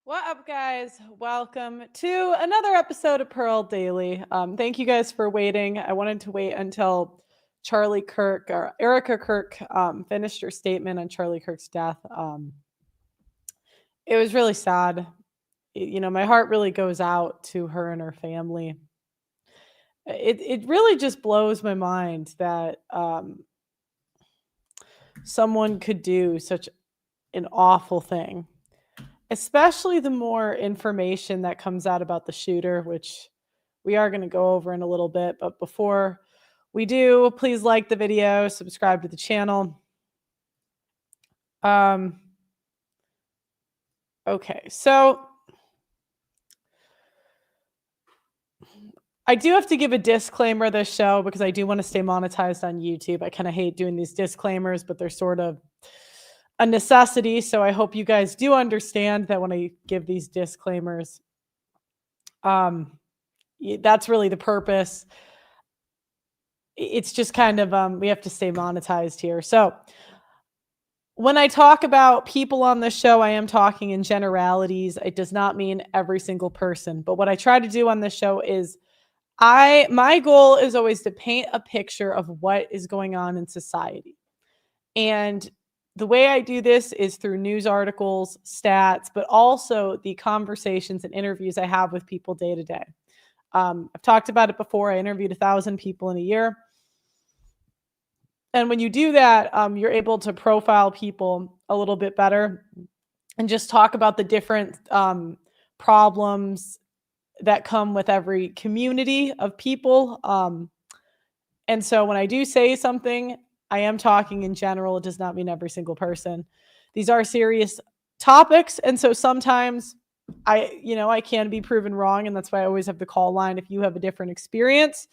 What up, guys? Welcome to another episode of Pearl Daily. Thank you guys for waiting. I wanted to wait until Charlie Kirk or Erica Kirk finished her statement on Charlie Kirk's death. It was really sad. My heart really goes out to her and her family. It really just blows my mind that someone could do such an awful thing. Especially the more information that comes out about the shooter, which we are going to go over in a little bit. But before we do, please like the video, subscribe to the channel. Okay, so I do have to give a disclaimer this show because I do want to stay monetized on YouTube. I kind of hate doing these disclaimers, but they're sort of a necessity. So I hope you guys do understand that when I give these disclaimers, that's really the purpose. It's just kind of we have to stay monetized here. So when I talk about people on the show, I am talking in generalities. It does not mean every single person. But what I try to do on this show is my goal is always to paint a picture of what is going on in society. And the way I do this is through news articles, stats, but also the conversations and interviews I have with people day to day. I've talked about it before. I interviewed 1,000 people in a year. And when you do that, you're able to profile people a little bit better and just talk about the different problems that come with every community of people. And so when I do say something, I am talking in general. It does not mean every single person. These are serious topics. And so sometimes I can be proven wrong. And that's why I always have the call line if you have a different experience.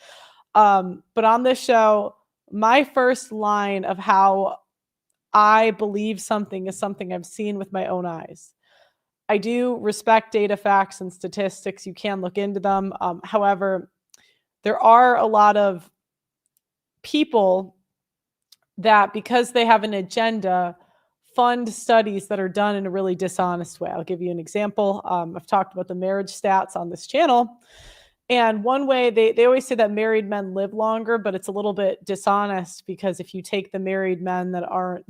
But on this show, my first line of how I believe something is something I've seen with my own eyes. I do respect data, facts, and statistics. You can look into them. However, there are a lot of people that, because they have an agenda, fund studies that are done in a really dishonest way. I'll give you an example. I've talked about the marriage stats on this channel. And one way they always say that married men live longer, but it's a little bit dishonest because if you take the unmarried men that aren't,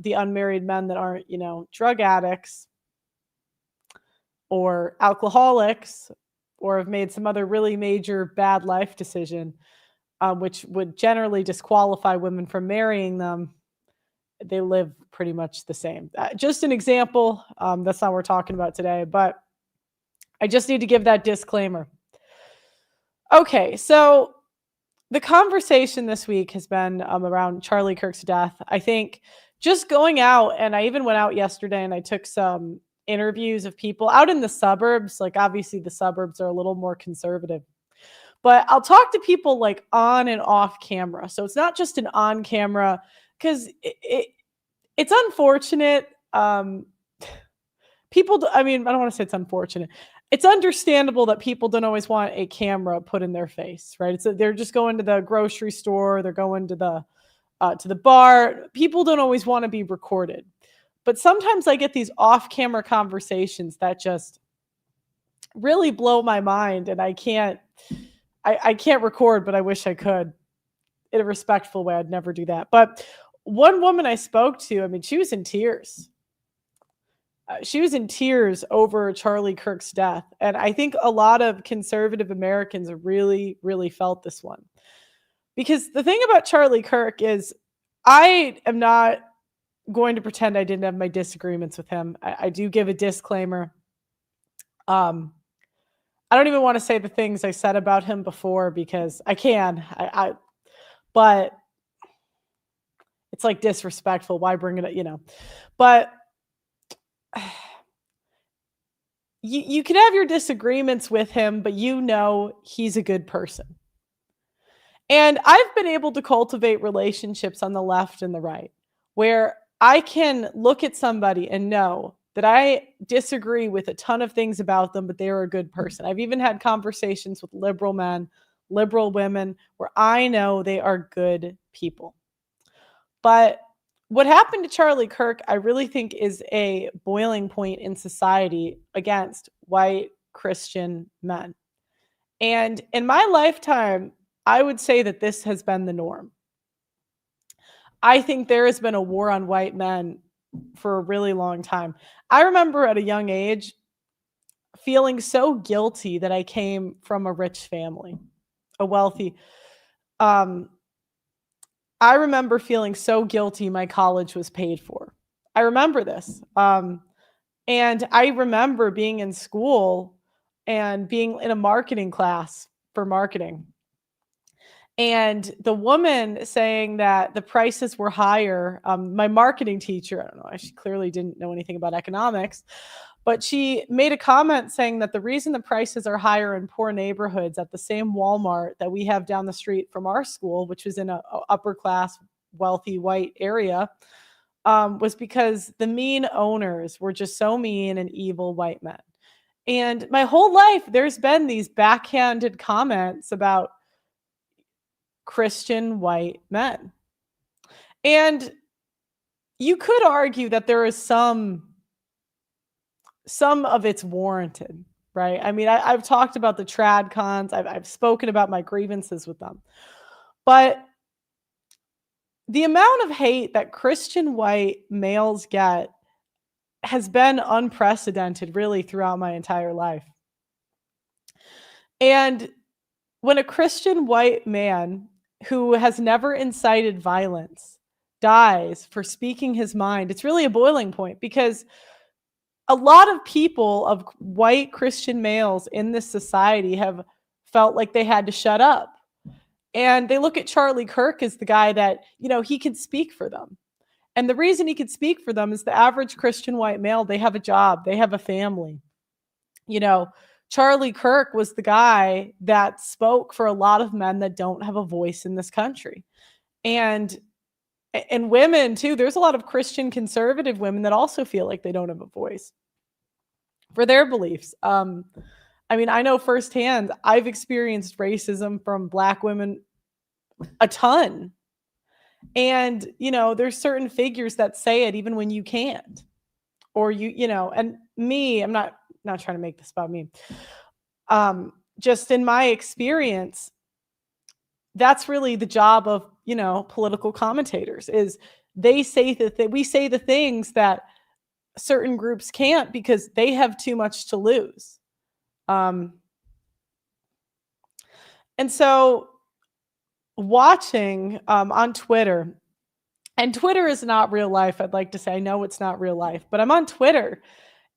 drug addicts or alcoholics or have made some other really major bad life decision, which would generally disqualify women from marrying them, they live pretty much the same. Just an example. That's not what we're talking about today, but I just need to give that disclaimer. Okay, so the conversation this week has been around Charlie Kirk's death. I think just going out, and I even went out yesterday and I took some interviews of people out in the suburbs. Like, obviously the suburbs are a little more conservative, but I'll talk to people like on and off camera. So it's not just an on camera, because it's unfortunate. I don't want to say it's unfortunate. It's understandable that people don't always want a camera put in their face, right? They're just going to the grocery store, they're going to the bar. People don't always want to be recorded. But sometimes I get these off-camera conversations that just really blow my mind, and I can't record, but I wish I could in a respectful way. I'd never do that. But one woman I spoke to, she was in tears. She was in tears over Charlie Kirk's death. And I think a lot of conservative Americans really, really felt this one. Because the thing about Charlie Kirk is I am not going to pretend I didn't have my disagreements with him. I do give a disclaimer. I don't even want to say the things I said about him before because I can. But it's like disrespectful. Why bring it up, But you can have your disagreements with him, but he's a good person. And I've been able to cultivate relationships on the left and the right where I can look at somebody and know that I disagree with a ton of things about them, but they're a good person. I've even had conversations with liberal men, liberal women, where I know they are good people. But what happened to Charlie Kirk, I really think, is a boiling point in society against white Christian men. And in my lifetime, I would say that this has been the norm. I think there has been a war on white men for a really long time. I remember at a young age feeling so guilty that I came from a rich family, a wealthy. Um, I remember feeling so guilty my college was paid for. I remember this. And I remember being in school and being in a marketing class for marketing. And the woman saying that the prices were higher, my marketing teacher, I don't know, she clearly didn't know anything about economics, but she made a comment saying that the reason the prices are higher in poor neighborhoods at the same Walmart that we have down the street from our school, which was in a upper class, wealthy white area, was because the mean owners were just so mean and evil white men. And my whole life, there's been these backhanded comments about Christian white men. And you could argue that there is some of it's warranted, right? I mean, I've talked about the trad cons. I've spoken about my grievances with them. But the amount of hate that Christian white males get has been unprecedented really throughout my entire life. And when a Christian white man who has never incited violence dies for speaking his mind, it's really a boiling point, because a lot of people, of white Christian males in this society, have felt like they had to shut up. And they look at Charlie Kirk as the guy that, he could speak for them. And the reason he could speak for them is the average Christian white male, they have a job, they have a family. Charlie Kirk was the guy that spoke for a lot of men that don't have a voice in this country. And women too. There's a lot of Christian conservative women that also feel like they don't have a voice for their beliefs. I mean, I know firsthand, I've experienced racism from Black women a ton. And, there's certain figures that say it even when you can't. Or and me, I'm not trying to make this about me. Just in my experience, that's really the job of, political commentators, is they say that we say the things that certain groups can't because they have too much to lose. And so watching on Twitter, and Twitter is not real life, I'd like to say. I know it's not real life, but I'm on Twitter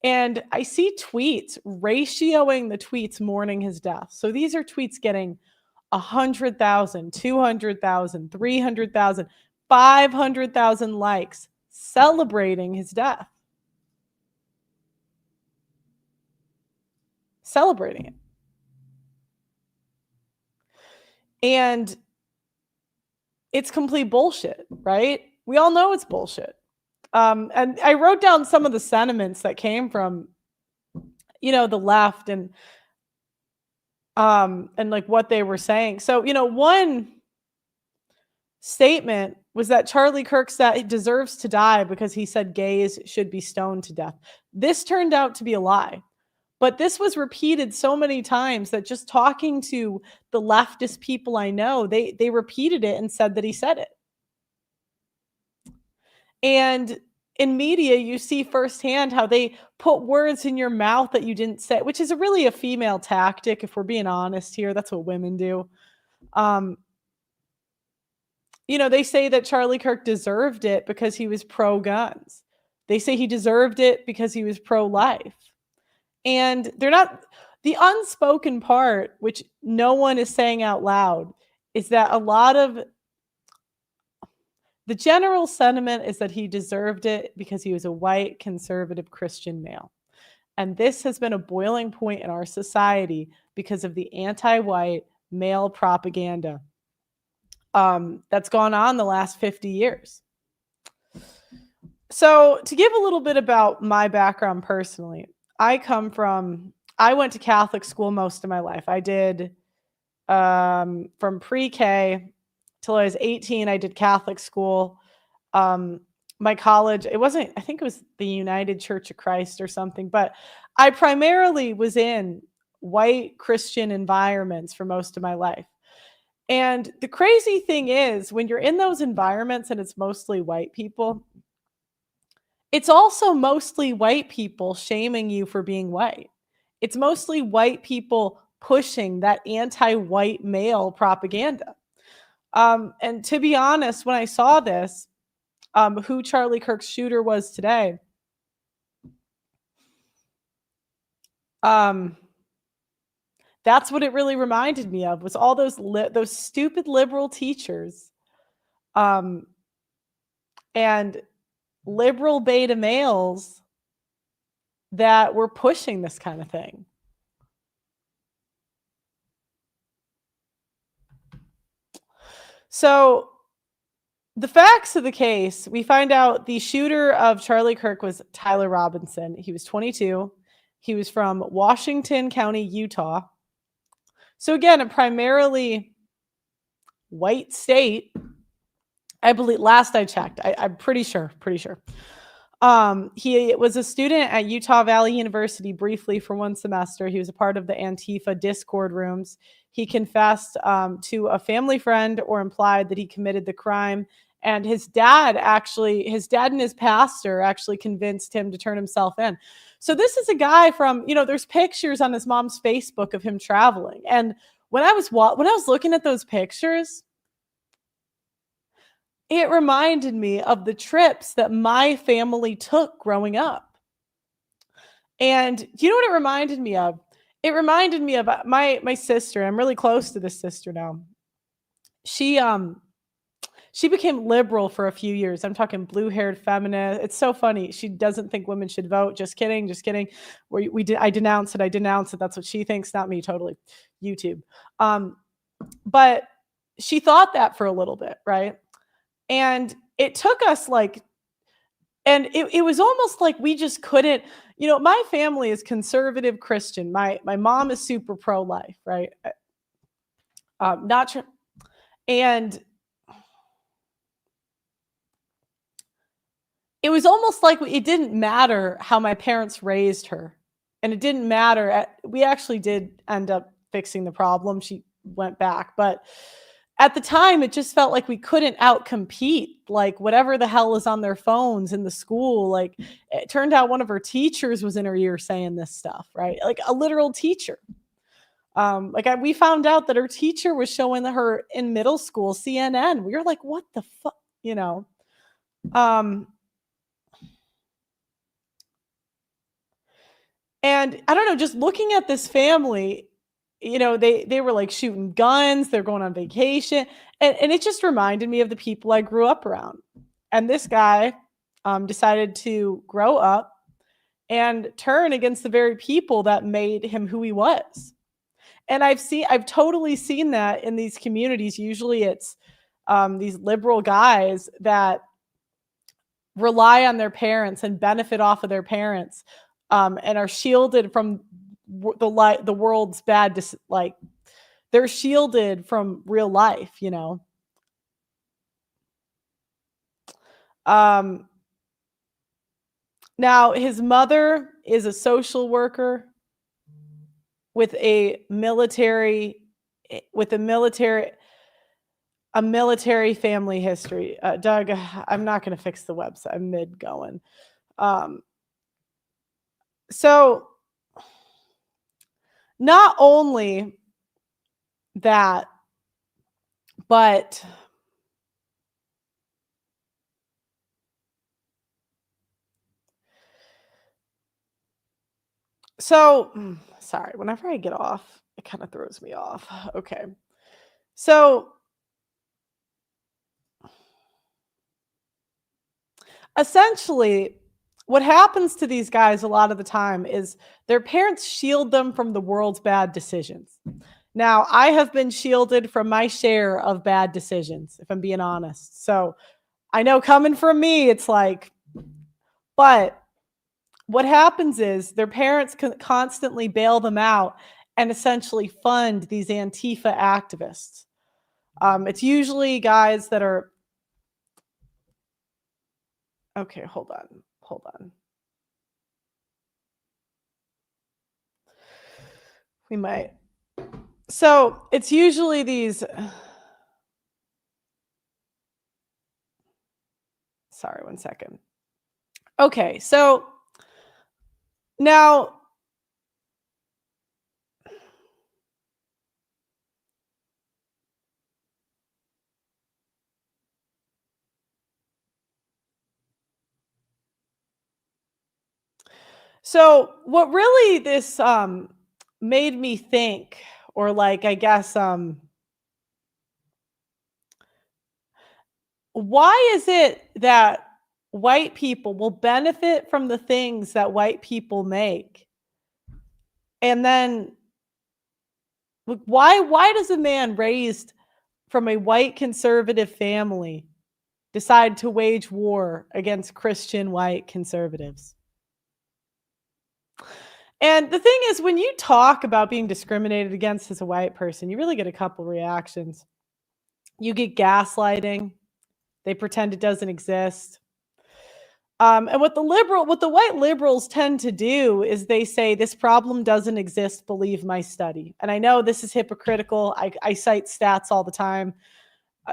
and I see tweets ratioing the tweets mourning his death. So these are tweets getting 100,000, 200,000, 300,000, 500,000 likes celebrating his death. Celebrating it. And it's complete bullshit, right? We all know it's bullshit. And I wrote down some of the sentiments that came from, the left and like what they were saying. So, one statement was that Charlie Kirk said he deserves to die because he said gays should be stoned to death. This turned out to be a lie. But this was repeated so many times that just talking to the leftist people I know, they repeated it and said that he said it. And in media, you see firsthand how they put words in your mouth that you didn't say, which is really a female tactic, if we're being honest here. That's what women do. They say that Charlie Kirk deserved it because he was pro-guns. They say he deserved it because he was pro-life. And they're not, the unspoken part, which no one is saying out loud, is that a lot of the general sentiment is that he deserved it because he was a white, conservative Christian male. And this has been a boiling point in our society because of the anti-white male propaganda that's gone on the last 50 years. So to give a little bit about my background personally, I went to Catholic school most of my life. I did from pre-K till I was 18, I did Catholic school. my college. It wasn't, I think it was the United Church of Christ or something, but I primarily was in white Christian environments for most of my life. And the crazy thing is, when you're in those environments and it's mostly white people, it's also mostly white people shaming you for being white. It's mostly white people pushing that anti-white male propaganda. And to be honest, when I saw this, who Charlie Kirk's shooter was today, um, that's what it really reminded me of, was all those stupid liberal teachers, um, and liberal beta males that were pushing this kind of thing. So the facts of the case, we find out the shooter of Charlie Kirk was Tyler Robinson. He was 22. He was from Washington County, Utah. So again, a primarily white state. I believe, last I checked, I'm pretty sure. He was a student at Utah Valley University briefly for one semester. He was a part of the Antifa Discord rooms. He confessed to a family friend, or implied that he committed the crime. And his dad and his pastor actually convinced him to turn himself in. So this is a guy from, there's pictures on his mom's Facebook of him traveling. And when I was looking at those pictures, it reminded me of the trips that my family took growing up. And do you know what it reminded me of? It reminded me of my sister. I'm really close to this sister now. She became liberal for a few years. I'm talking blue-haired feminist. It's so funny. She doesn't think women should vote. Just kidding. I denounce it. That's what she thinks, not me. Totally. YouTube. But she thought that for a little bit, right? And it took us and it was almost like we just couldn't, my family is conservative Christian. My mom is super pro-life, right? Not true. And it was almost like it didn't matter how my parents raised her. And it didn't matter. We actually did end up fixing the problem. She went back. But at the time, it just felt like we couldn't outcompete, whatever the hell is on their phones in the school. It turned out one of her teachers was in her ear saying this stuff, right? Like a literal teacher. We found out that her teacher was showing her in middle school CNN. We were like, what the fuck, And I don't know, just looking at this family, they were like shooting guns, they're going on vacation. And it just reminded me of the people I grew up around. And this guy decided to grow up and turn against the very people that made him who he was. And I've totally seen that in these communities. Usually it's these liberal guys that rely on their parents and benefit off of their parents, and are shielded from the world's bad, they're shielded from real life, Now his mother is a social worker with a military family history. Doug, I'm not going to fix the website. I'm mid going. So not only that, but sorry, whenever I get off, it kind of throws me off. Okay. So essentially, what happens to these guys a lot of the time is their parents shield them from the world's bad decisions. Now, I have been shielded from my share of bad decisions, if I'm being honest. So I know, coming from me, it's like, but what happens is their parents constantly bail them out and essentially fund these Antifa activists. It's usually guys that are Okay, hold on. We might. So it's usually these. Sorry, 1 second. Okay, so now. So what really this made me think, or like I guess why is it that white people will benefit from the things that white people make? And then why does a man raised from a white conservative family decide to wage war against Christian white conservatives? And the thing is, when you talk about being discriminated against as a white person, you really get a couple reactions. You get gaslighting. They pretend it doesn't exist. And what the white liberals tend to do is they say, this problem doesn't exist, believe my study. And I know this is hypocritical. I cite stats all the time.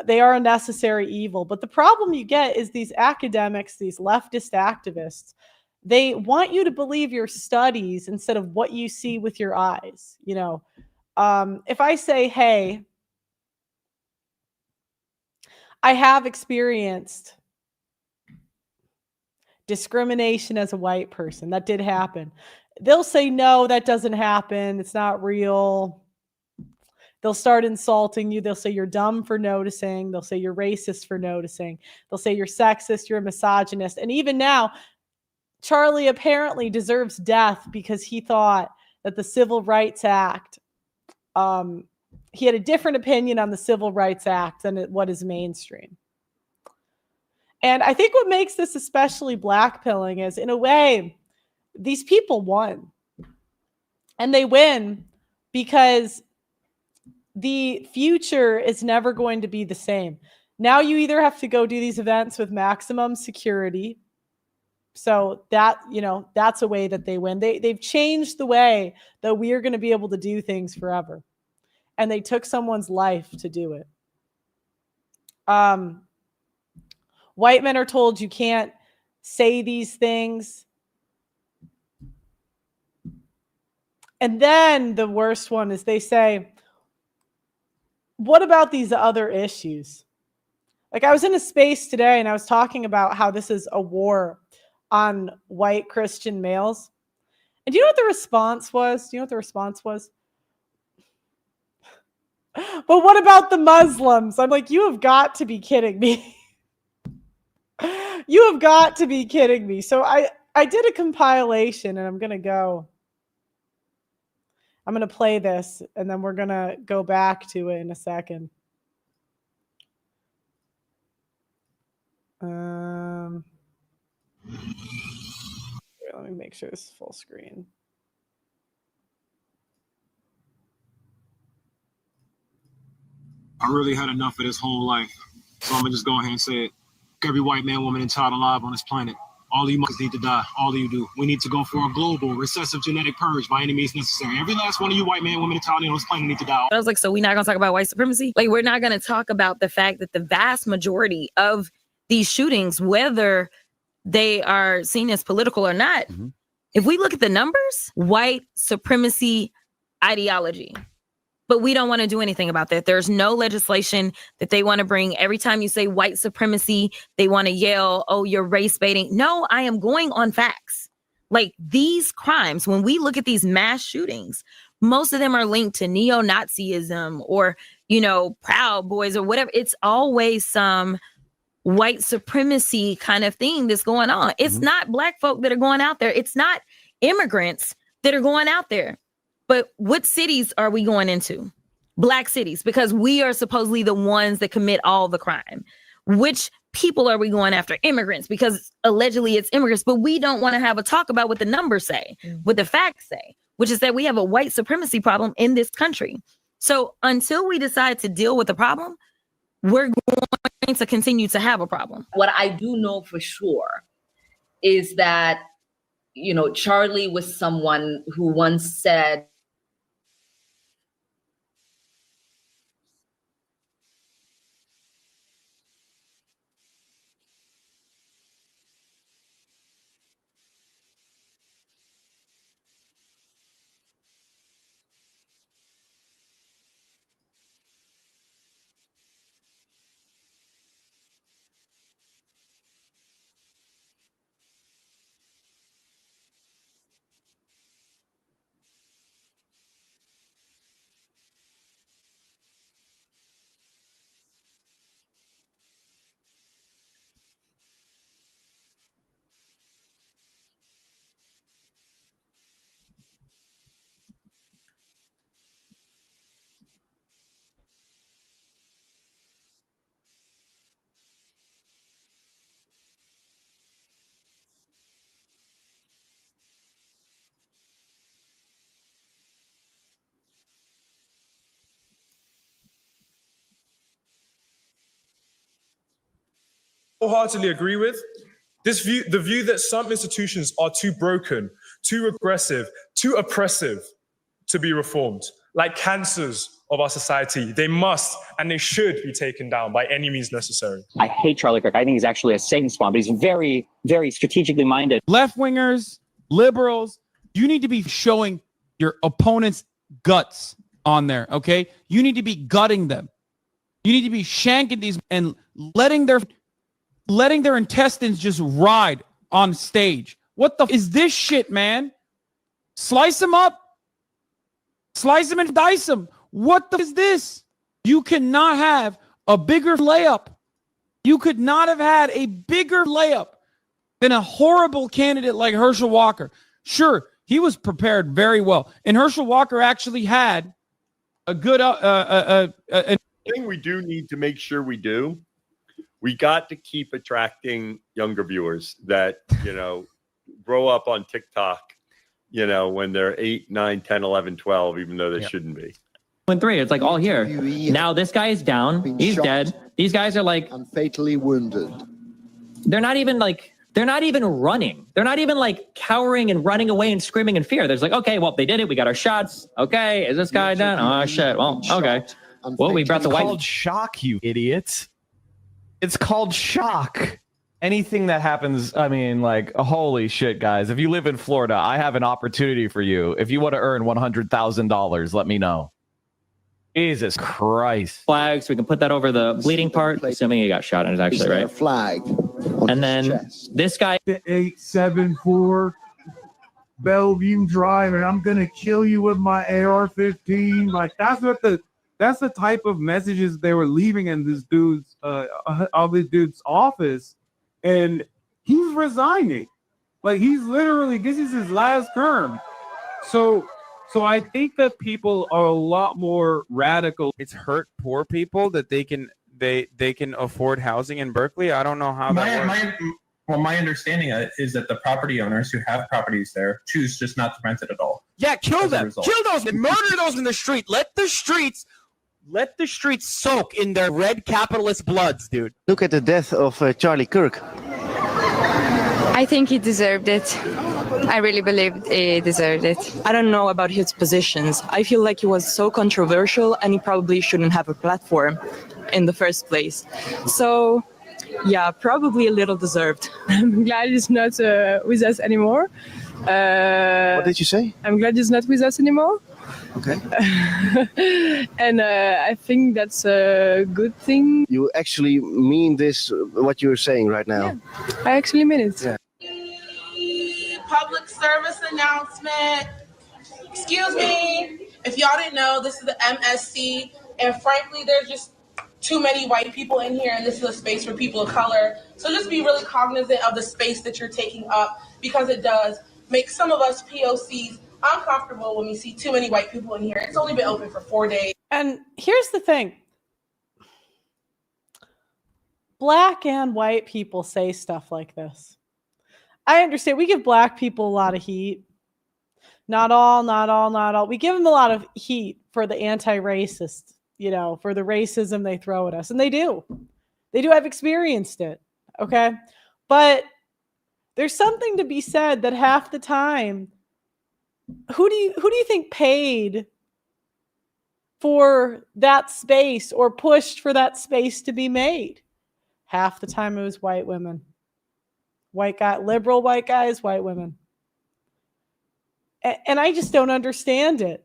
They are a necessary evil. But the problem you get is these academics, these leftist activists, they want you to believe your studies instead of what you see with your eyes. You know, if I say, hey, I have experienced discrimination as a white person, that did happen. They'll say, no, that doesn't happen. It's not real. They'll start insulting you. They'll say you're dumb for noticing. They'll say you're racist for noticing. They'll say you're sexist, you're a misogynist. And even now, Charlie apparently deserves death because he thought that the Civil Rights Act, he had a different opinion on the Civil Rights Act than what is mainstream. And I think what makes this especially blackpilling is, in a way, these people won. And they win because the future is never going to be the same. Now you either have to go do these events with maximum security. So that, you know, that's a way that they win. They've changed the way that we are going to be able to do things forever. And they took someone's life to do it. White men are told you can't say these things. And then the worst one is they say, what about these other issues? Like, I was in a space today and I was talking about how this is a war on white Christian males. And do you know what the response was? Do you know what the response was? But what about the Muslims? I'm like, you have got to be kidding me. You have got to be kidding me. So I did a compilation, and I'm going to play this, and then we're going to go back to it in a second. Let me make sure this is full screen. I really had enough of this whole life. So I'm going to just go ahead and say it. Every white man, woman, and child alive on this planet. All of you must need to die. All of you do. We need to go for a global, recessive genetic purge by any means necessary. Every last one of you white man, woman, and child on this planet need to die. I was like, so we're not going to talk about white supremacy? Like, we're not going to talk about the fact that the vast majority of these shootings, whether they are seen as political or not, if we look at the numbers, white supremacy ideology. But we don't want to do anything about that. There's no legislation that they want to bring. Every time you say white supremacy, they want to yell, oh, you're race baiting. No, I am going on facts. Like, these crimes, when we look at these mass shootings, most of them are linked to neo-Nazism or, you know, Proud Boys or whatever. It's always some white supremacy kind of thing that's going on. It's not black folk that are going out there. It's not immigrants that are going out there. But what cities are we going into? Black cities, because we are supposedly the ones that commit all the crime. Which people are we going after? Immigrants, because allegedly it's immigrants, but we don't want to have a talk about what the numbers say, what the facts say, which is that we have a white supremacy problem in this country. So until we decide to deal with the problem, we're going to continue to have a problem. What I do know for sure is that, Charlie was someone who once said, Wholeheartedly agree with the view that some institutions are too broken, too regressive, too oppressive to be reformed, like cancers of our society. They must and they should be taken down by any means necessary. I hate Charlie Kirk. I think he's actually a Satan spawn, but he's very, very strategically minded. Left-wingers, liberals, you need to be showing your opponent's guts on there, okay? You need to be gutting them. You need to be shanking these and letting their intestines just ride on stage. What the is this shit, man? Slice them up. Slice them and dice them. What the is this? You cannot have a bigger layup. You could not have had a bigger layup than a horrible candidate like Herschel Walker. Sure, he was prepared very well. And Herschel Walker actually had a good thing we do need to make sure we do. We got to keep attracting younger viewers that, grow up on TikTok, when they're 8, 9, 10, 11, 12, even though they shouldn't be. 3, it's like all here. Now this guy is down. He's dead. These guys are like and fatally wounded. They're not even running. They're not even like cowering and running away and screaming in fear. There's like, okay, well, they did it. We got our shots. Okay, is this guy done? Oh shit. Well, okay. Well, we brought the white. It's called shock, you idiots. It's called shock. Anything that happens, holy shit, guys. If you live in Florida, I have an opportunity for you. If you want to earn $100,000, let me know. Jesus Christ. Flags. We can put that over the bleeding part, assuming he got shot in his actually, right? A flag. And then this guy. 874 Bellevue Drive, and I'm gonna kill you with my AR-15. Like that's the type of messages they were leaving in this dude's office, and he's resigning. Like he's literally, this is his last term. So I think that people are a lot more radical. It's hurt poor people that they can afford housing in Berkeley. I don't know how that works. My understanding is that the property owners who have properties there choose just not to rent it at all. Yeah, kill them. Kill those. Murder those in the street. Let the streets soak in their red capitalist bloods, dude. Look at the death of Charlie Kirk. I think he deserved it. I really believe he deserved it. I don't know about his positions. I feel like he was so controversial and he probably shouldn't have a platform in the first place. So, yeah, probably a little deserved. I'm glad he's not with us anymore. What did you say? I'm glad he's not with us anymore. Okay. And I think that's a good thing. You actually mean this, what you're saying right now? Yeah, I actually mean it. Yeah. Public service announcement. Excuse me. If y'all didn't know, this is the MSC, and frankly, there's just too many white people in here, and this is a space for people of color. So just be really cognizant of the space that you're taking up, because it does make some of us POCs uncomfortable when we see too many white people in here. It's only been open for 4 days. And here's the thing. Black and white people say stuff like this. I understand. We give black people a lot of heat. Not all. We give them a lot of heat for the anti-racist, for the racism they throw at us. And they do. They do. I've experienced it. Okay. But There's something to be said that half the time, who do you think paid for that space or pushed for that space to be made? Half the time it was white women. Liberal white guys, white women. And I just don't understand it.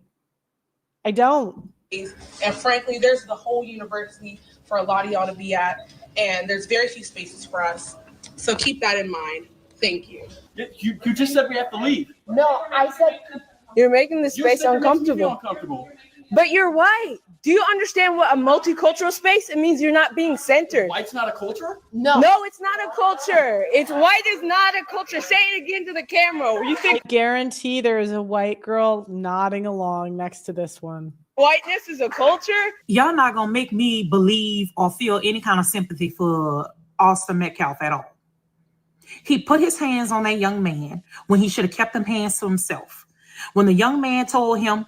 I don't. And frankly, there's the whole university for a lot of y'all to be at, and there's very few spaces for us. So keep that in mind. Thank you. You just said we have to leave. No, I said You're making the space uncomfortable. But you're white. Do you understand what a multicultural space? It means you're not being centered. White's not a culture? No, it's not a culture. It's white is not a culture. Say it again to the camera. You think I guarantee there is a white girl nodding along next to this one. whiteness is a culture? Y'all not gonna make me believe or feel any kind of sympathy for Austin Metcalf at all. He put his hands on that young man when he should have kept them hands to himself. When the young man told him,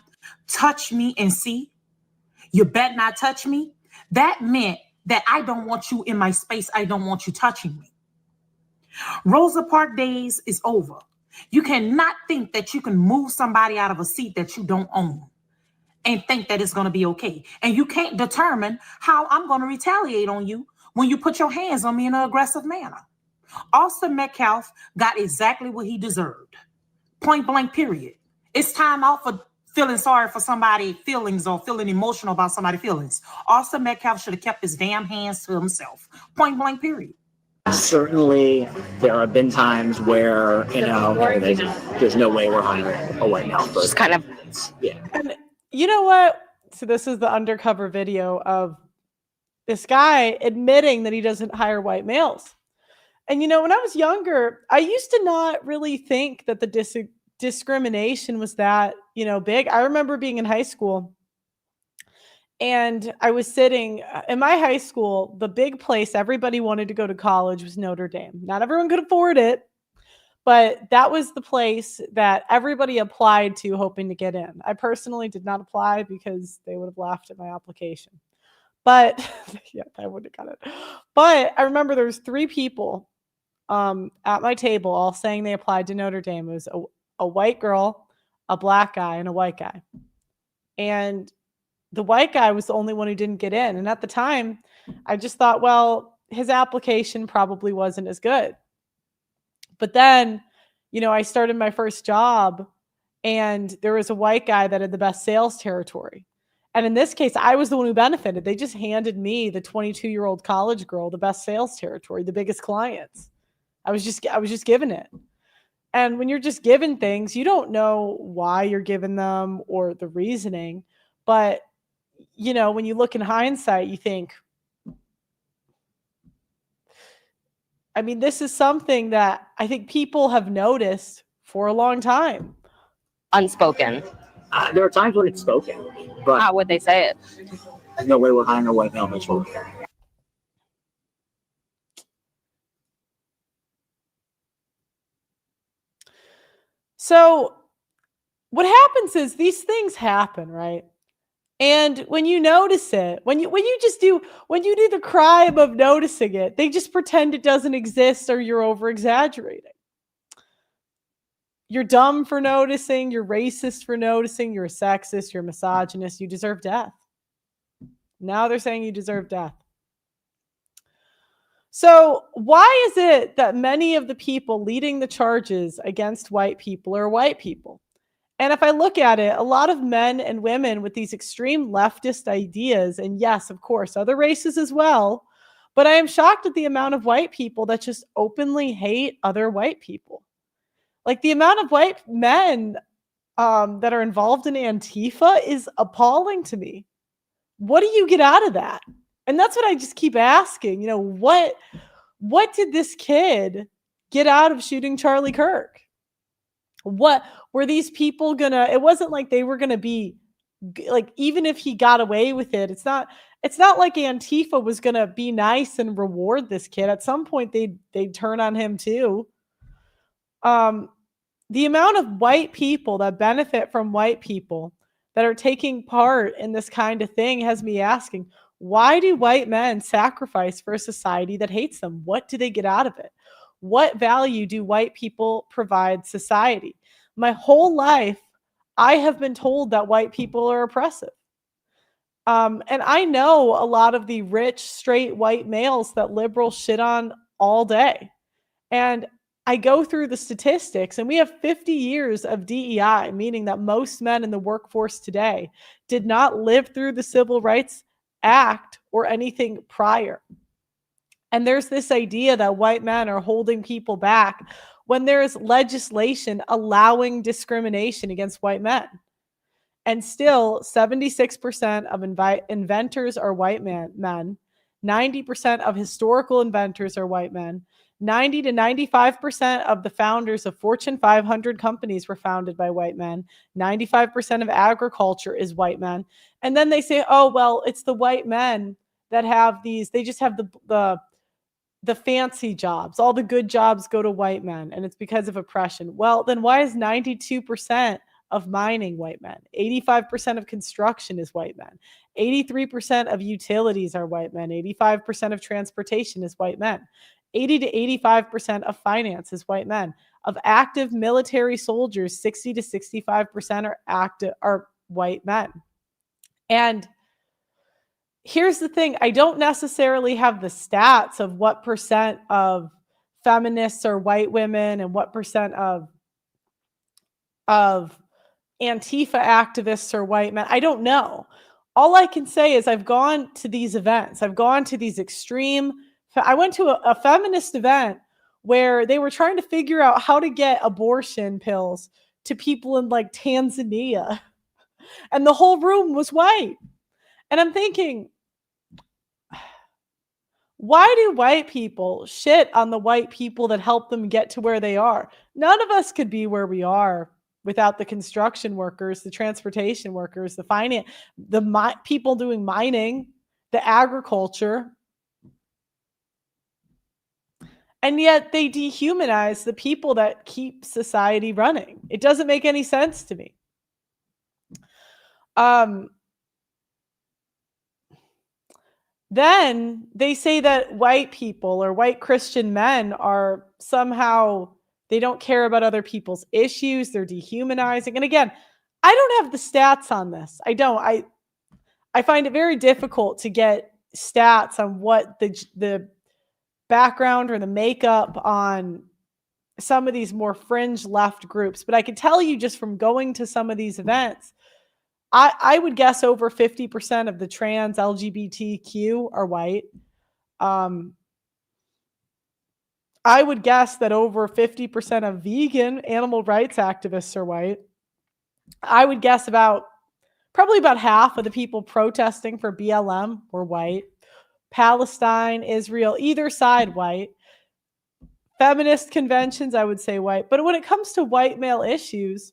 touch me and see, you bet not touch me, that meant that I don't want you in my space. I don't want you touching me. Rosa Parks days is over. You cannot think that you can move somebody out of a seat that you don't own and think that it's going to be okay. And you can't determine how I'm going to retaliate on you when you put your hands on me in an aggressive manner. Austin Metcalf got exactly what he deserved. Point blank, period. It's time out for feeling sorry for somebody's feelings or feeling emotional about somebody's feelings. Austin Metcalf should have kept his damn hands to himself. Point blank, period. Certainly, there have been times where, there's no way we're hiring a white male person. Just kind of, yeah. And you know what? So this is the undercover video of this guy admitting that he doesn't hire white males. And when I was younger, I used to not really think that the discrimination was that, big. I remember being in high school and I was sitting in my high school, the big place everybody wanted to go to college was Notre Dame. Not everyone could afford it, but that was the place that everybody applied to hoping to get in. I personally did not apply because they would have laughed at my application. But yeah, I wouldn't have got it. But I remember there was 3 people at my table all saying they applied to Notre Dame. It was a white girl, a black guy, and a white guy. And the white guy was the only one who didn't get in. And at the time, I just thought, well, his application probably wasn't as good. But then, I started my first job and there was a white guy that had the best sales territory. And in this case, I was the one who benefited. They just handed me, the 22-year-old college girl, the best sales territory, the biggest clients. I was just given it. And when you're just given things, you don't know why you're given them or the reasoning. But, when you look in hindsight, you think, this is something that I think people have noticed for a long time. Unspoken. There are times when it's spoken, but how would they say it? There's no way we're hiring a white male Mitchell. So what happens is these things happen, right? And when you notice it, when you do the crime of noticing it, they just pretend it doesn't exist or you're over exaggerating. You're dumb for noticing, you're racist for noticing, you're a sexist, you're a misogynist, you deserve death. Now they're saying you deserve death. So why is it that many of the people leading the charges against white people are white people? And if I look at it, a lot of men and women with these extreme leftist ideas, and yes, of course, other races as well, but I am shocked at the amount of white people that just openly hate other white people. Like the amount of white men that are involved in Antifa is appalling to me. What do you get out of that? And that's what I just keep asking. What did this kid get out of shooting Charlie Kirk? What were these people gonna? It wasn't like they were gonna be like, even if he got away with it, it's not like Antifa was gonna be nice and reward this kid. At some point, they'd turn on him too. The amount of white people that benefit from white people that are taking part in this kind of thing has me asking, why do white men sacrifice for a society that hates them? What do they get out of it? What value do white people provide society? My whole life, I have been told that white people are oppressive. And I know a lot of the rich, straight white males that liberals shit on all day. And I go through the statistics, and we have 50 years of DEI, meaning that most men in the workforce today did not live through the Civil Rights Act or anything prior. And there's this idea that white men are holding people back when there's legislation allowing discrimination against white men. And still, 76% of inventors are white men. 90% of historical inventors are white men. 90 to 95% of the founders of Fortune 500 companies were founded by white men. 95% of agriculture is white men. And then they say, oh, well, it's the white men that have these, they just have the fancy jobs. All the good jobs go to white men, and it's because of oppression. Well, then why is 92% of mining white men? 85% of construction is white men. 83% of utilities are white men. 85% of transportation is white men. 80 to 85% of finance is white men. Of active military soldiers, 60 to 65% are white men. And here's the thing, I don't necessarily have the stats of what percent of feminists are white women and what percent of Antifa activists are white men. I don't know. All I can say is I've gone to these events. I've gone to these extreme. I went to a feminist event where they were trying to figure out how to get abortion pills to people in like Tanzania. And the whole room was white. And I'm thinking, why do white people shit on the white people that help them get to where they are? None of us could be where we are without the construction workers, the transportation workers, the finance, people doing mining, the agriculture. And yet they dehumanize the people that keep society running. It doesn't make any sense to me. Then they say that white people or white Christian men are somehow, they don't care about other people's issues. They're dehumanizing. And again, I don't have the stats on this. I don't. I find it very difficult to get stats on what the background or the makeup on some of these more fringe left groups. But I can tell you just from going to some of these events, I would guess over 50% of the trans LGBTQ are white. I would guess that over 50% of vegan animal rights activists are white. I would guess probably about half of the people protesting for BLM were white. Palestine, Israel, either side white. Feminist conventions, I would say white. But when it comes to white male issues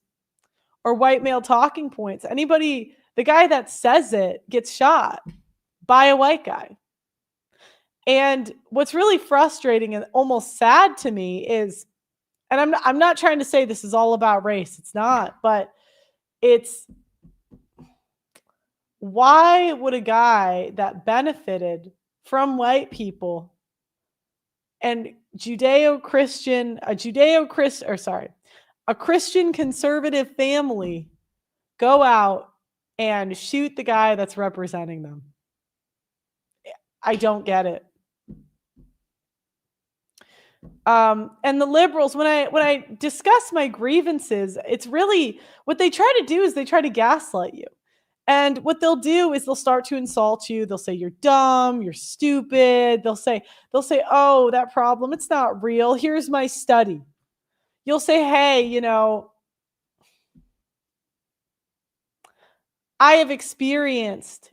or white male talking points, the guy that says it gets shot by a white guy. And what's really frustrating and almost sad to me is, and I'm not trying to say this is all about race. It's not, but it's, why would a guy that benefited from white people and a Christian conservative family go out and shoot the guy that's representing them? I don't get it. And the liberals, when I discuss my grievances, it's really what they try to do is they try to gaslight you. And what they'll do is they'll start to insult you. They'll say you're dumb, you're stupid. They'll say, oh, that problem, it's not real. Here's my study. You'll say, hey, I have experienced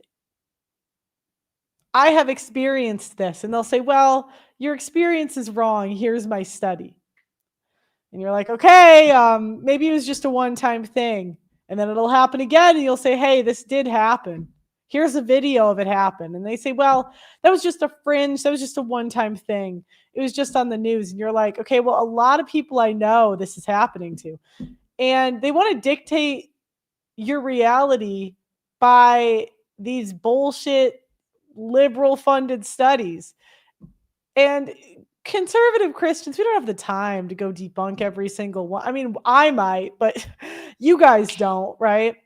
this. And they'll say, well, your experience is wrong. Here's my study. And you're like, okay, maybe it was just a one-time thing. And then it'll happen again. And you'll say, hey, this did happen. Here's a video of it happen. And they say, well, that was just a fringe. That was just a one-time thing. It was just on the news. And you're like, okay, well, a lot of people I know this is happening to. And they want to dictate your reality by these bullshit liberal funded studies. And conservative Christians, we don't have the time to go debunk every single one. I mean, I might, but you guys don't, right?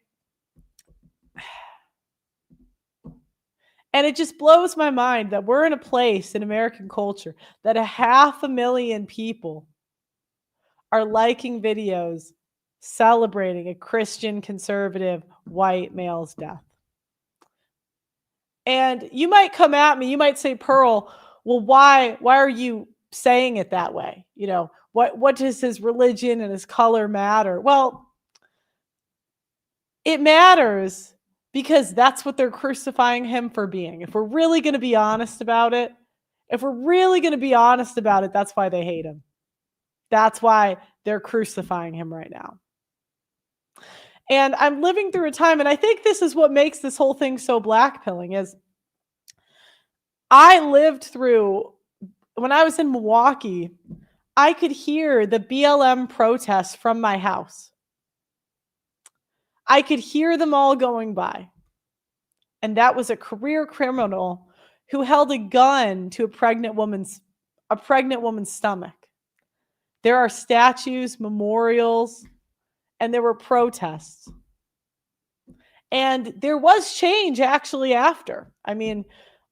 And it just blows my mind that we're in a place in American culture that 500,000 people are liking videos celebrating a Christian conservative white male's death. And you might come at me, you might say, Pearl, well, why are you saying it that way? You know, what does his religion and his color matter? Well, it matters because that's what they're crucifying him for being. If we're really going to be honest about it, that's why they hate him. That's why they're crucifying him right now. And I'm living through a time, and I think this is what makes this whole thing so blackpilling, is I lived through, when I was in Milwaukee, I could hear the BLM protests from my house. I could hear them all going by. And that was a career criminal who held a gun to a pregnant woman's stomach. There are statues, memorials, and there were protests. And there was change actually after. I mean,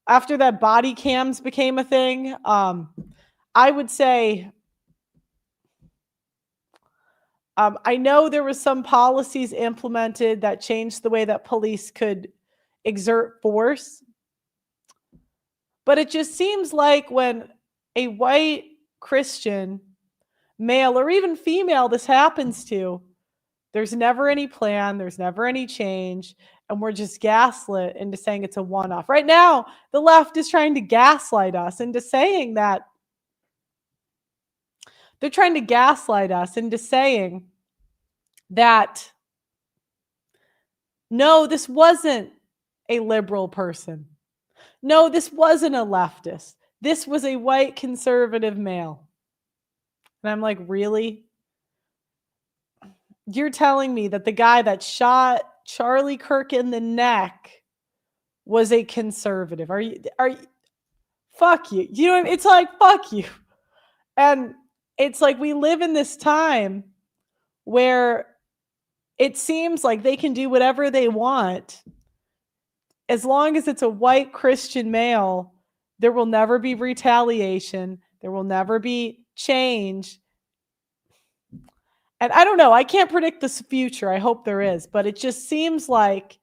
after that body cams became a thing, I would say, I know there was some policies implemented that changed the way that police could exert force. But it just seems like when a white Christian, male or even female, this happens to, there's never any plan, there's never any change, and we're just gaslit into saying it's a one-off. Right now, the left is trying to gaslight us into saying that no, this wasn't a liberal person. No, this wasn't a leftist. This was a white conservative male. And I'm like, really? You're telling me that the guy that shot Charlie Kirk in the neck was a conservative? Are you fuck you. You know what I mean? It's like, fuck you. And it's like we live in this time where it seems like they can do whatever they want. As long as it's a white Christian male, there will never be retaliation. There will never be change. And I don't know. I can't predict the future. I hope there is. But it just seems like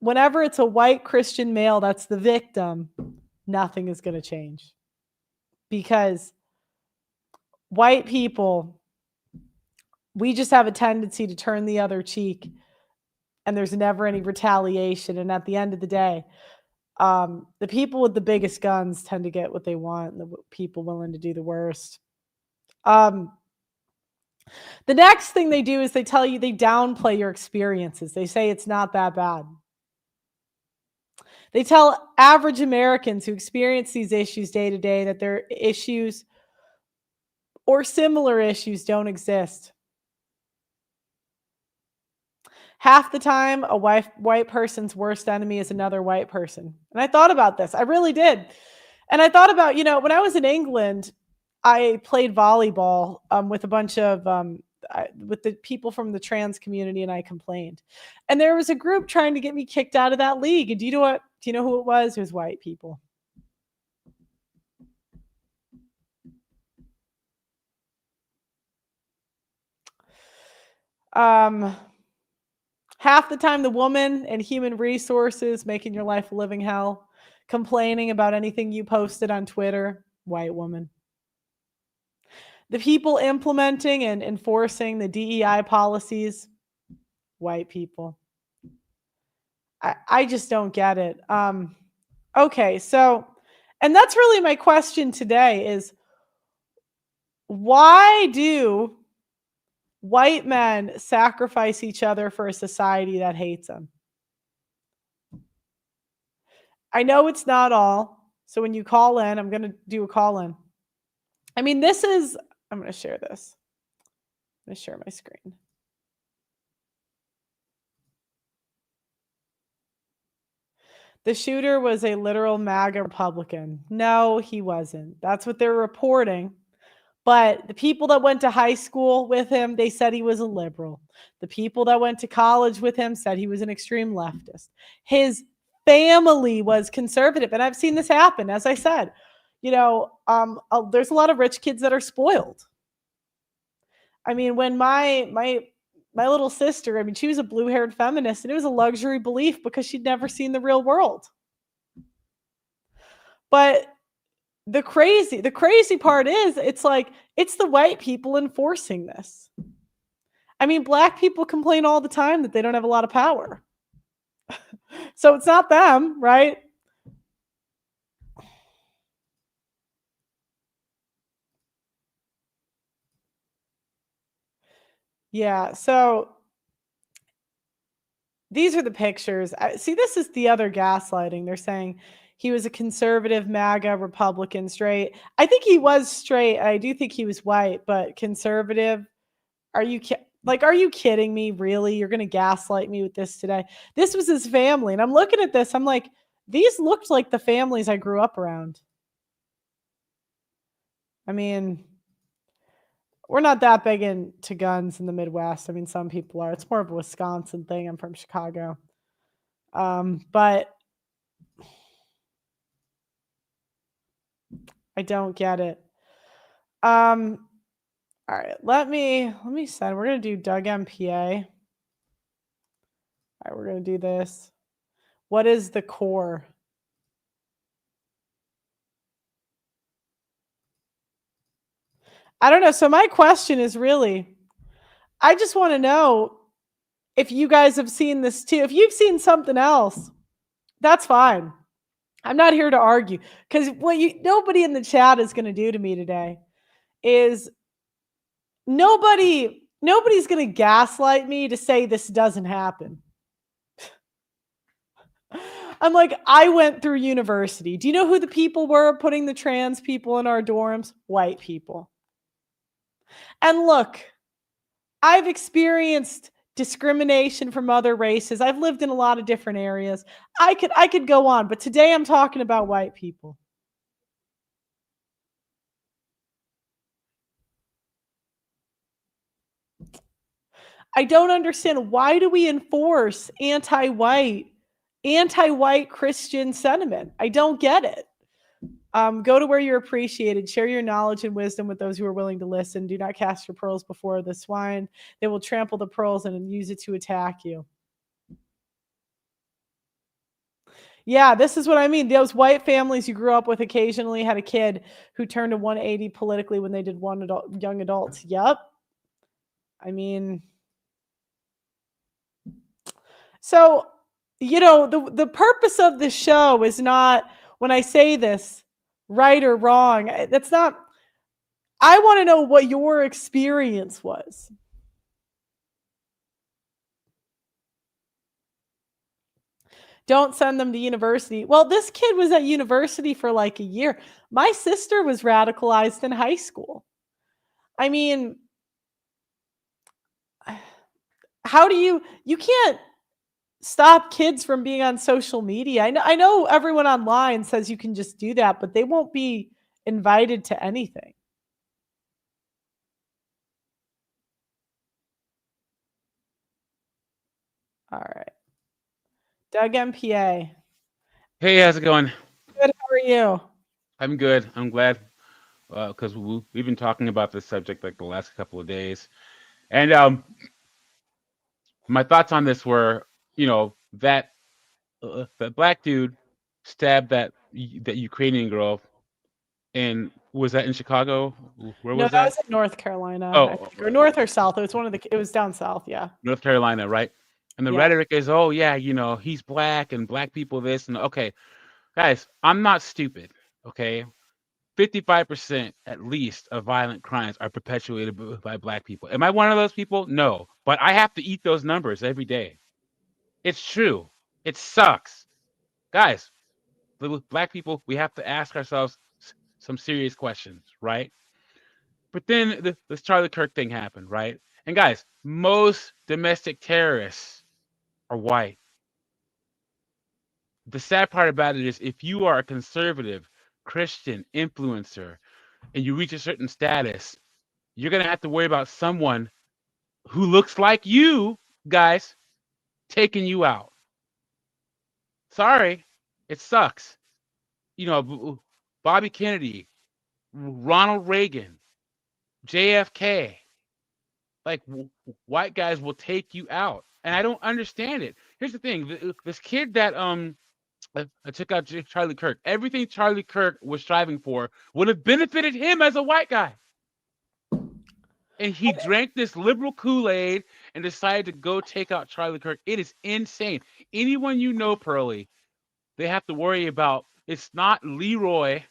whenever it's a white Christian male that's the victim, nothing is going to change. Because white people, we just have a tendency to turn the other cheek. And there's never any retaliation. And at the end of the day, the people with the biggest guns tend to get what they want, and the people willing to do the worst. The next thing they do is they tell you, they downplay your experiences. They say it's not that bad. They tell average Americans who experience these issues day to day that their issues or similar issues don't exist. Half the time, a white person's worst enemy is another white person. And I thought about this. I really did. And I thought about, when I was in England, I played volleyball with a bunch of, with the people from the trans community, and I complained. And there was a group trying to get me kicked out of that league. And do you know who it was? It was white people. Half the time, the woman in human resources making your life a living hell, complaining about anything you posted on Twitter, white woman. The people implementing and enforcing the DEI policies, white people. I just don't get it. Okay, so, and that's really my question today is, why do white men sacrifice each other for a society that hates them? I know it's not all. So when you call in, I'm going to do a call in. I mean, I'm going to share this. I'm going to share my screen. The shooter was a literal MAGA Republican. No, he wasn't. That's what they're reporting. But the people that went to high school with him, they said he was a liberal. The people that went to college with him said he was an extreme leftist. His family was conservative. And I've seen this happen. As I said, there's a lot of rich kids that are spoiled. I mean, when my little sister, I mean, she was a blue-haired feminist, and it was a luxury belief because she'd never seen the real world. But the crazy part is, it's like, it's the white people enforcing this. I mean, black people complain all the time that they don't have a lot of power. So it's not them, right? Yeah, so these are the pictures. See, this is the other gaslighting. They're saying he was a conservative MAGA Republican straight. I think he was straight. I do think he was white, but conservative. Are you kidding me? Really? You're going to gaslight me with this today? This was his family. And I'm looking at this. I'm like, these looked like the families I grew up around. I mean, we're not that big into guns in the Midwest. I mean, some people are. It's more of a Wisconsin thing. I'm from Chicago. But I don't get it. All right, let me send. We're gonna do Doug MPA. All right, we're gonna do this. What is the core? I don't know. So my question is really, I just want to know if you guys have seen this too. If you've seen something else, that's fine. I'm not here to argue, because what nobody in the chat is going to do to me today is nobody's going to gaslight me to say this doesn't happen. I'm like, I went through university. Do you know who the people were putting the trans people in our dorms? White people. And look, I've experienced discrimination from other races. I've lived in a lot of different areas. I could go on, but today I'm talking about white people. I don't understand, why do we enforce anti-white Christian sentiment? I don't get it. Go to where you're appreciated. Share your knowledge and wisdom with those who are willing to listen. Do not cast your pearls before the swine. They will trample the pearls and use it to attack you. Yeah, this is what I mean. Those white families you grew up with occasionally had a kid who turned to 180 politically when they did young adults. Yep. I mean, so, the purpose of the show is not, when I say this, right or wrong. That's not, I want to know what your experience was. Don't send them to university. Well, this kid was at university for like a year. My sister was radicalized in high school. I mean, how do you can't stop kids from being on social media. I know everyone online says you can just do that, but they won't be invited to anything. All right. Doug MPA. Hey, how's it going? Good. How are you? I'm good. I'm glad, because we've been talking about this subject like the last couple of days, and my thoughts on this were, that the black dude stabbed that Ukrainian girl, and was that in Chicago? Where No, was that that? was in North Carolina. I Oh, think, or North or South. It was down south. Yeah. North Carolina, right? And the Yeah. rhetoric is, oh yeah, he's black and black people this and okay, guys, I'm not stupid. Okay, 55% at least of violent crimes are perpetuated by black people. Am I one of those people? No, but I have to eat those numbers every day. It's true. It sucks, guys. With black people, we have to ask ourselves some serious questions, right? But then this Charlie Kirk thing happened, right? And guys, most domestic terrorists are white. the sad part about it is if you are a conservative Christian influencer and you reach a certain status, you're going to have to worry about someone who looks like you guys taking you out. Sorry, it sucks. You know, Bobby Kennedy, Ronald Reagan, JFK, like white guys will take you out. And I don't understand it. Here's the thing. This kid that I took out Charlie Kirk. Everything Charlie Kirk was striving for would have benefited him as a white guy. And he drank this liberal Kool-Aid and decided to go take out Charlie Kirk. It is insane. Anyone you know, Pearly, they have to worry about. It's not Leroy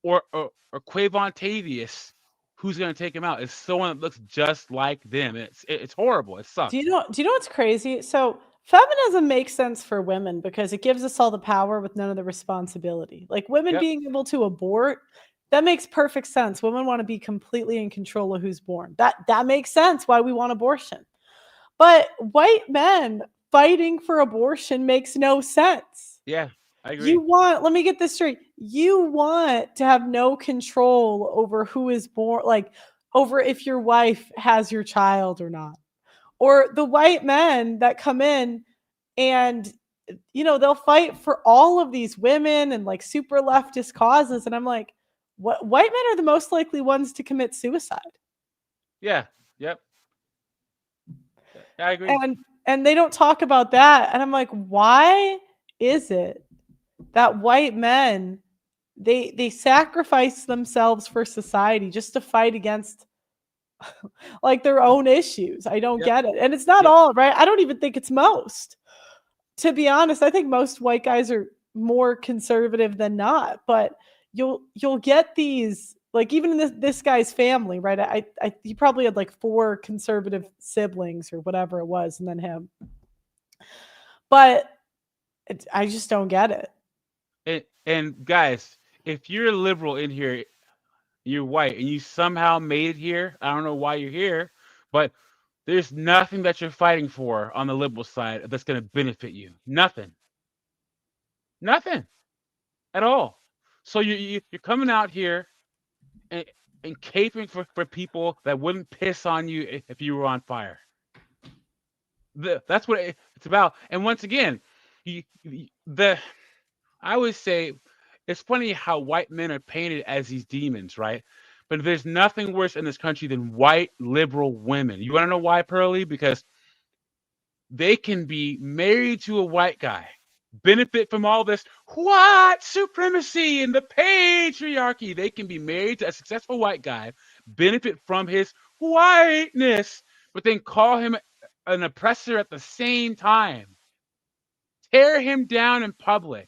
or Quavontavious who's going to take him out. It's someone that looks just like them. It's horrible. It sucks. Do you know what's crazy? So feminism makes sense for women because it gives us all the power with none of the responsibility. Like women being able to abort, that makes perfect sense. Women want to be completely in control of who's born. That makes sense why we want abortion. But white men fighting for abortion makes no sense. Yeah, I agree. Let me get this straight. You want to have no control over who is born, like over if your wife has your child or not. Or the white men that come in and, they'll fight for all of these women and like super leftist causes. And I'm like, what? White men are the most likely ones to commit suicide. Yeah. Yep. I agree. And they don't talk about that. And I'm like, why is it that white men, they sacrifice themselves for society just to fight against like their own issues? I don't get it. And it's not all, right? I don't even think it's most. To be honest, I think most white guys are more conservative than not, but you'll get these, like even in this guy's family, right? He probably had like 4 conservative siblings or whatever it was, and then him. But I just don't get it. And guys, if you're a liberal in here, you're white, and you somehow made it here, I don't know why you're here, but there's nothing that you're fighting for on the liberal side that's going to benefit you. Nothing at all. So you're coming out here and caping for people that wouldn't piss on you if you were on fire. That's what it's about. And once again, I always say it's funny how white men are painted as these demons, right? But there's nothing worse in this country than white liberal women. You want to know why, Pearly? Because they can be married to a white guy, benefit from all this white supremacy and the patriarchy. They can be married to a successful white guy, benefit from his whiteness, but then call him an oppressor at the same time. Tear him down in public.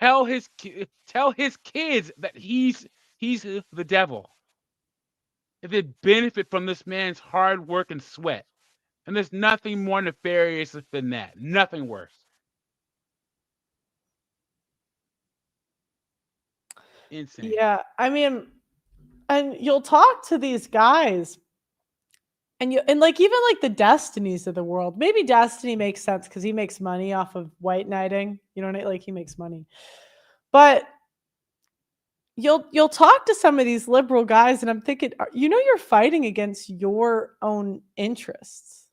Tell his kids that he's the devil. If they benefit from this man's hard work and sweat. And there's nothing more nefarious than that. Nothing worse. Insane. Yeah, I mean, and you'll talk to these guys and like even like the Destinies of the world. Maybe Destiny makes sense because he makes money off of white knighting. You know what I mean? Like he makes money. But you'll talk to some of these liberal guys and I'm thinking, you're fighting against your own interests.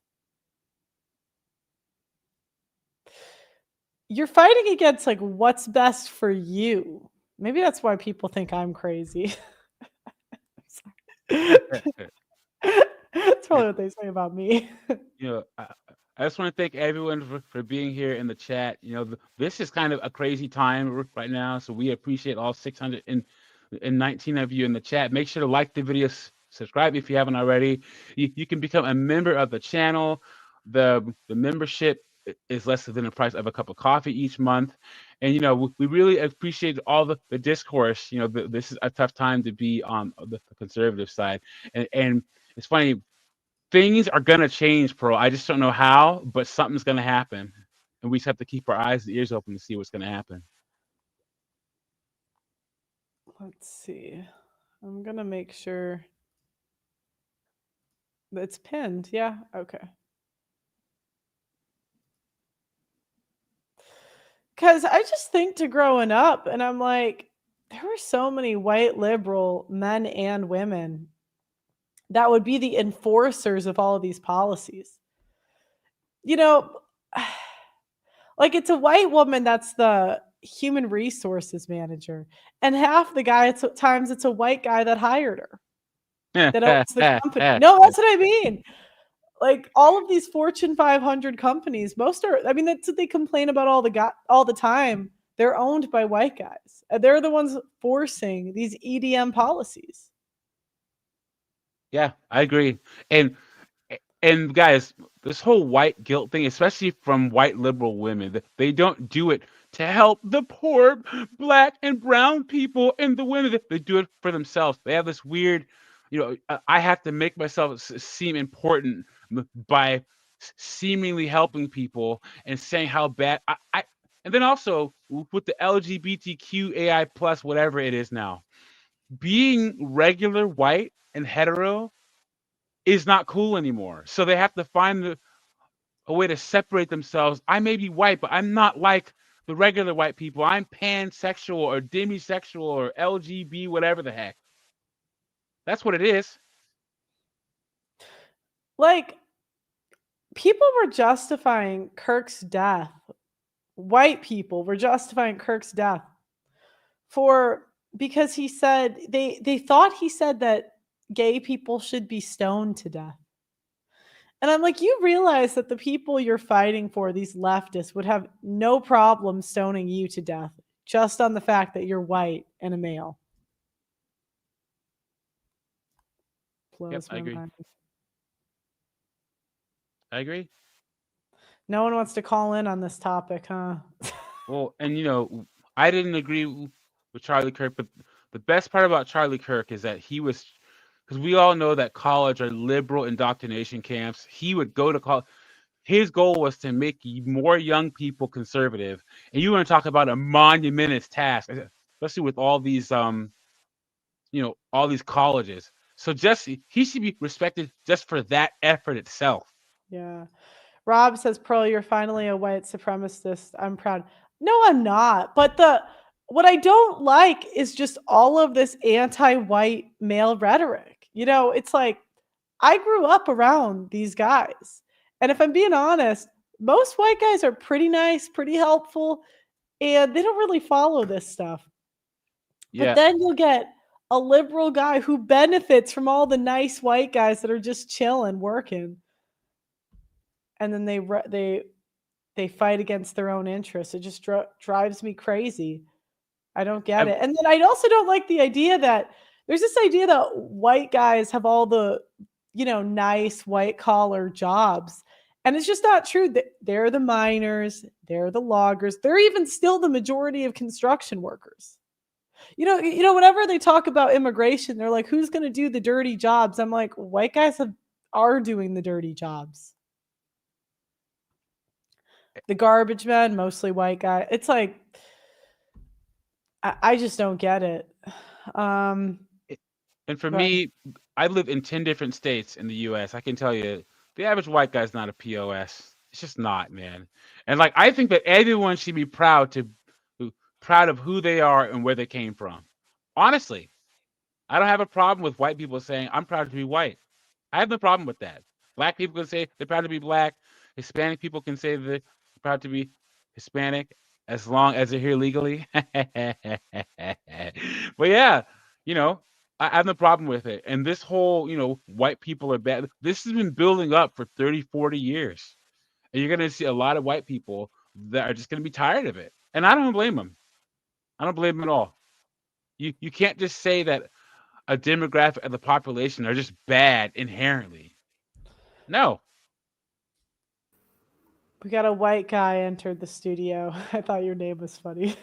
You're fighting against like what's best for you. Maybe that's why people think I'm crazy. That's probably what they say about me. I just want to thank everyone for being here in the chat. This is kind of a crazy time right now, so we appreciate all 619 of you in the chat. Make sure to like the video, subscribe if you haven't already. You can become a member of the channel. The membership is less than the price of a cup of coffee each month. And, we really appreciate all the discourse. This is a tough time to be on the conservative side. And it's funny, things are going to change, Pearl. I just don't know how, but something's going to happen. And we just have to keep our eyes and ears open to see what's going to happen. Let's see. I'm going to make sure it's pinned. Yeah. Okay. Because I just think to growing up, and I'm like, there were so many white liberal men and women that would be the enforcers of all of these policies. You know, like it's a white woman that's the human resources manager, and half the times it's a white guy that hired her, that owns the company. No, that's what I mean. Like all of these Fortune 500 companies, most are. I mean, that's what they complain about all the time. They're owned by white guys. They're the ones forcing these EDM policies. Yeah, I agree. And guys, this whole white guilt thing, especially from white liberal women, they don't do it to help the poor black and brown people and the women. They do it for themselves. They have this weird, I have to make myself seem important by seemingly helping people and saying how bad I and then also with the LGBTQ AI plus whatever it is now, being regular white and hetero is not cool anymore. So they have to find a way to separate themselves. I may be white, but I'm not like the regular white people. I'm pansexual or demisexual or LGB, whatever the heck. That's what it is. Like, people were justifying Kirk's death. White people were justifying Kirk's death because he said they thought he said that gay people should be stoned to death. And I'm like, you realize that the people you're fighting for, these leftists, would have no problem stoning you to death just on the fact that you're white and a male. Blows I my agree. mind. I agree. No one wants to call in on this topic, huh? Well, and I didn't agree with Charlie Kirk, but the best part about Charlie Kirk is that he was, because we all know that college are liberal indoctrination camps. He would go to college. His goal was to make more young people conservative. And you want to talk about a monumentous task, especially with all these, all these colleges. So he should be respected just for that effort itself. Yeah. Rob says, Pearl, you're finally a white supremacist. I'm proud. No, I'm not. But what I don't like is just all of this anti-white male rhetoric. It's like I grew up around these guys. And if I'm being honest, most white guys are pretty nice, pretty helpful, and they don't really follow this stuff. Yeah. But then you'll get a liberal guy who benefits from all the nice white guys that are just chilling, working. And then they fight against their own interests. It just drives me crazy. I don't get it. And then I also don't like the idea that there's this idea that white guys have all the, nice white collar jobs. And it's just not true. They're the miners, they're the loggers, they're even still the majority of construction workers. Whenever they talk about immigration, they're like, who's going to do the dirty jobs? I'm like, white guys are doing the dirty jobs. The garbage men, mostly white guy. It's like, I just don't get it. And for me, I live in 10 different states in the U.S. I can tell you, the average white guy's not a POS. It's just not, man. And I think that everyone should be proud of who they are and where they came from. Honestly, I don't have a problem with white people saying, I'm proud to be white. I have no problem with that. Black people can say they're proud to be black. Hispanic people can say they're proud to be Hispanic as long as they're here legally. But yeah, I have no problem with it. And this whole, white people are bad. This has been building up for 30, 40 years. And you're going to see a lot of white people that are just going to be tired of it. And I don't blame them. I don't blame them at all. You can't just say that a demographic of the population are just bad inherently. No. We got a white guy entered the studio. I thought your name was funny.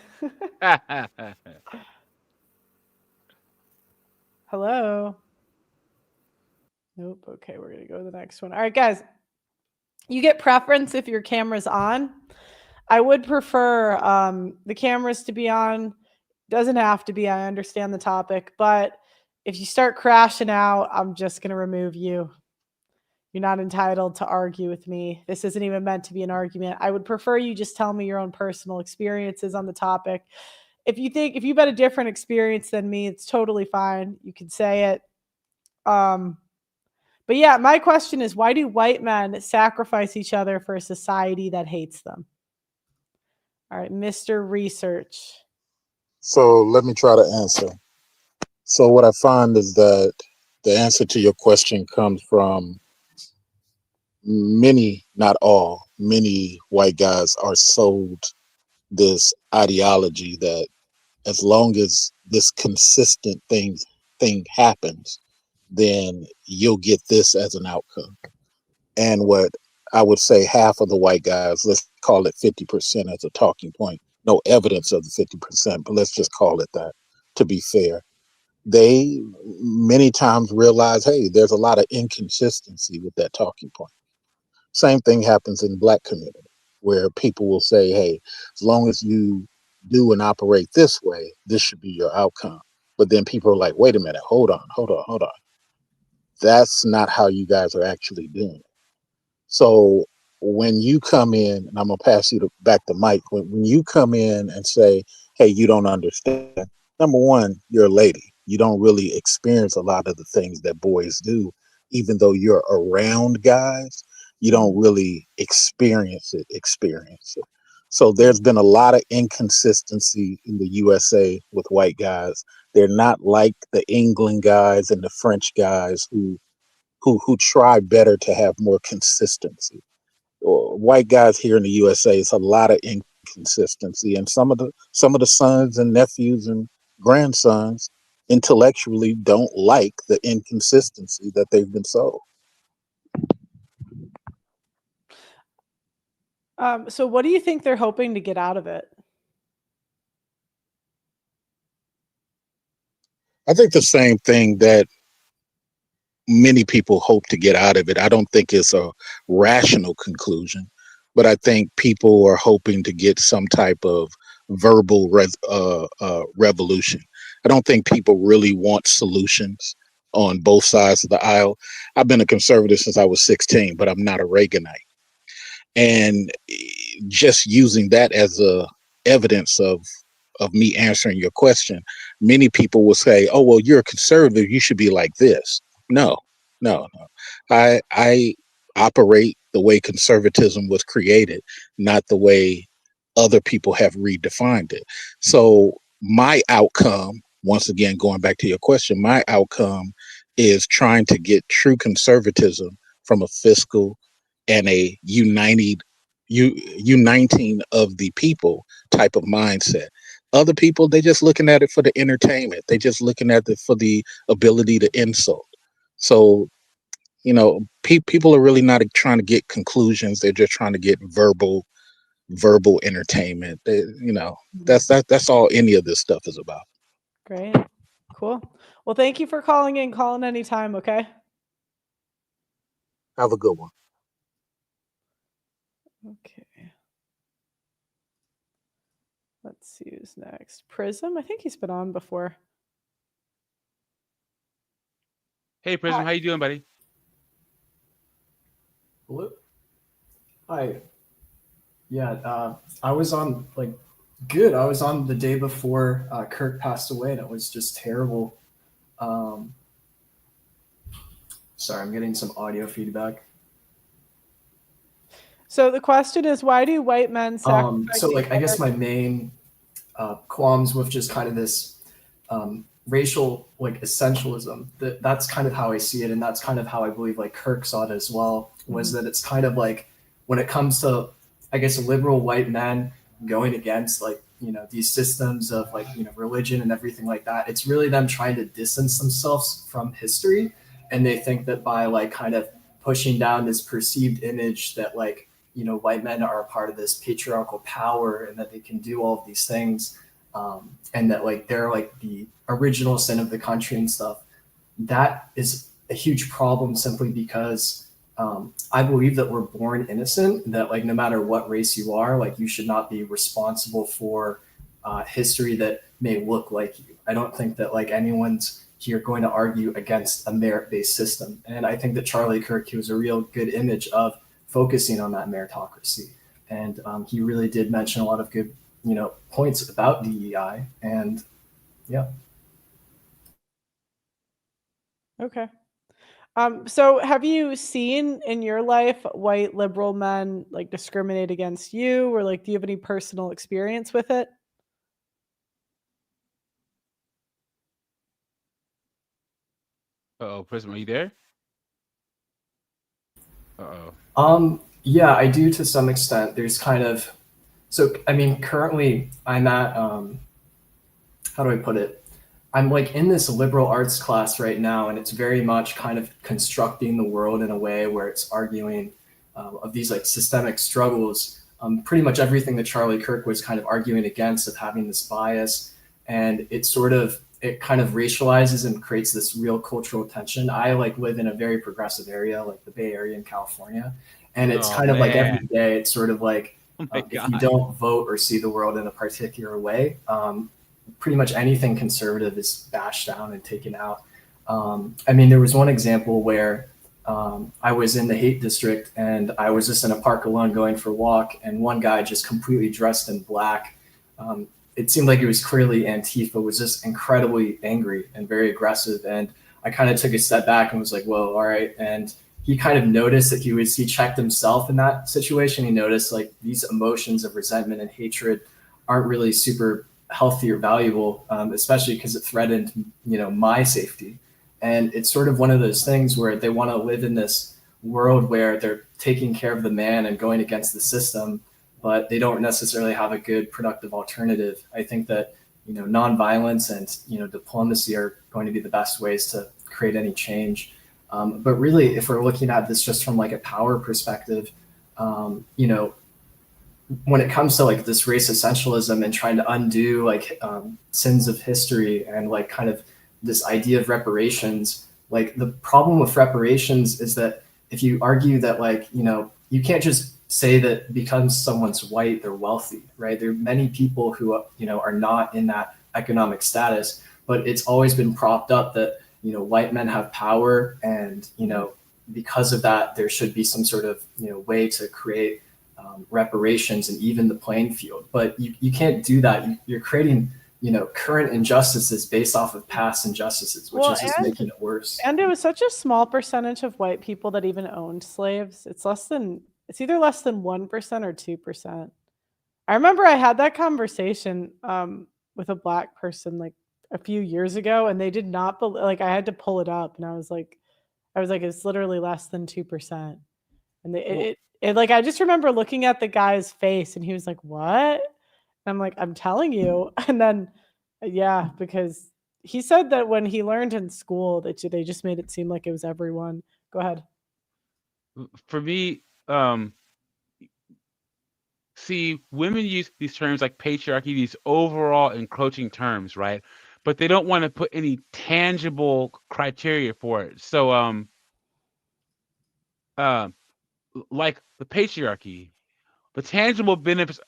Hello. Nope. Okay, we're going to go to the next one. All right, guys. You get preference if your camera's on. I would prefer the cameras to be on. Doesn't have to be. I understand the topic. But if you start crashing out, I'm just going to remove you. You're not entitled to argue with me. This isn't even meant to be an argument. I would prefer you just tell me your own personal experiences on the topic. If you've had a different experience than me, it's totally fine. You can say it. But yeah, my question is, why do white men sacrifice each other for a society that hates them? All right, Mr. Research. So let me try to answer. So what I find is that the answer to your question comes from many, not all, many white guys are sold this ideology that as long as this consistent thing happens, then you'll get this as an outcome. And what I would say half of the white guys, let's call it 50% as a talking point, no evidence of the 50%, but let's just call it that to be fair. They many times realize, hey, there's a lot of inconsistency with that talking point. Same thing happens in Black community, where people will say, hey, as long as you do and operate this way, this should be your outcome. But then people are like, wait a minute, hold on. That's not how you guys are actually doing it. So when you come in, and I'm gonna pass you back the mic, when you come in and say, hey, you don't understand, number one, you're a lady. You don't really experience a lot of the things that boys do. Even though you're around guys, you don't really experience it. So there's been a lot of inconsistency in the USA with white guys. They're not like the England guys and the French guys who try better to have more consistency. White guys here in the USA, it's a lot of inconsistency, and some of the sons and nephews and grandsons intellectually don't like the inconsistency that they've been sold. So what do you think they're hoping to get out of it? I think the same thing that many people hope to get out of it. I don't think it's a rational conclusion, but I think people are hoping to get some type of verbal revolution. I don't think people really want solutions on both sides of the aisle. I've been a conservative since I was 16, but I'm not a Reaganite. And just using that as a evidence of me answering your question, many people will say, oh, well, you're a conservative, you should be like this. No. I operate the way conservatism was created, not the way other people have redefined it. So my outcome, once again, going back to your question, my outcome is trying to get true conservatism from a fiscal and a uniting of the people type of mindset. Other people, they're just looking at it for the entertainment. They're just looking at it for the ability to insult. So, people are really not trying to get conclusions. They're just trying to get verbal entertainment. That's all any of this stuff is about. Great. Cool. Well, thank you for calling in. Call in anytime, okay? Have a good one. Okay. Let's see who's next. Prism? I think he's been on before. Hey, Prism, how you doing, buddy? Hello. Hi. Yeah, I was on good. I was on the day before Kirk passed away, and it was just terrible. Sorry, I'm getting some audio feedback. So the question is, why do white men sacrifice? So I guess my main qualms with just kind of this racial essentialism, that's kind of how I see it, and that's kind of how I believe Kirk saw it as well, was that it's kind of when it comes to, I guess, liberal white men going against these systems of religion and everything like that, it's really them trying to distance themselves from history, and they think that by kind of pushing down this perceived image that white men are a part of this patriarchal power and that they can do all of these things, and that they're the original sin of the country and stuff. That is a huge problem simply because I believe that we're born innocent, that no matter what race you are, you should not be responsible for history that may look like you. I don't think that anyone's you're going to argue against a merit-based system. And I think that Charlie Kirk, he was a real good image of focusing on that meritocracy. And he really did mention a lot of good, points about DEI. And yeah. Okay. So have you seen in your life white liberal men like discriminate against you, or like do you have any personal experience with it? Uh-oh, Prism, are you there? Uh-oh. Yeah, I do to some extent. There's kind of, so I mean, currently I'm at, how do I put it? I'm like in this liberal arts class right now, and it's very much kind of constructing the world in a way where it's arguing of these like systemic struggles, pretty much everything that Charlie Kirk was kind of arguing against, of having this bias, and it kind of racializes and creates this real cultural tension. I like live in a very progressive area, like the Bay Area in California, and it's kind of like every day, it's sort of like, if you don't vote or see the world in a particular way, pretty much anything conservative is bashed down and taken out. I mean, there was one example where I was in the hate district and I was just in a park alone going for a walk, and one guy just completely dressed in black. It seemed like it was clearly Antifa, was just incredibly angry and very aggressive. And I kind of took a step back and was like, whoa, all right. And he kind of noticed that he checked himself in that situation. He noticed like these emotions of resentment and hatred aren't really super healthy or valuable, especially because it threatened, my safety. And it's sort of one of those things where they want to live in this world where they're taking care of the man and going against the system, but they don't necessarily have a good productive alternative. I think that, nonviolence and, diplomacy are going to be the best ways to create any change. But really, if we're looking at this just from like a power perspective, when it comes to like this race essentialism and trying to undo like sins of history and like kind of this idea of reparations, like the problem with reparations is that if you argue that like, you can't just say that because someone's white, they're wealthy, right? There are many people who, are not in that economic status, but it's always been propped up that, white men have power and, because of that, there should be some sort of, way to create reparations and even the playing field. But you can't do that. You're creating, current injustices based off of past injustices, which is just making it worse. And it was such a small percentage of white people that even owned slaves. It's either less than 1% or 2%. I remember I had that conversation with a black person like a few years ago, and they did not like, I had to pull it up, and I was like, it's literally less than 2%. And it like, I just remember looking at the guy's face and he was like, what? And I'm like, I'm telling you. And then, yeah, because he said that when he learned in school that they just made it seem like it was everyone. Go ahead. For me, see, women use these terms like patriarchy, these overall encroaching terms, right? But they don't want to put any tangible criteria for it. So, like the patriarchy, the tangible benefits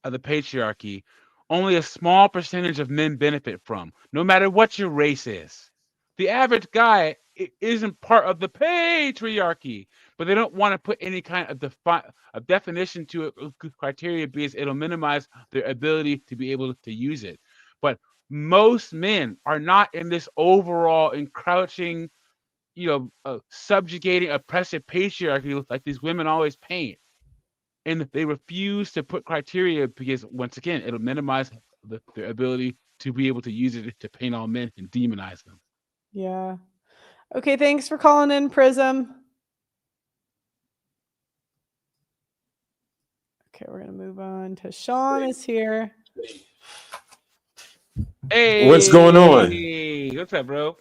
of the patriarchy, only a small percentage of men benefit from, no matter what your race is. The average guy isn't part of the patriarchy, but they don't want to put any kind of definition to it, criteria, because it'll minimize their ability to be able to use it. But most men are not in this overall encroaching, subjugating, oppressive patriarchy like these women always paint. And they refuse to put criteria because, once again, it'll minimize their ability to be able to use it to paint all men and demonize them. Yeah. Okay, thanks for calling in, Prism. Okay, we're gonna move on to Sean is here. Hey, what's going on? Hey, what's up, bro?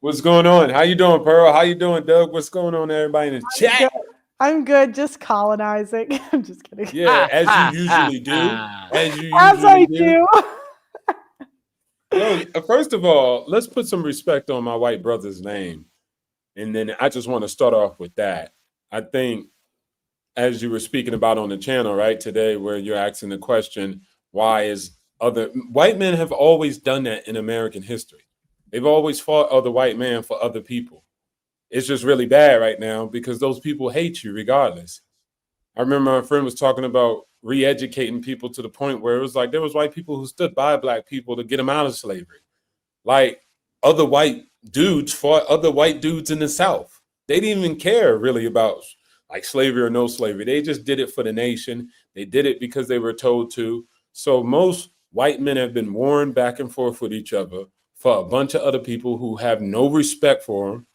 What's going on? How you doing, Pearl? How you doing, Doug? What's going on, everybody in the chat? I'm good, just colonizing. I'm just kidding. Yeah, as you usually do. As I do. Yo, first of all, let's put some respect on my white brother's name. And then I just want to start off with that. I think, as you were speaking about on the channel, right, today, where you're asking the question, why is white men have always done that in American history. They've always fought other white men for other people. It's just really bad right now because those people hate you regardless. I remember my friend was talking about re-educating people to the point where it was like there was white people who stood by black people to get them out of slavery. Like other white dudes fought other white dudes in the South. They didn't even care really about like slavery or no slavery. They just did it for the nation. They did it because they were told to. So most white men have been warring back and forth with each other for a bunch of other people who have no respect for them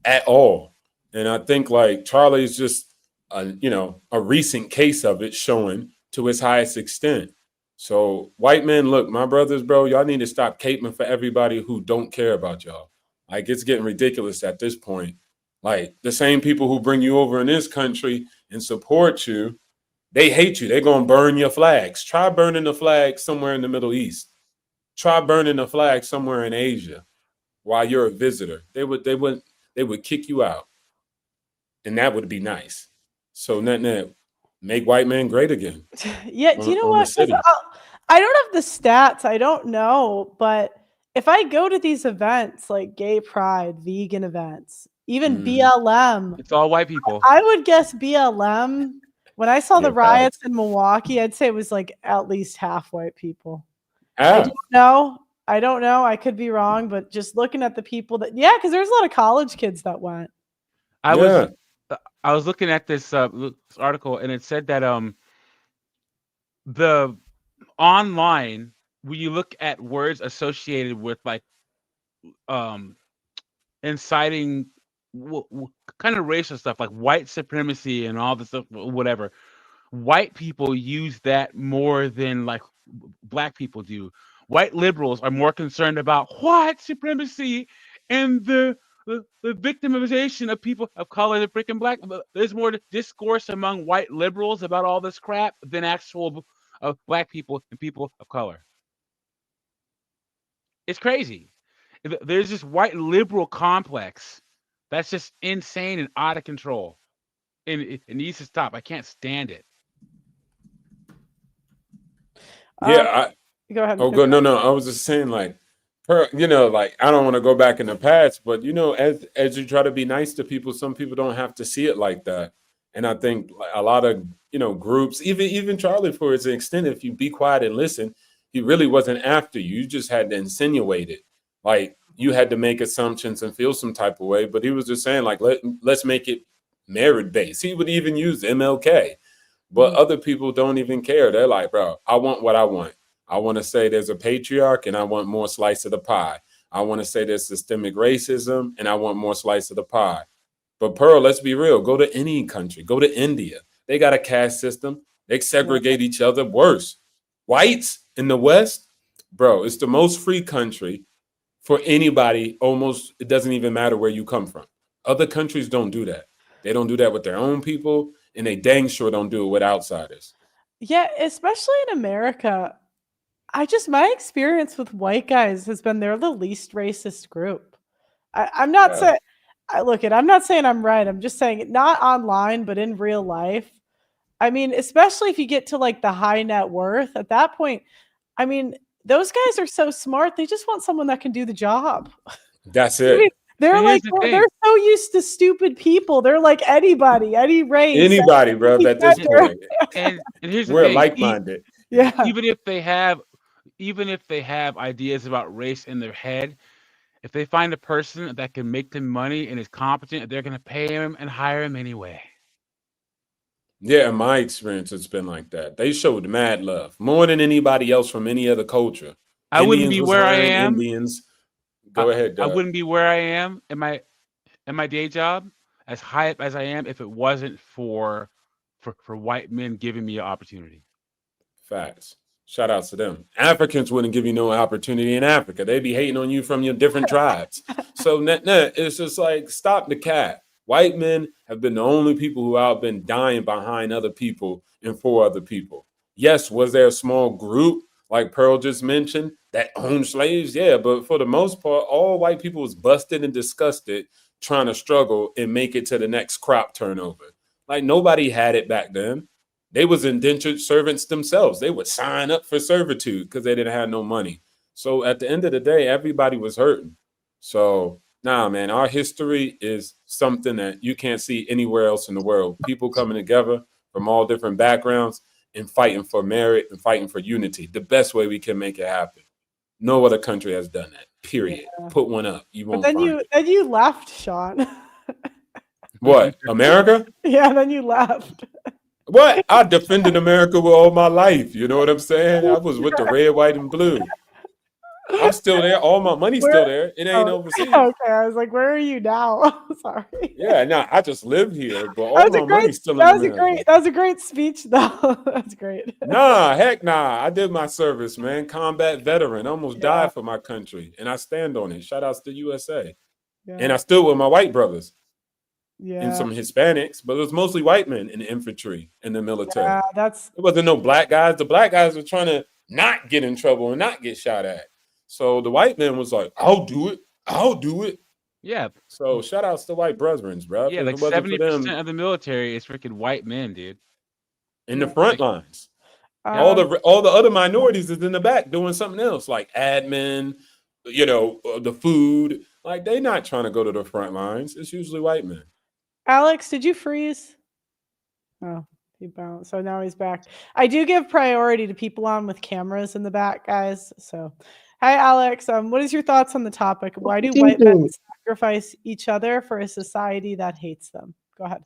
at all. And I think like Charlie's just a recent case of it showing to its highest extent. So white men, look, my brothers, bro, y'all need to stop caping for everybody who don't care about y'all. Like it's getting ridiculous at this point. Like the same people who bring you over in this country and support you, they hate you. They're going to burn your flags. Try burning the flag somewhere in the Middle East. Try burning the flag somewhere in Asia while you're a visitor. They would kick you out. And that would be nice. So net, make white men great again. Yeah, do you know what? 'Cause I don't have the stats. I don't know, but if I go to these events like gay pride, vegan events, even BLM, It's all white people. I would guess BLM. When I saw the riots in Milwaukee, I'd say it was like at least half white people. I don't know. I could be wrong, but just looking at the people that, because there's a lot of college kids that went. I was looking at this article, and it said that the online, when you look at words associated with like inciting kind of racial stuff like white supremacy and all this stuff, whatever, white people use that more than like black people do. White liberals are more concerned about white supremacy and the victimization of people of color, the freaking black. There's more discourse among white liberals about all this crap than actual black people and people of color. It's crazy. There's this white liberal complex that's just insane and out of control, and it needs to stop. I can't stand it. Yeah, go ahead. Oh, good. No. I was just saying, like, like I don't want to go back in the past, but as you try to be nice to people, some people don't have to see it like that. And I think a lot of groups, even Charlie, for his extent, if you be quiet and listen, he really wasn't after you. You just had to insinuate it, like you had to make assumptions and feel some type of way. But he was just saying, like, let's make it merit based. He would even use MLK, but other people don't even care. They're like, bro, I want what I want. I want to say there's a patriarch and I want more slice of the pie. I want to say there's systemic racism and I want more slice of the pie. But Pearl, let's be real. Go to any country. Go to India. They got a caste system. They segregate each other worse. Whites in the West, bro, it's the most free country for anybody. Almost, it doesn't even matter where you come from. Other countries don't do that. They don't do that with their own people, and they dang sure don't do it with outsiders. Yeah, especially in America. My experience with white guys has been they're the least racist group. I'm not saying, I'm not saying I'm right. I'm just saying not online, but in real life. I mean, especially if you get to like the high net worth at that point, I mean, those guys are so smart. They just want someone that can do the job. That's it. I mean, they're so used to stupid people. They're like anybody, any race. Anybody, bro, at this point. And here's the We're thing. like-minded. Yeah. Even if they have ideas about race in their head, if they find a person that can make them money and is competent, they're going to pay him and hire him anyway. Yeah, in my experience, it's been like that. They showed mad love, more than anybody else from any other culture. I wouldn't be where I am. Indians. Go ahead, Doug. I wouldn't be where I am in my day job, as high up as I am, if it wasn't for white men giving me an opportunity. Facts. Shout out to them. Africans wouldn't give you no opportunity in Africa. They'd be hating on you from your different tribes. So net, it's just like, stop the cat. White men have been the only people who have been dying behind other people and for other people. Yes, was there a small group, like Pearl just mentioned, that owned slaves? Yeah, but for the most part, all white people was busted and disgusted trying to struggle and make it to the next crop turnover. Like nobody had it back then. They was indentured servants themselves. They would sign up for servitude because they didn't have no money. So at the end of the day, everybody was hurting. So, nah, man, our history is something that you can't see anywhere else in the world. People coming together from all different backgrounds and fighting for merit and fighting for unity. The best way we can make it happen. No other country has done that. Period. Yeah. Put one up. You But won't then find it. you left, Sean. What? America? Yeah, then you left. What? I defended America with all my life. You know what I'm saying? I was with the red, white, and blue. I'm still there. All my money's still there. It ain't overseas. Okay, I was like, where are you now? Sorry. Yeah, no, I just live here, but all my money's still in America. That was a great speech, though. That's great. Nah, heck nah. I did my service, man. Combat veteran. Almost died for my country. And I stand on it. Shout outs to USA. Yeah. And I stood with my white brothers. Yeah. And some Hispanics, but it was mostly white men in the infantry and the military. Yeah, It wasn't no black guys. The black guys were trying to not get in trouble and not get shot at. So the white man was like, I'll do it. I'll do it. Yeah. So shout outs to white brethren, bro. Yeah, like 70% of the military is freaking white men, dude. In the front lines. All the other minorities is in the back doing something else, like admin, the food. Like, they not trying to go to the front lines. It's usually white men. Alex, did you freeze? Oh, he bounced. So now he's back. I do give priority to people on with cameras in the back, guys. So, hi, Alex. What is your thoughts on the topic? Why do white men sacrifice each other for a society that hates them? Go ahead.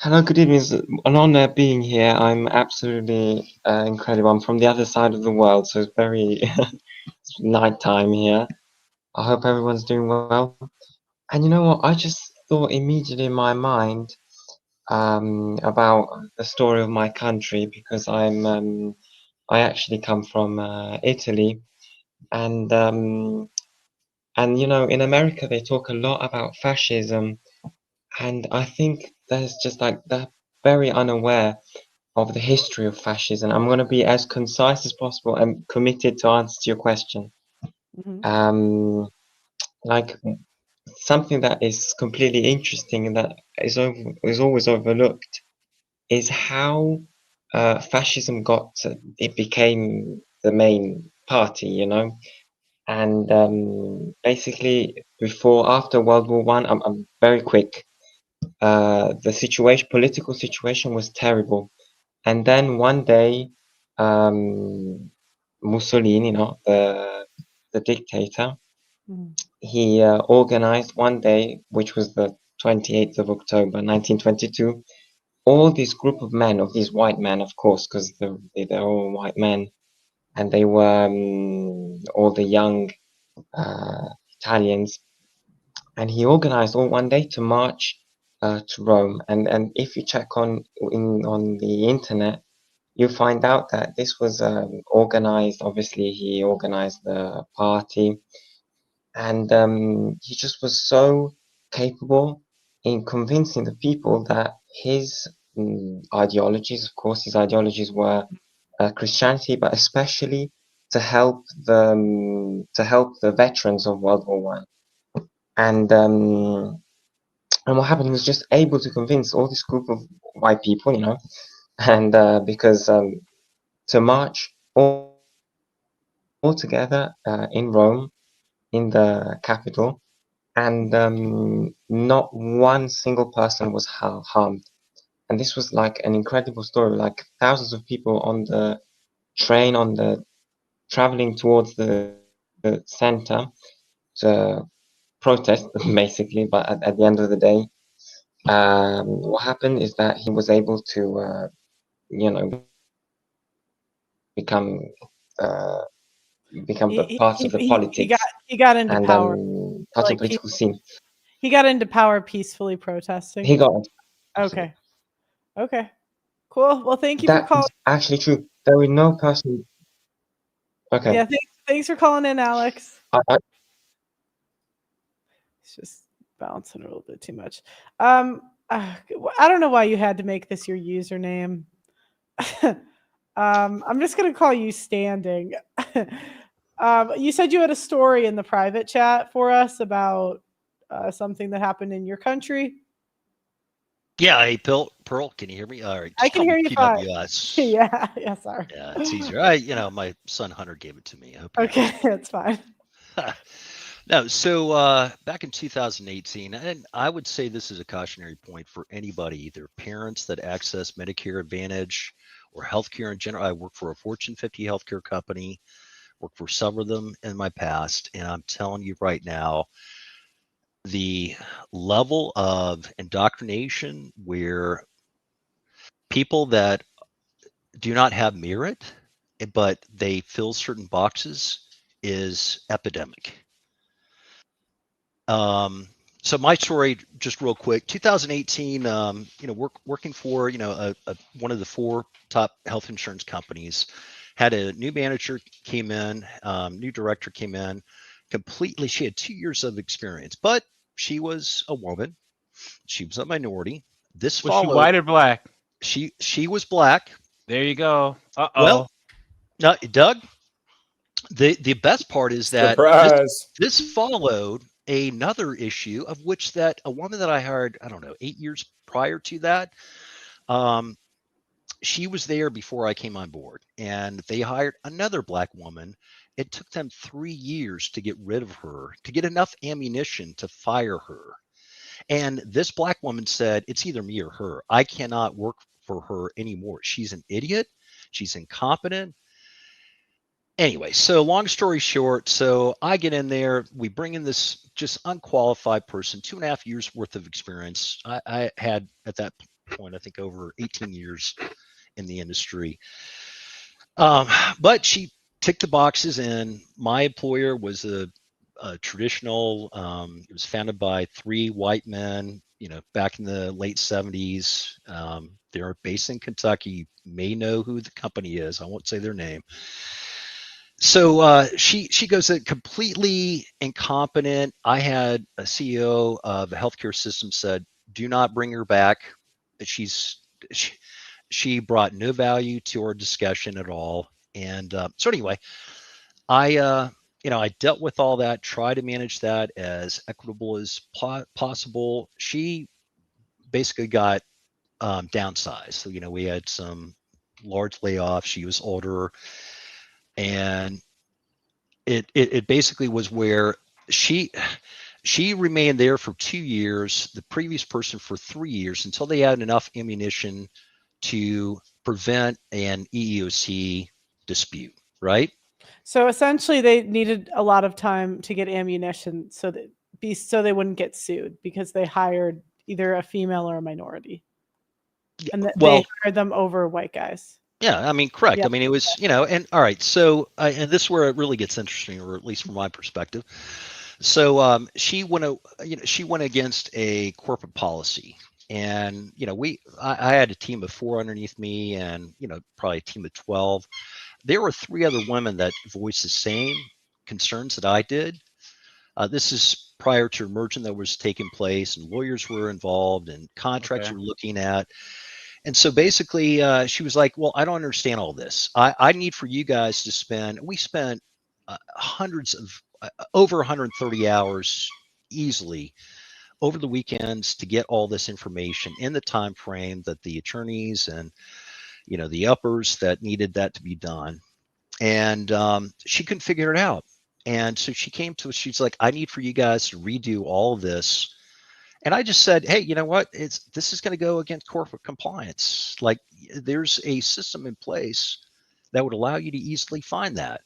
Hello, good evening. It's an honor being here. I'm absolutely incredible. I'm from the other side of the world, so it's very it's nighttime here. I hope everyone's doing well. And you know what? I just thought immediately in my mind about the story of my country, because I actually come from Italy, and in America they talk a lot about fascism, and I think there's just like they're very unaware of the history of fascism. I'm going to be as concise as possible and committed to answer your question. Like, something that is completely interesting and that is always overlooked is how fascism it became the main party, and basically after World War One, I'm very quick. The political situation was terrible, and then one day, Mussolini, the dictator, he organized one day, which was the 28th of October 1922, all this group of men, of these white men, of course, because they're all white men, and they were all the young Italians, and he organized all one day to march to Rome. And if you check on the internet, you find out that this was organized. Obviously, he organized the party, and he just was so capable in convincing the people that his ideologies, of course, his ideologies were Christianity, but especially to help the veterans of World War One. And what happened, he was just able to convince all this group of white people, and because to march all together in Rome, in the capital, and not one single person was harmed. And this was like an incredible story, like thousands of people on the train, traveling towards the center to protest, basically. But at the end of the day, what happened is that he was able to, become part of the politics. He got into and, power. Part of the political scene. He got into power peacefully protesting. He got. Okay. Cool. Well, thank you for That's calling. actually true. There was no person. Okay. Yeah. Thanks for calling in, Alex. It's just bouncing a little bit too much. I don't know why you had to make this your username. I'm just gonna call you Standing. You said you had a story in the private chat for us about something that happened in your country. Yeah, hey, Pearl, can you hear me? All right, I can hear you fine. PWS. Yeah, sorry. Yeah, it's easier. My son Hunter gave it to me. I hope okay, that's fine. No, so back in 2018, and I would say this is a cautionary point for anybody, either parents that access Medicare Advantage or healthcare in general. I work for a Fortune 50 healthcare company, worked for several of them in my past, and I'm telling you right now, the level of indoctrination where people that do not have merit, but they fill certain boxes is epidemic. So my story, just real quick, 2018, working for, one of the 4 top health insurance companies, had a new manager came in, new director came in, completely, she had 2 years of experience, but she was a woman. She was a minority. This Was she followed. white or black? She was black. There you go. Well, no, Doug, the best part is that Surprise. this followed another issue of which that a woman that I hired, I don't know, 8 years prior to that, she was there before I came on board, and they hired another black woman. It took them 3 years to get rid of her, to get enough ammunition to fire her. And this black woman said, it's either me or her. I cannot work for her anymore. She's an idiot. She's incompetent. Anyway, so long story short, so I get in there. We bring in this just unqualified person, 2.5 years worth of experience. I had at that point, I think, over 18 years in the industry. But she ticked the boxes, and my employer was a traditional. It was founded by 3 white men, back in the late 70s. They're based in Kentucky. You may know who the company is. I won't say their name. So she goes completely incompetent. I had a CEO of a healthcare system said, "Do not bring her back. She brought no value to our discussion at all." And so anyway, I dealt with all that, try to manage that as equitable as possible. She basically got downsized. So we had some large layoffs. She was older. And it basically was where she remained there for 2 years, the previous person for 3 years, until they had enough ammunition to prevent an EEOC dispute, right? So essentially, they needed a lot of time to get ammunition so they wouldn't get sued, because they hired either a female or a minority, and they hired them over white guys. Yeah, I mean, correct. Yep. I mean, it was, and all right. So, and this is where it really gets interesting, or at least from my perspective. So, she went against a corporate policy, and I had a team of 4 underneath me, and probably a team of 12. There were 3 other women that voiced the same concerns that I did. This is prior to a merger that was taking place, and lawyers were involved, and contracts were looking at. And so basically, she was like, "Well, I don't understand all this. I need for you guys to spend." We spent hundreds of over 130 hours easily over the weekends to get all this information in the time frame that the attorneys and the uppers that needed that to be done. And she couldn't figure it out. And so she came to us. She's like, "I need for you guys to redo all of this." And I just said, "Hey, you know what? This is going to go against corporate compliance. Like, there's a system in place that would allow you to easily find that."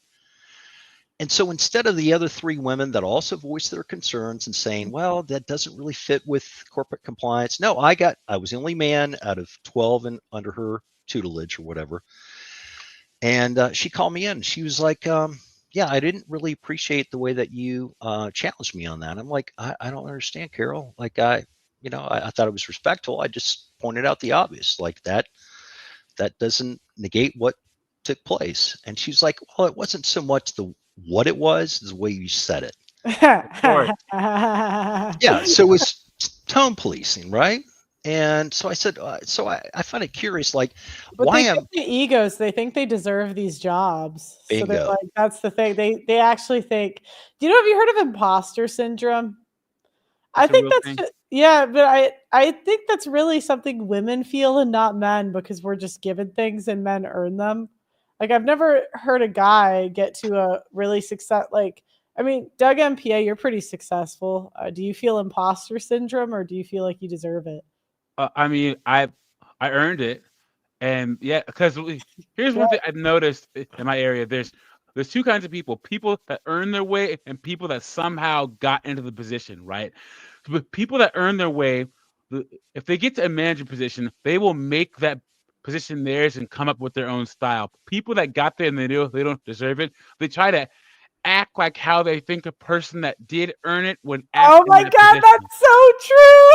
And so instead of the other 3 women that also voiced their concerns and saying, "Well, that doesn't really fit with corporate compliance," no, I was the only man out of 12 and under her tutelage or whatever. And she called me in. She was like, "Yeah, I didn't really appreciate the way that you challenged me on that." I'm like, I don't understand, Carol. Like, I thought it was respectful. I just pointed out the obvious. Like, that doesn't negate what took place. And she's like, "Well, it wasn't so much what it was, the way you said it." Yeah, so it was tone policing, right? And so I said, I find it curious, like, But why they am think the egos, they think they deserve these jobs. So they're bingo? like, that's the thing. They actually think, have you heard of imposter syndrome? I That's a think real that's thing? yeah, but I think that's really something women feel and not men, because we're just given things and men earn them. Like, I've never heard a guy get to a really I mean, Doug MPA, you're pretty successful. Do you feel imposter syndrome, or do you feel like you deserve it? I mean, I earned it, and yeah, because here's one thing I've noticed in my area. There's two kinds of people: people that earn their way, and people that somehow got into the position. Right? But people that earn their way, if they get to a manager position, they will make that position theirs and come up with their own style. People that got there and they know they don't deserve it, they try to act like how they think a person that did earn it would act. Oh in my that God, position. that's so true.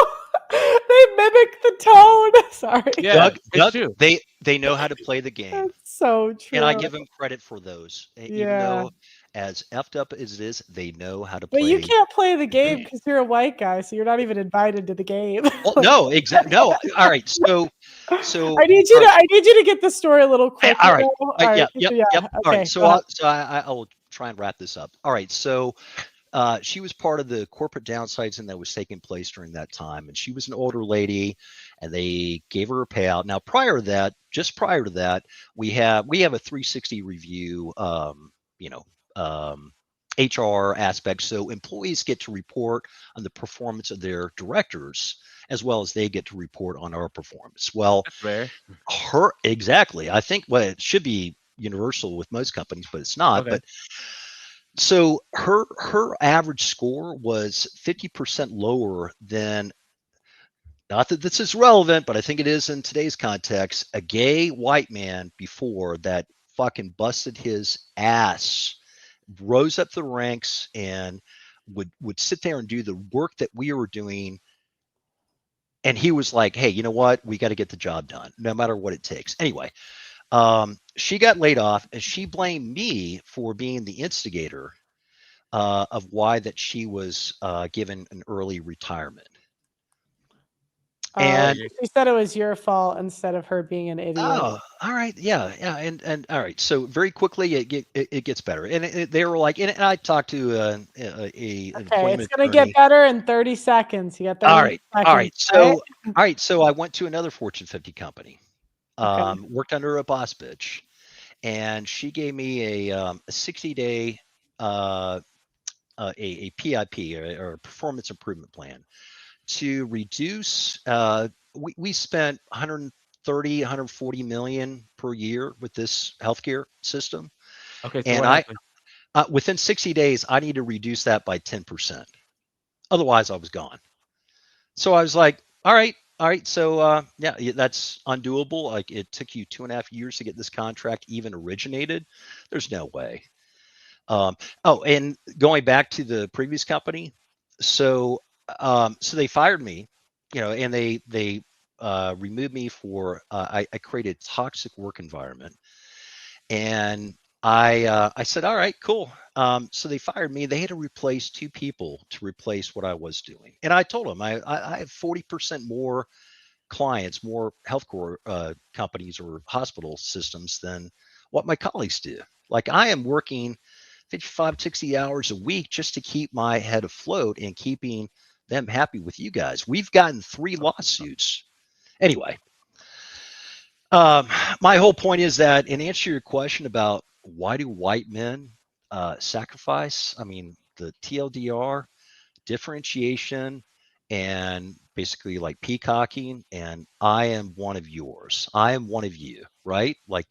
They mimic the tone. Sorry. Yeah, it's Doug, true. they know how to play the game. That's so true. And I give them credit for those. Even Yeah. though as effed up as it is, they know how to But play. you can't play the game because you're a white guy, so you're not even invited to the game. Well, no, exactly. No. All right. So I need you to get the story a little quicker. all right. though. Yeah. Yeah. Yep. All Okay. right. So go ahead. I will try and wrap this up. All right. So she was part of the corporate downsizing that was taking place during that time, and she was an older lady, and they gave her a payout. Now, just prior to that, we have a 360 review. HR aspect, so employees get to report on the performance of their directors as well as they get to report on our performance. Well, Fair. Exactly. I think it should be universal with most companies, but it's not. Okay. But so her average score was 50% lower than, not that this is relevant, but I think it is in today's context, a gay white man before that fucking busted his ass, rose up the ranks, and would sit there and do the work that we were doing. And he was like, hey, you know what? We got to get the job done, no matter what it takes. Anyway, she got laid off, and she blamed me for being the instigator of why that she was given an early retirement. And she said it was your fault instead of her being an idiot. Oh, all right, yeah, and all right. So very quickly, it gets better, and they were like, and I talked to an Okay, employment it's gonna attorney. get better in 30 seconds. You got 30 All right, seconds. all right. So all right, so I went to another Fortune 50 company, worked under a boss bitch, and she gave me a 60-day a PIP or a performance improvement plan to reduce. We spent 130, 140 million per year with this healthcare system. Okay. So And what happened? within 60 days, I need to reduce that by 10%. Otherwise, I was gone. So I was like, all right. So yeah, that's undoable. Like, it took you 2.5 years to get this contract even originated. There's no way. And going back to the previous company, so they fired me, and they removed me for I created a toxic work environment, and I said, all right, cool. So they fired me. They had to replace 2 people to replace what I was doing, and I told them I have 40% more clients, more healthcare companies or hospital systems than what my colleagues do. Like, I am working 55, 60 hours a week just to keep my head afloat and keeping them happy with you guys. We've gotten 3 lawsuits. Anyway, my whole point is that, in answer to your question about why do white men sacrifice, I mean, the TLDR, differentiation, and basically like peacocking, and I am one of yours. I am one of you, right? Like,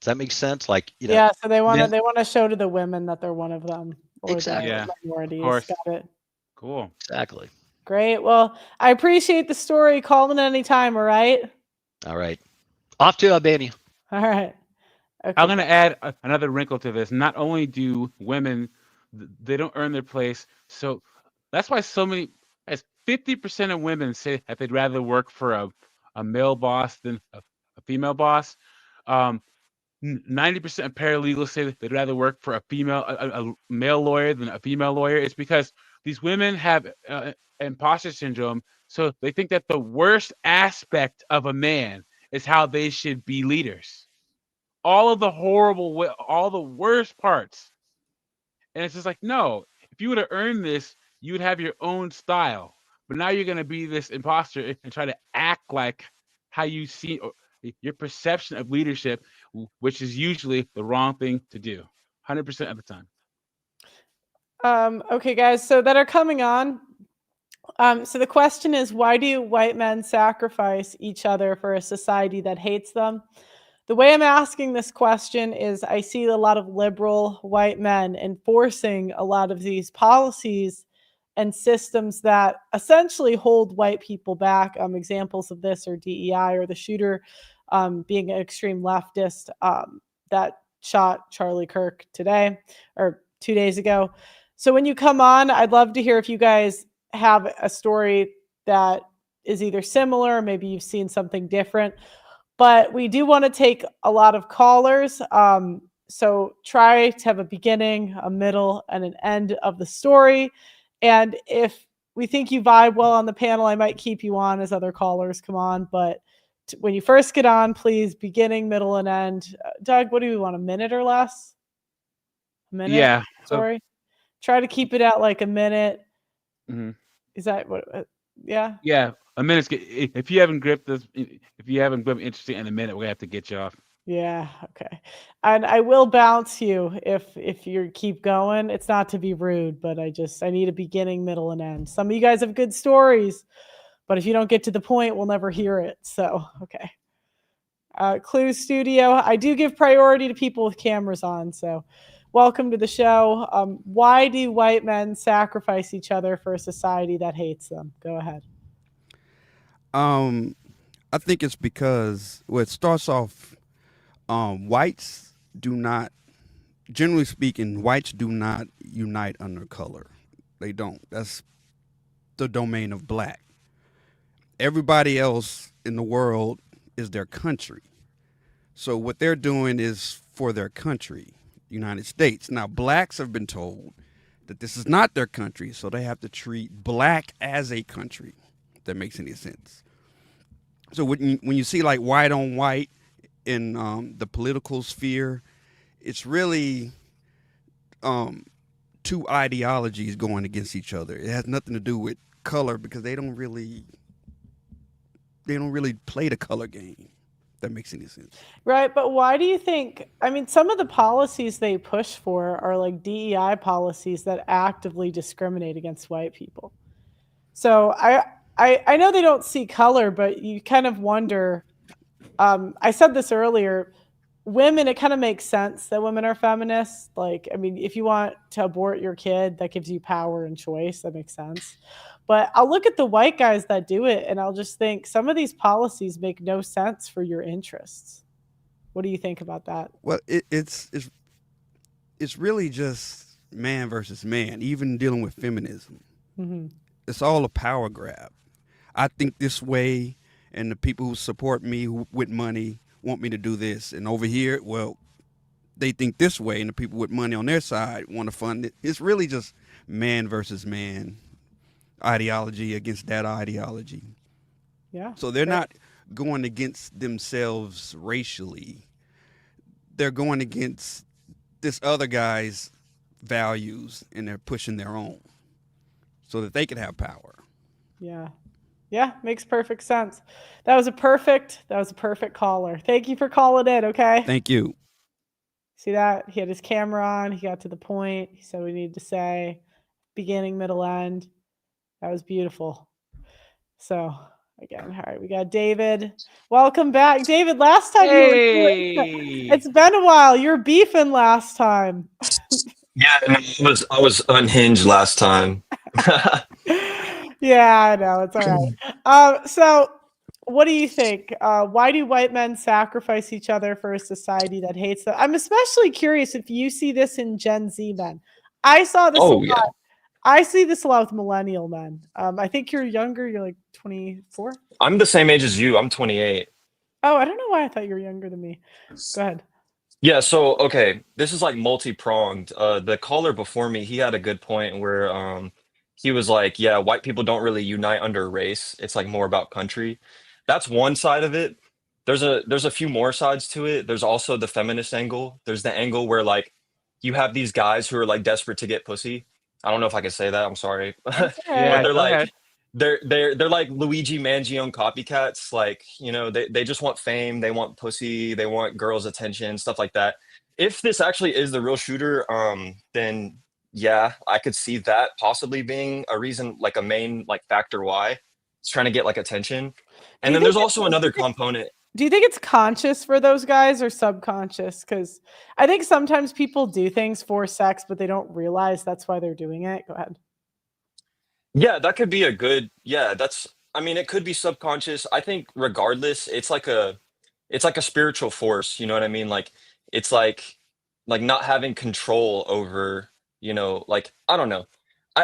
does that make sense? Like, Yeah, so they want to show to the women that they're one of them, or Exactly. the minorities. Of course. Got it. Cool. Exactly. Great. Well, I appreciate the story. Call in any time. All right. All right. Off to Albania. All right. Okay. I'm going to add another wrinkle to this. Not only do women, they don't earn their place. So that's why so many, as 50% of women say that they'd rather work for a male boss than a female boss. 90% of paralegals say that they'd rather work for a male lawyer than a female lawyer. It's because these women have imposter syndrome. So they think that the worst aspect of a man is how they should be leaders. All of the all the worst parts. And it's just like, no, if you would have earned this, you would have your own style. But now you're going to be this imposter and try to act like how you see your perception of leadership, which is usually the wrong thing to do 100% of the time. Okay, guys, so that are coming on. So the question is, why do white men sacrifice each other for a society that hates them? The way I'm asking this question is I see a lot of liberal white men enforcing a lot of these policies and systems that essentially hold white people back. Examples of this are DEI or the shooter being an extreme leftist that shot Charlie Kirk today or 2 days ago. So when you come on, I'd love to hear if you guys have a story that is either similar, or maybe you've seen something different. But we do want to take a lot of callers. So try to have a beginning, a middle, and an end of the story. And if we think you vibe well on the panel, I might keep you on as other callers come on. But when you first get on, please beginning, middle, and end. Doug, what do we want? A minute or less? A minute? Yeah. Sorry. Try to keep it at like a minute. Mm-hmm. Is that what? Yeah. Yeah. A minute's good. If you haven't gripped this, if you haven't gripped interesting in a minute, we're gonna have to get you off. Yeah. Okay. And I will bounce you if you keep going. It's not to be rude, but I need a beginning, middle, and end. Some of you guys have good stories, but if you don't get to the point, we'll never hear it. So okay. Clue Studio. I do give priority to people with cameras on. So welcome to the show. Why do white men sacrifice each other for a society that hates them? Go ahead. I think it's because it starts off. Whites do not, generally speaking, whites do not unite under color. They don't. That's the domain of black. Everybody else in the world is their country. So what they're doing is for their country, United States. Now, blacks have been told that this is not their country, so they have to treat black as a country, if that makes any sense. So when you see like white on white in the political sphere, it's really two ideologies going against each other. It has nothing to do with color because they don't really play the color game. If that makes any sense. Right, but why do you think? I mean, some of the policies they push for are like DEI policies that actively discriminate against white people. So I know they don't see color, but you kind of wonder. I said this earlier. Women, it kind of makes sense that women are feminists. Like, I mean, if you want to abort your kid, that gives you power and choice. That makes sense. But I'll look at the white guys that do it, and I'll just think some of these policies make no sense for your interests. What do you think about that? Well, it's really just man versus man. Even dealing with feminism, it's all a power grab. I think this way, and the people who support me with money want me to do this. And over here, well, they think this way, and the people with money on their side want to fund it. It's really just man versus man, ideology against that ideology. Yeah. So they're not going against themselves racially. They're going against this other guy's values, and they're pushing their own so that they can have power. Yeah. Yeah, makes perfect sense. That was a perfect caller. Thank you for calling in, okay? Thank you. See that? He had his camera on. He got to the point. He said we needed to say beginning, middle, end. That was beautiful. So, again, all right, we got David. Welcome back. David, last time you were doing, it's been a while. You were beefing last time. Yeah, no, I was unhinged last time. Yeah, I know. It's all right. So what do you think? Why do white men sacrifice each other for a society that hates them? I'm especially curious if you see this in Gen Z men. I saw this a lot. Yeah. I see this a lot with millennial men. I think you're younger. You're like 24? I'm the same age as you. I'm 28. Oh, I don't know why I thought you were younger than me. Go ahead. Yeah, so okay, this is like multi-pronged. The caller before me, he had a good point where he was like, yeah, white people don't really unite under race. It's like more about country. That's one side of it. There's a few more sides to it. There's also the feminist angle. There's the angle where like you have these guys who are like desperate to get pussy. I don't know if I can say that. I'm sorry. But they're like they're like Luigi Mangione copycats. Like, you know, they just want fame, they want pussy, they want girls' attention, stuff like that. If this actually is the real shooter, then yeah, I could see that possibly being a reason, like a main like factor why it's trying to get like attention. Do And you then think there's also another component. do you think it's conscious for those guys or subconscious? Because I think sometimes people do things for sex, but they don't realize that's why they're doing it. Go ahead. Yeah, that could be a good, yeah, that's, I mean, it could be subconscious. I think regardless, it's like a spiritual force, you know what I mean? Like it's like not having control over, you know, like I don't know.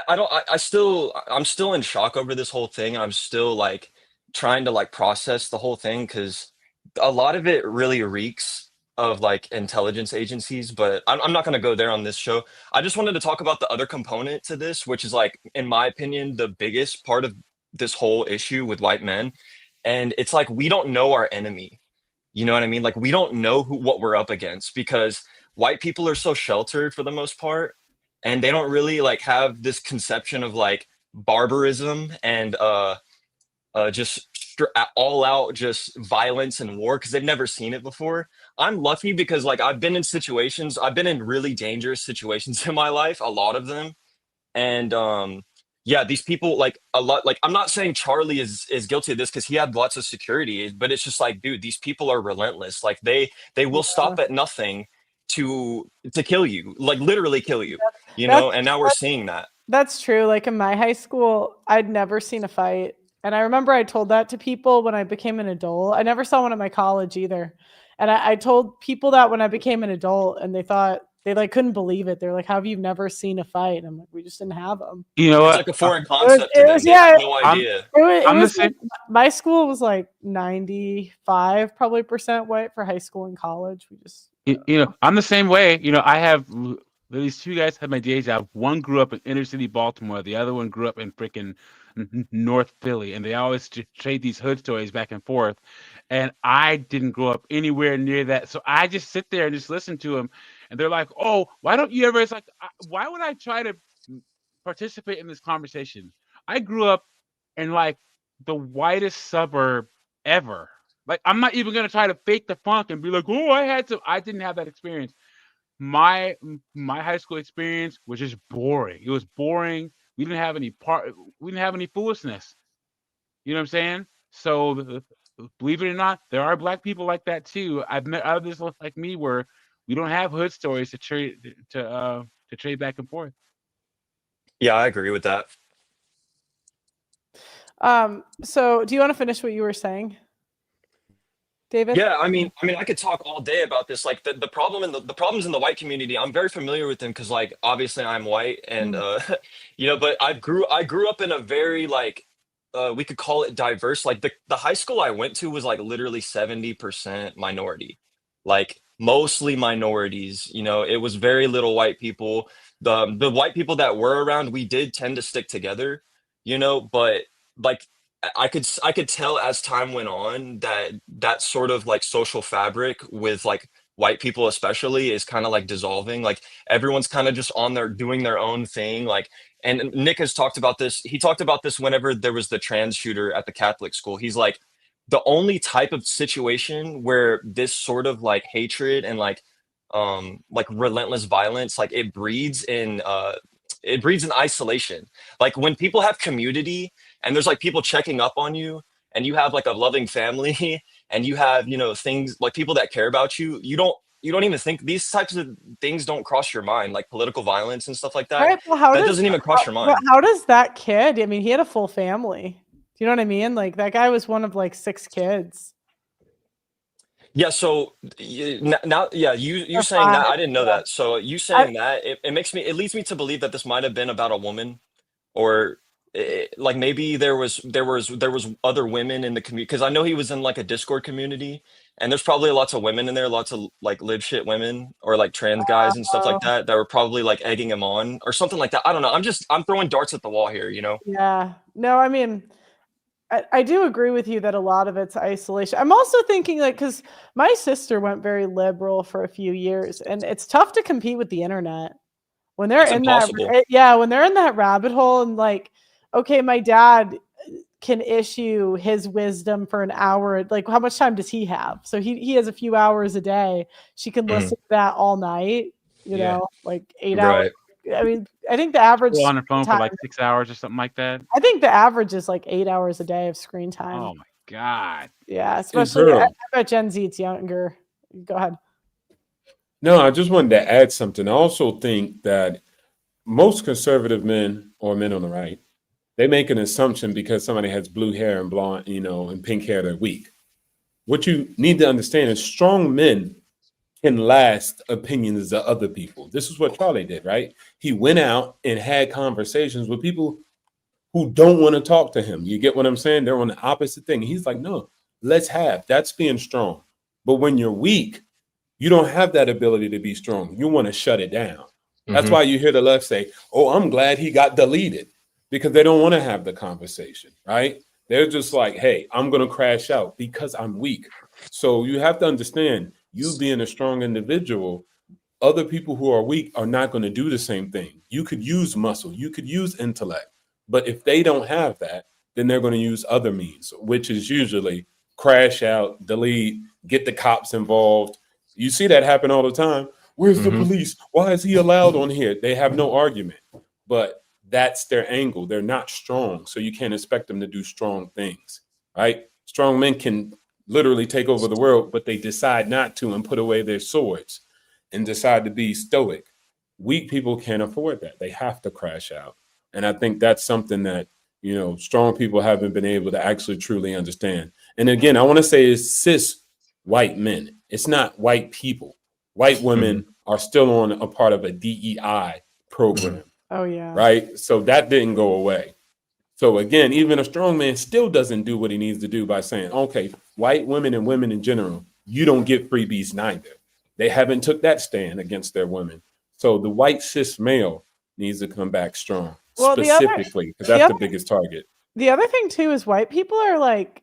I don't I still I'm still in shock over this whole thing. I'm still like trying to like process the whole thing because a lot of it really reeks of like intelligence agencies, but I'm not going to go there on this show. I just wanted to talk about the other component to this, which is like, in my opinion, the biggest part of this whole issue with white men. And it's like, we don't know our enemy. You know what I mean? Like we don't know what we're up against because white people are so sheltered for the most part, and they don't really like have this conception of like barbarism and just all out just violence and war because they've never seen it before. I'm lucky because like I've been in situations, I've been in really dangerous situations in my life, a lot of them, and yeah, these people like a lot. Like I'm not saying Charlie is guilty of this because he had lots of security, but it's just like, dude, these people are relentless. Like they will stop at nothing to kill you, like literally kill you, you know. And now we're seeing that. That's true. Like in my high school, I'd never seen a fight. And I remember I told that to people when I became an adult. I never saw one at my college either. And I told people that when I became an adult, and they like couldn't believe it. They're like, "How have you never seen a fight?" And I'm like, "We just didn't have them." You know It's what? like a foreign concept to them. They have no idea. It was like, my school was like 95 probably percent white for high school and college. We just You know, I'm the same way. You know, I have these two guys have my day job. One grew up in inner city Baltimore. The other one grew up in freaking North Philly, and they always trade these hood stories back and forth. And I didn't grow up anywhere near that, so I just sit there and just listen to them. And they're like, "Oh, why don't you ever?" It's like, why would I try to participate in this conversation? I grew up in like the whitest suburb ever. Like, I'm not even gonna try to fake the funk and be like, "Oh, I didn't have that experience." My high school experience was just boring. It was boring. We didn't have any foolishness. You know what I'm saying? So believe it or not, there are black people like that too. I've met others like me where we don't have hood stories to trade back and forth. Yeah, I agree with that. So do you want to finish what you were saying, David? Yeah, I could talk all day about this. Like the problem the problems in the white community, I'm very familiar with them because like obviously I'm white and you know, but I grew up in a very like we could call it diverse. Like the high school I went to was like literally 70% minority. Like mostly minorities, you know, it was very little white people. The white people that were around, we did tend to stick together, you know, but like I could tell as time went on that that sort of like social fabric with like white people especially is kind of like dissolving. Like everyone's kind of just on their doing their own thing. Like, and Nick has talked about this. He talked about this whenever there was the trans shooter at the Catholic school. He's like, the only type of situation where this sort of like hatred and like relentless violence, like it breeds in isolation. Like when people have community and there's like people checking up on you and you have like a loving family and you have, you know, things like people that care about you, you don't even think these types of things don't cross your mind, like political violence and stuff like that. All right, well, That doesn't even cross your mind. How does that kid? I mean, he had a full family. Do you know what I mean? Like that guy was one of like 6 kids. Yeah, so now, yeah, you saying that, I didn't know that. So you saying that, it leads me to believe that this might have been about a woman, or like maybe there was other women in the community, because I know he was in like a Discord community, and there's probably lots of women in there, lots of like live shit women or like trans guys and stuff like that were probably like egging him on or something like that. I don't know. I'm throwing darts at the wall here, you know? Yeah. No, I mean, I do agree with you that a lot of it's isolation. I'm also thinking like, because my sister went very liberal for a few years, and it's tough to compete with the internet when they're in impossible. when they're in that rabbit hole and like, okay, my dad can issue his wisdom for an hour. Like, how much time does he have? So he has a few hours a day. She can listen to that all night, you know, like 8 hours. Right. I mean, I think the average Go on the phone for time, like 6 hours or something like that. I think the average is like 8 hours a day of screen time. Oh my God. Yeah, Hey, especially I girl. bet Gen Z it's younger. Go ahead. No, I just wanted to add something. I also think that most conservative men or men on the right, they make an assumption because somebody has blue hair and blonde, and pink hair, they're weak. What you need to understand is strong men can last opinions of other people. This is what Charlie did, right? He went out and had conversations with people who don't want to talk to him. You get what I'm saying? They're on the opposite thing. He's like, no, that's being strong. But when you're weak, you don't have that ability to be strong. You want to shut it down. That's why you hear the left say, oh, I'm glad he got deleted, because they don't want to have the conversation, right? They're just like, hey, I'm going to crash out because I'm weak. So you have to understand, you being a strong individual, other people who are weak are not going to do the same thing. You could use muscle, you could use intellect, but if they don't have that, then they're going to use other means, which is usually crash out, delete, get the cops involved. You see that happen all the time. Where's the police? Why is he allowed on here? They have no argument, but that's their angle. They're not strong, so you can't expect them to do strong things, right? Strong men can literally take over the world, but they decide not to and put away their swords and decide to be stoic. Weak people can't afford that. They have to crash out. And I think that's something that, strong people haven't been able to actually truly understand. And again, I want to say it's cis white men. It's not white people. White women are still on a part of a DEI program. Oh yeah. Right? So that didn't go away. So again, even a strong man still doesn't do what he needs to do by saying, okay, white women and women in general, you don't get freebies neither. They haven't took that stand against their women. So the white cis male needs to come back strong, specifically, because that's the biggest target. The other thing too is white people are like,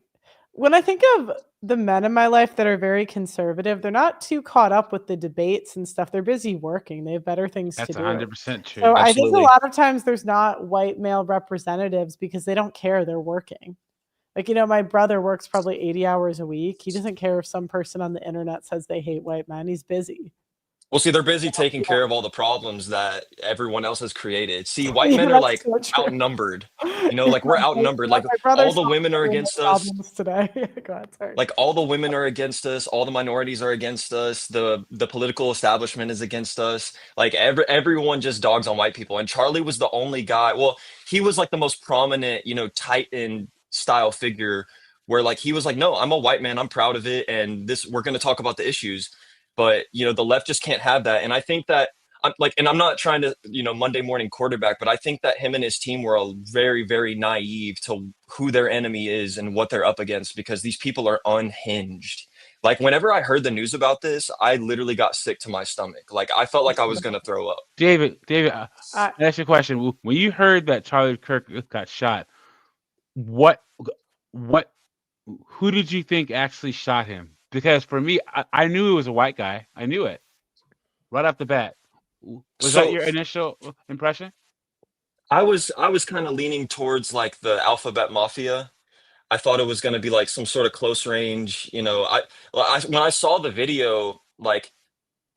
when I think of the men in my life that are very conservative, they're not too caught up with the debates and stuff. They're busy working. They have better things That's to do. 100% true. So I think a lot of times there's not white male representatives because they don't care. They're working. Like, my brother works probably 80 hours a week. He doesn't care if some person on the internet says they hate white men. He's busy. Well, see, they're busy taking care of all the problems that everyone else has created. See, white men are like outnumbered. Like we're outnumbered. Like all the women are against us today. Go ahead, sorry. Like all the women are against us. All the minorities are against us. The political establishment is against us. Like everyone just dogs on white people. And Charlie was the only guy. Well, he was like the most prominent, Titan style figure where like he was like, no, I'm a white man. I'm proud of it. And we're going to talk about the issues. But, the left just can't have that. And I think that I'm not trying to, Monday morning quarterback, but I think that him and his team were very, very naive to who their enemy is and what they're up against, because these people are unhinged. Like whenever I heard the news about this, I literally got sick to my stomach. Like I felt like I was going to throw up. David, I ask you a question. When you heard that Charlie Kirk got shot, who did you think actually shot him? Because for me, I knew it was a white guy. I knew it right off the bat. Was that your initial impression? I was kind of leaning towards like the alphabet mafia. I thought it was going to be like some sort of close range. When I saw the video, like,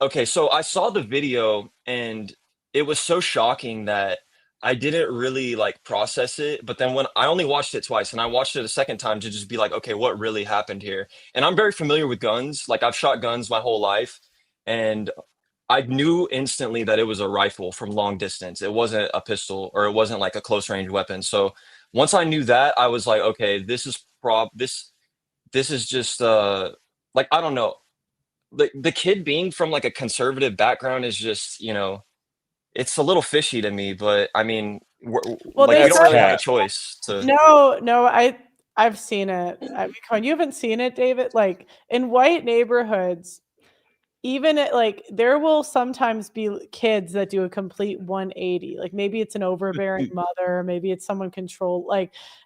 okay, so I saw the video and it was so shocking that I didn't really like process it. But then when I only watched it twice and I watched it a second time to just be like, okay, what really happened here? And I'm very familiar with guns. Like I've shot guns my whole life. And I knew instantly that it was a rifle from long distance. It wasn't a pistol or it wasn't like a close range weapon. So once I knew that, I was like, okay, this is just like, I don't know. The kid being from like a conservative background is just, it's a little fishy to me, but I mean, we don't really have a choice to. No, I've seen it. Come on, you haven't seen it, David? Like in white neighborhoods, even there will sometimes be kids that do a complete 180. Like maybe it's an overbearing mother, maybe it's someone controlled,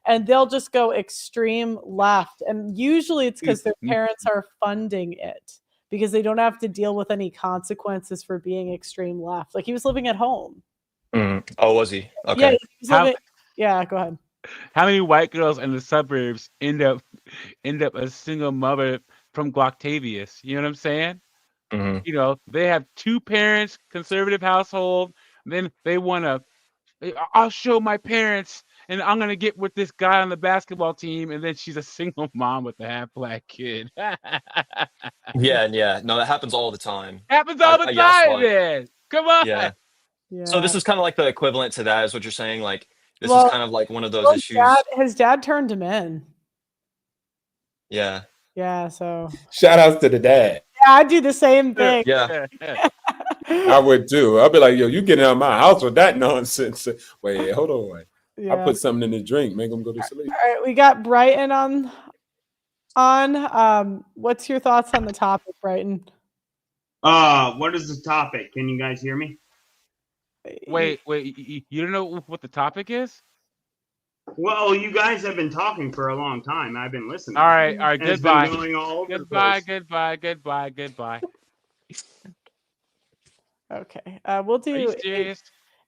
and they'll just go extreme left. And usually it's because their parents are funding it, because they don't have to deal with any consequences for being extreme left. Like he was living at home. Oh, was he? Okay. Yeah, go ahead. How many white girls in the suburbs end up a single mother from Glocktavius? You know what I'm saying? They have two parents, conservative household, Then they want to, I'll show my parents, and I'm gonna get with this guy on the basketball team, and then she's a single mom with a half black kid. Yeah. No, that happens all the time. Happens all the I guess time, like man. Come on. yeah. So Yeah. this is kind of like the equivalent to that, is what you're saying. Like this is Well, kind of like one of those well, issues. his dad turned him in. Yeah. Yeah, so Shout outs to the dad. yeah, I do the same thing. Yeah. I would too. I'd be like, yo, you getting out of my house with that nonsense. Wait, hold on. I Yeah. put something in the drink, make him go to sleep. All right, we got Brighton on. What's your thoughts on the topic, Brighton? What is the topic? Can you guys hear me? Wait, you don't know what the topic is? Well, you guys have been talking for a long time. I've been listening. All right, And it's goodbye. been going all over the Goodbye, place. goodbye. Okay, we'll do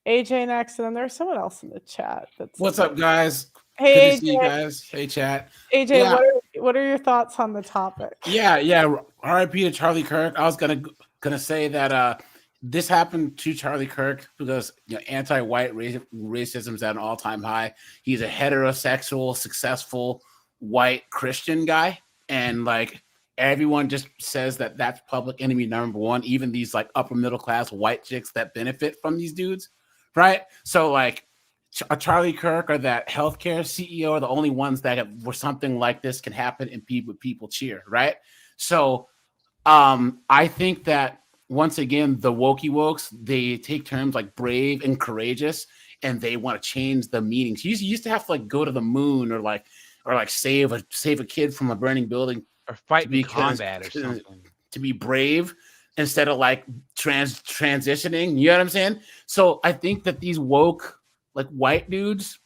AJ next, and then there's someone else in the chat. What's up, guys? Hey, Good to AJ. see you guys. Hey, chat. AJ, Yeah. what are your thoughts on the topic? Yeah. R.I.P. to Charlie Kirk. I was gonna say that this happened to Charlie Kirk because anti-white racism is at an all-time high. He's a heterosexual, successful white Christian guy, and like everyone just says that that's public enemy number one. Even these like upper middle class white chicks that benefit from these dudes, right? So like a Charlie Kirk or that healthcare CEO are the only ones that where something like this can happen and people cheer, right? So I think that once again, the wokes, they take terms like brave and courageous, and they want to change the meanings. You used to have to like go to the moon or save a kid from a burning building or fight in combat or something to be brave instead of like transitioning. You know what I'm saying? So I think that these woke like white dudes,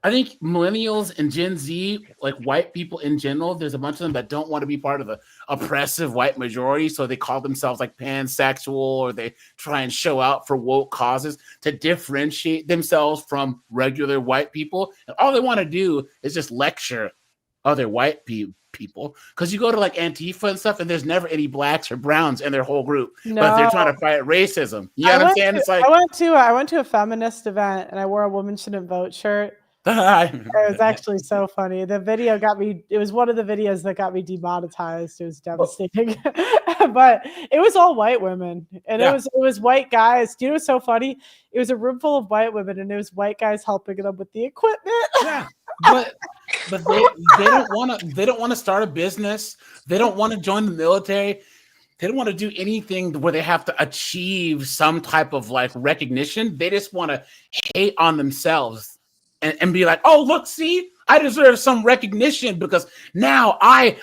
I think millennials and Gen Z, like white people in general, there's a bunch of them that don't want to be part of the oppressive white majority. So they call themselves like pansexual, or they try and show out for woke causes to differentiate themselves from regular white people. And all they want to do is just lecture other white people. Because you go to like Antifa and stuff, and there's never any blacks or browns in their whole group. No. But they're trying to fight racism. You know what I'm saying? It's like I went to a feminist event, and I wore a woman shouldn't vote shirt. It was actually so funny. The video got me. It was one of the videos that got me demonetized. It was devastating, but it was all white women, and it was white guys. Do you know what's so funny? It was a room full of white women, and it was white guys helping them with the equipment. Yeah, but they don't want to start a business. They don't want to join the military. They don't want to do anything where they have to achieve some type of like recognition. They just want to hate on themselves. And be like, oh, look, see, I deserve some recognition because now I'm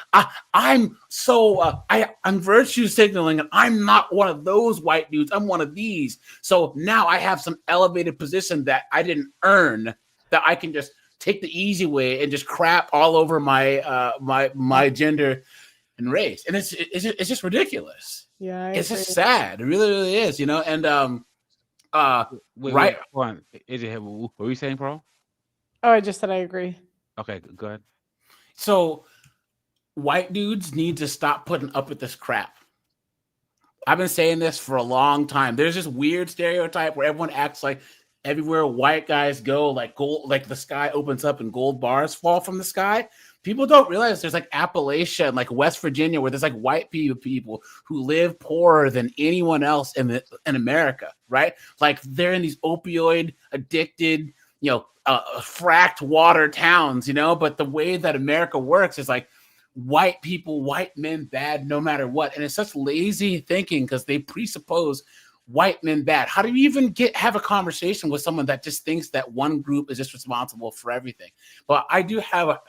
virtue signaling, and I'm not one of those white dudes. I'm one of these. So now I have some elevated position that I didn't earn, that I can just take the easy way and just crap all over my my gender and race. And it's just ridiculous. Yeah, it's just sad. It really, really is. And wait, hold on. What were you saying, bro? Oh, I just said I agree. Okay, go ahead. So white dudes need to stop putting up with this crap. I've been saying this for a long time. There's this weird stereotype where everyone acts like everywhere white guys go, like gold, like the sky opens up and gold bars fall from the sky. People don't realize there's like Appalachia and like West Virginia where there's like white people who live poorer than anyone else in America, right? Like they're in these opioid addicted, fracked water towns, but the way that America works is like white people, white men bad no matter what. And it's such lazy thinking because they presuppose white men bad. How do you even have a conversation with someone that just thinks that one group is just responsible for everything? But I do have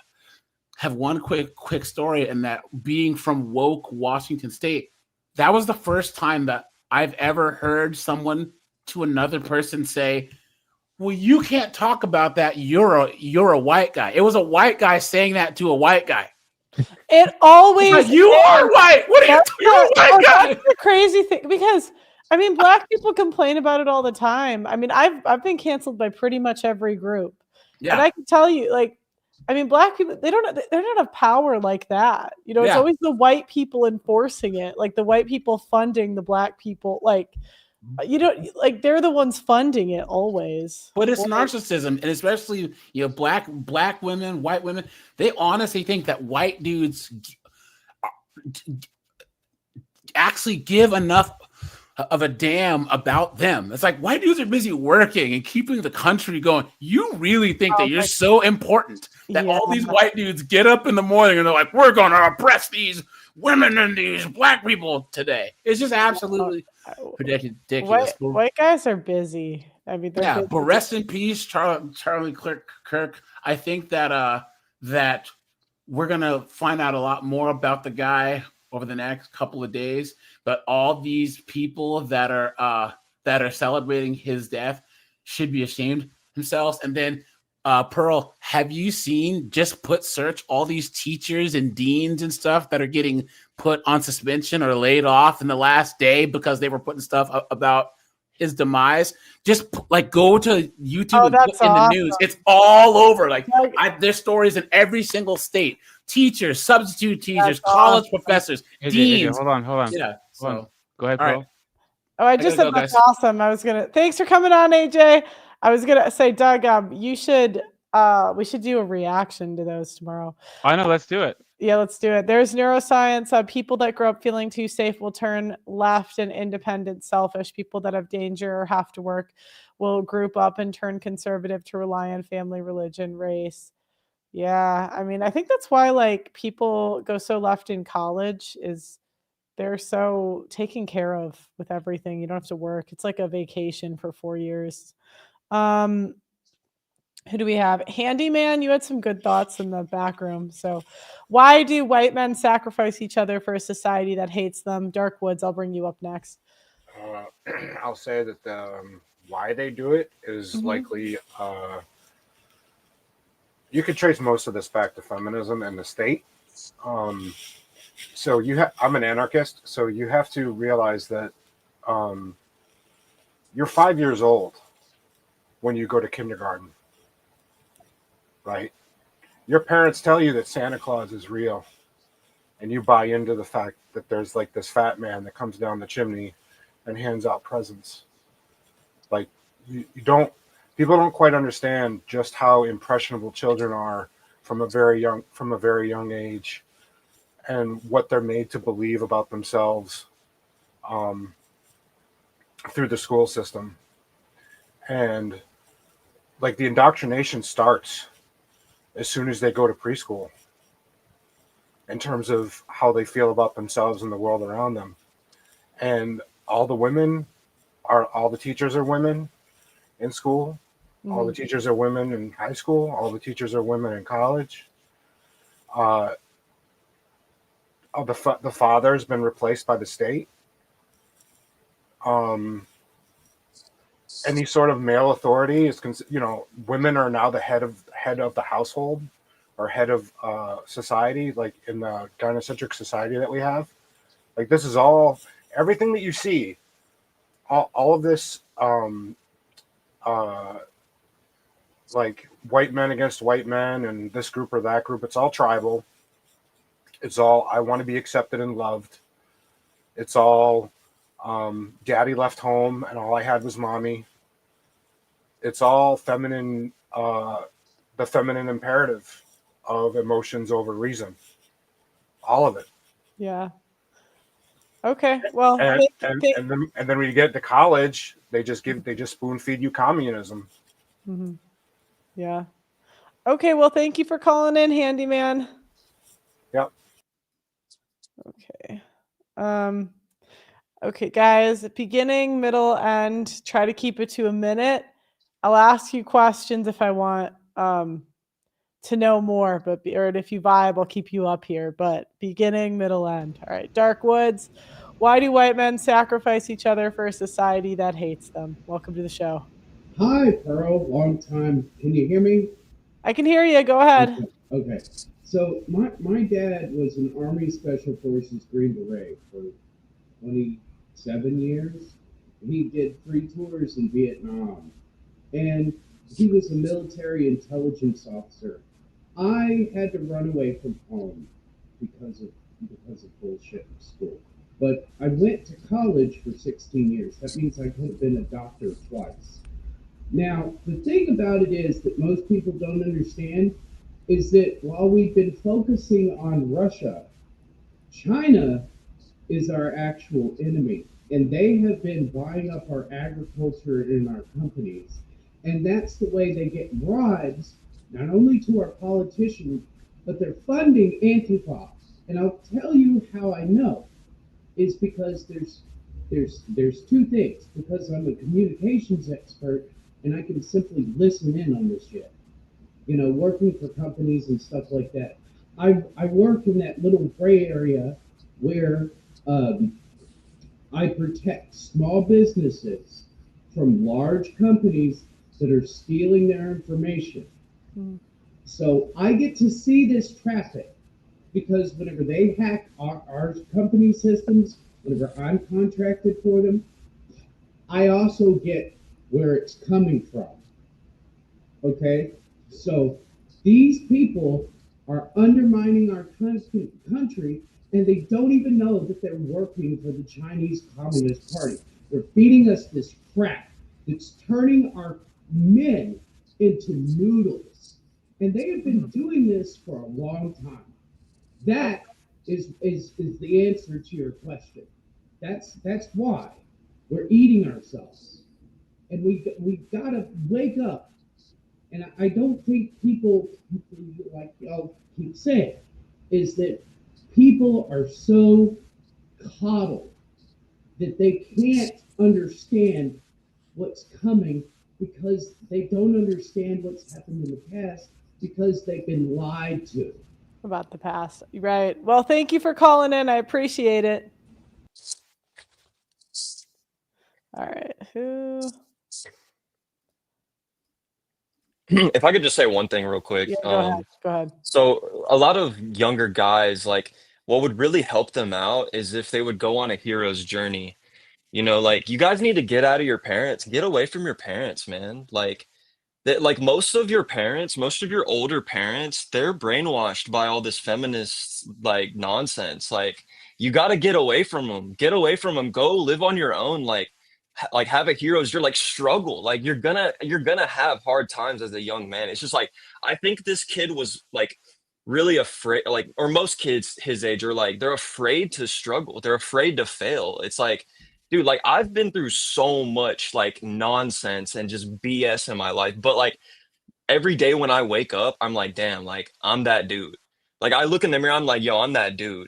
one quick story, in that being from woke Washington State, that was the first time that I've ever heard someone to another person say, well, you can't talk about that. You're a white guy. It was a white guy saying that to a white guy. It always like, you are white. What are you? You're a white guy. That's the crazy thing, because I mean, black people complain about it all the time. I mean, I've been canceled by pretty much every group. Yeah. And I can tell you, like, I mean, black people, they don't have power like that. It's always the white people enforcing it, like the white people funding the black people, like You know, like they're the ones funding it always. But it's narcissism, and especially black women, white women. They honestly think that white dudes actually give enough of a damn about them. It's like white dudes are busy working and keeping the country going. You really think that you're so important that all these white dudes get up in the morning and they're like, we're going to oppress these women and these black people today. It's just absolutely ridiculous. White guys are busy. I mean, they're busy. But rest in peace, Charlie Kirk. I think that that we're gonna find out a lot more about the guy over the next couple of days. But all these people that are celebrating his death should be ashamed themselves. And then Pearl, have you seen, just search all these teachers and deans and stuff that are getting put on suspension or laid off in the last day because they were putting stuff about his demise? Just like go to YouTube and put in the news. It's all over. Like there's stories in every single state. Teachers, substitute teachers, college professors, deans. Hold on. Yeah. So go ahead, Pearl. Right. Oh, I just said that's awesome. Thanks for coming on, AJ. I was gonna say, Doug, we should do a reaction to those tomorrow. I know, let's do it. Yeah, let's do it. There's neuroscience. People that grow up feeling too safe will turn left and independent, selfish. People that have danger or have to work will group up and turn conservative to rely on family, religion, race. Yeah, I mean, I think that's why like people go so left in college is they're so taken care of with everything. You don't have to work. It's like a vacation for 4 years. Who do we have? Handyman, you had some good thoughts in the back room. So why do white men sacrifice each other for a society that hates them? Dark Woods, I'll bring you up next. I'll say that why they do it is likely you could trace most of this back to feminism and the state. So I'm an anarchist, so you have to realize that you're 5 years old when you go to kindergarten, right? Your parents tell you that Santa Claus is real, and you buy into the fact that there's like this fat man that comes down the chimney and hands out presents. Like people don't quite understand just how impressionable children are from a very young age, and what they're made to believe about themselves through the school system. And like the indoctrination starts as soon as they go to preschool in terms of how they feel about themselves and the world around them. And all the teachers are women in school. All the teachers are women in high school. All the teachers are women in college. The father's been replaced by the state. Any sort of male authority is, women are now the head of the household or head of society, like in the gynocentric society that we have. Like this is all, everything that you see, all of this, like white men against white men and this group or that group, it's all tribal. It's all, I want to be accepted and loved. It's all, daddy left home and all I had was mommy. It's all feminine, the feminine imperative of emotions over reason. All of it. Yeah. Okay. Well, and then when you get to college, they just spoon feed you communism. Yeah. Okay. Well, thank you for calling in, Handyman. Yep. Okay. Okay, guys, beginning, middle, end. Try to keep it to a minute. I'll ask you questions if I want to know more, or if you vibe, I'll keep you up here. But beginning, middle, end. All right, Dark Woods. Why do white men sacrifice each other for a society that hates them? Welcome to the show. Hi, Pearl. Long time. Can you hear me? I can hear you. Go ahead. Okay. So my dad was an Army Special Forces Green Beret for 27 years. He did 3 tours in Vietnam, and he was a military intelligence officer. I had to run away from home because of bullshit in school. but I went to college for 16 years. That means I could have been a doctor twice. Now, the thing about it is that most people don't understand is that while we've been focusing on Russia, China is our actual enemy. And they have been buying up our agriculture and our companies. And that's the way they get bribes, not only to our politicians, but they're funding Antifa. And I'll tell you how I know is because there's two things. Because I'm a communications expert and I can simply listen in on this shit. You know, working for companies and stuff like that. I work in that little gray area where I protect small businesses from large companies that are stealing their information. So I get to see this traffic because whenever they hack our company systems, whenever I'm contracted for them, I also get where it's coming from. Okay? So these people are undermining our country, and they don't even know that they're working for the Chinese Communist Party. They're feeding us this crap that's turning our men into noodles. And they have been doing this for a long time. That is the answer to your question. That's why we're eating ourselves. And we gotta wake up. And I don't think people, like y'all keep saying, is that people are so coddled that they can't understand what's coming because they don't understand what's happened in the past because they've been lied to. About the past. Right. Well, thank you for calling in. I appreciate it. All right. Who? If I could just say one thing real quick. Yeah, go ahead. Go ahead. So a lot of younger guys, like, what would really help them out is if they would go on a hero's journey. You know, like, you guys need to get out of your parents, get away from your parents, man. Like, that, like, most of your parents, most of your older parents, they're brainwashed by all this feminist like nonsense. Like, you got to get away from them. Get away from them. Go live on your own. Like have a hero's you're like struggle. Like, you're gonna have hard times as a young man. It's just like, I think this kid was like really afraid, like, or most kids his age are like, they're afraid to struggle. They're afraid to fail. It's like, dude, like, I've been through so much like nonsense and just BS in my life, but like every day when I wake up, I'm like, damn, like, I'm that dude. Like, I look in the mirror, I'm like, yo, I'm that dude.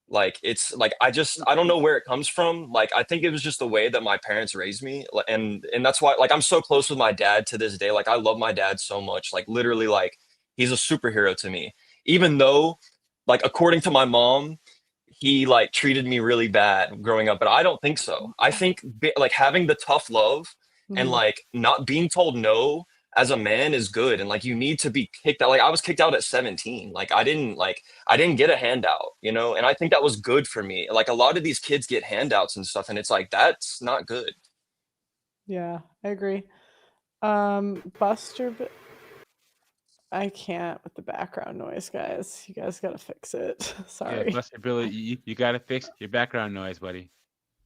Like, it's like, I don't know where it comes from. Like, I think it was just the way that my parents raised me. And that's why, like, I'm so close with my dad to this day. Like, I love my dad so much. Like, literally, like, he's a superhero to me. Even though, like, according to my mom, he like treated me really bad growing up, but I don't think so. I think like having the tough love and like not being told no as a man is good, and like you need to be kicked out. Like, I was kicked out at 17. Like, I didn't get a handout, you know, and I think that was good for me. Like, a lot of these kids get handouts and stuff, and it's like, that's not good. Yeah, I agree. Buster, I can't with the background noise, guys. You guys gotta fix it. Sorry. Yeah, Buster Billy, you gotta fix your background noise, buddy.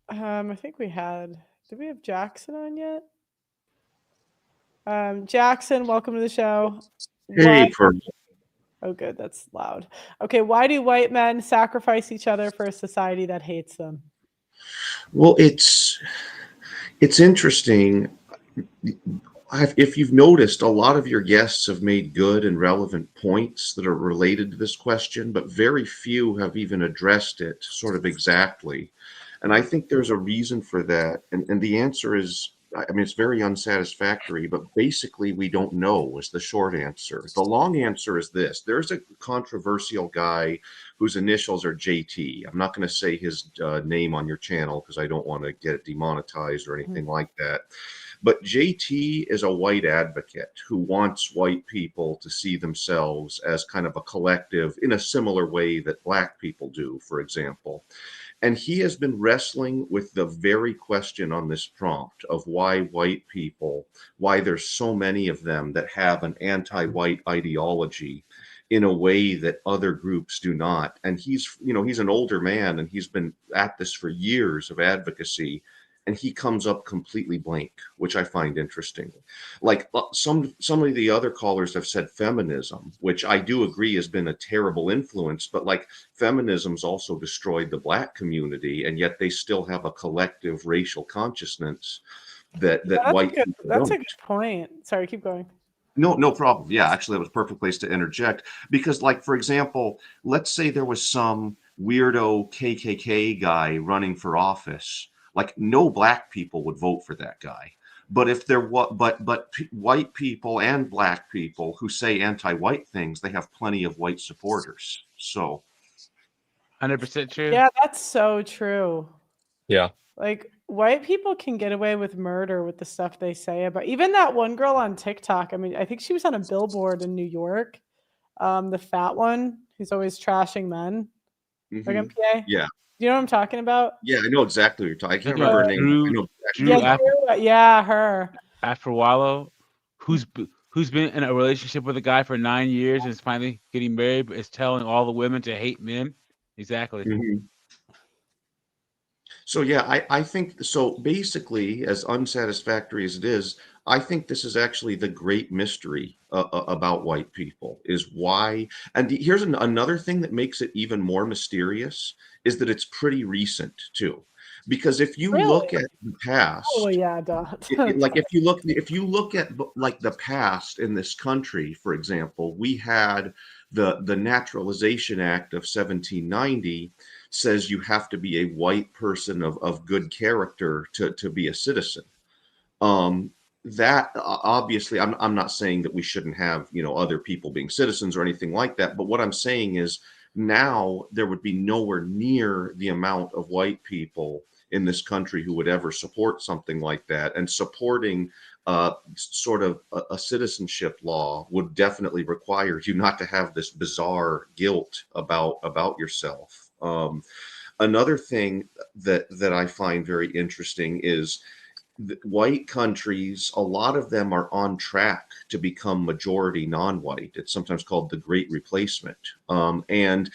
I think we had. Did we have Jackson on yet? Jackson, welcome to the show. Hey, Oh, good. That's loud. Okay, why do white men sacrifice each other for a society that hates them? Well, it's interesting. If you've noticed, a lot of your guests have made good and relevant points that are related to this question, but very few have even addressed it sort of exactly. And I think there's a reason for that. And the answer is, I mean, it's very unsatisfactory, but basically we don't know is the short answer. The long answer is this. There's a controversial guy whose initials are JT. I'm not going to say his name on your channel because I don't want to get it demonetized or anything like that. But JT is a white advocate who wants white people to see themselves as kind of a collective in a similar way that black people do, for example. And he has been wrestling with the very question on this prompt of why white people, why there's so many of them that have an anti-white ideology. in a way that other groups do not. And he's an older man, and he's been at this for years of advocacy, and he comes up completely blank, which I find interesting. Like some of the other callers have said feminism, which I do agree has been a terrible influence, but like feminism's also destroyed the Black community, and yet they still have a collective racial consciousness that white people That's a don't. good point. Sorry, keep going. No problem. Yeah, actually, that was a perfect place to interject because, like, for example, let's say there was some weirdo KKK guy running for office. Like, no Black people would vote for that guy. But if there was, white people and Black people who say anti-white things, they have plenty of white supporters. So, 100% true. Yeah, that's so true. Yeah. Like, white people can get away with murder with the stuff they say about even that one girl on TikTok. I mean, I think she was on a billboard in New York. The fat one who's always trashing men. Like MPA. yeah. You know what I'm talking about? Yeah, I know exactly what you're talking. I can't remember her name. I know exactly. Yeah, her. Afro who's been in a relationship with a guy for 9 years and is finally getting married, but is telling all the women to hate men. Exactly. So yeah, I think so. Basically, as unsatisfactory as it is, I think this is actually the great mystery about white people is why. And here's another thing that makes it even more mysterious is that it's pretty recent too. Because if you look at the past, oh yeah, duh. like if you look at like the past in this country, for example, we had the Naturalization Act of 1790 says you have to be a white person of good character to be a citizen. That obviously, I'm not saying that we shouldn't have other people being citizens or anything like that, but what I'm saying is now there would be nowhere near the amount of white people in this country who would ever support something like that, and supporting sort of a citizenship law would definitely require you not to have this bizarre guilt about yourself. Another thing that I find very interesting is white countries, a lot of them are on track to become majority non-white. It's sometimes called the Great Replacement. And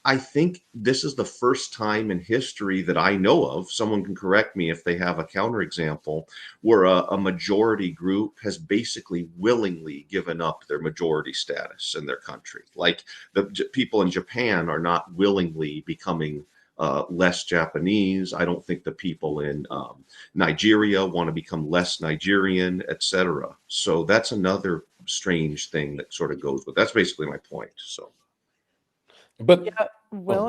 I think this is the first time in history that I know of, someone can correct me if they have a counterexample, where a majority group has basically willingly given up their majority status in their country. Like the people in Japan are not willingly becoming less Japanese. I don't think the people in Nigeria want to become less Nigerian, etc. So that's another strange thing that sort of goes with. That's basically my point. So. But yeah,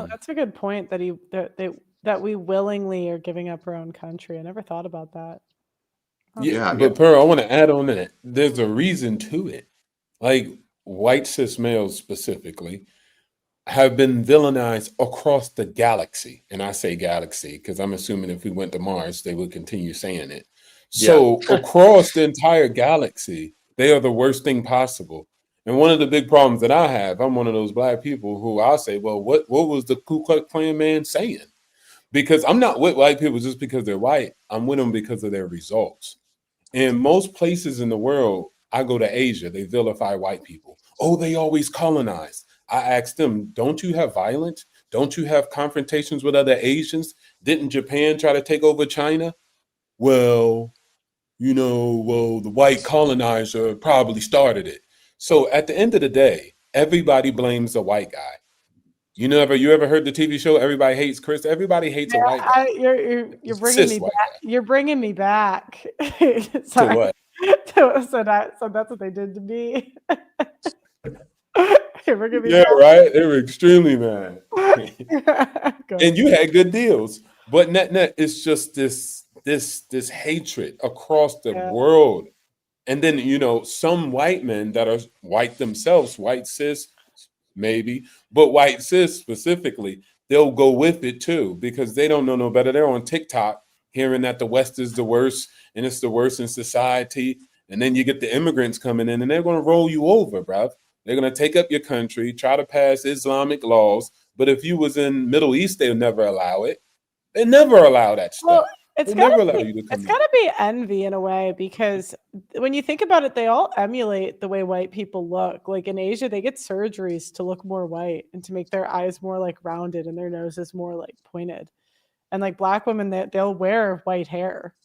that's a good point that we willingly are giving up our own country. I never thought about that. But Pearl, I want to add on that. There's a reason to it. Like white cis males specifically have been villainized across the galaxy. And I say galaxy because I'm assuming if we went to Mars, they would continue saying it. So across the entire galaxy, they are the worst thing possible. And one of the big problems that I have, I'm one of those Black people who I'll say, well, what was the Ku Klux Klan man saying? Because I'm not with white people just because they're white. I'm with them because of their results. In most places in the world, I go to Asia, they vilify white people. Oh, they always colonize. I ask them, don't you have violence? Don't you have confrontations with other Asians? Didn't Japan try to take over China? Well, the white colonizer probably started it. So at the end of the day, everybody blames the white guy. You ever heard the TV show Everybody Hates Chris? Everybody hates a white guy. You're bringing me back. You're bringing me back. To what? So that's what they did to me. Yeah, right. They were extremely mad, and you had good deals. But net, it's just this hatred across the world. And then, some white men that are white themselves, white cis, maybe, but white cis specifically, they'll go with it too because they don't know no better. They're on TikTok hearing that the West is the worst and it's the worst in society. And then you get the immigrants coming in and they're going to roll you over, bruv. They're going to take up your country, try to pass Islamic laws. But if you was in Middle East, they'll never allow it. They never allow that stuff. Well, It's We'll never gotta allow be, you to come it's in. gotta be envy in a way, because when you think about it, they all emulate the way white people look. Like in Asia, they get surgeries to look more white and to make their eyes more like rounded and their noses more like pointed. And like black women, they'll wear white hair.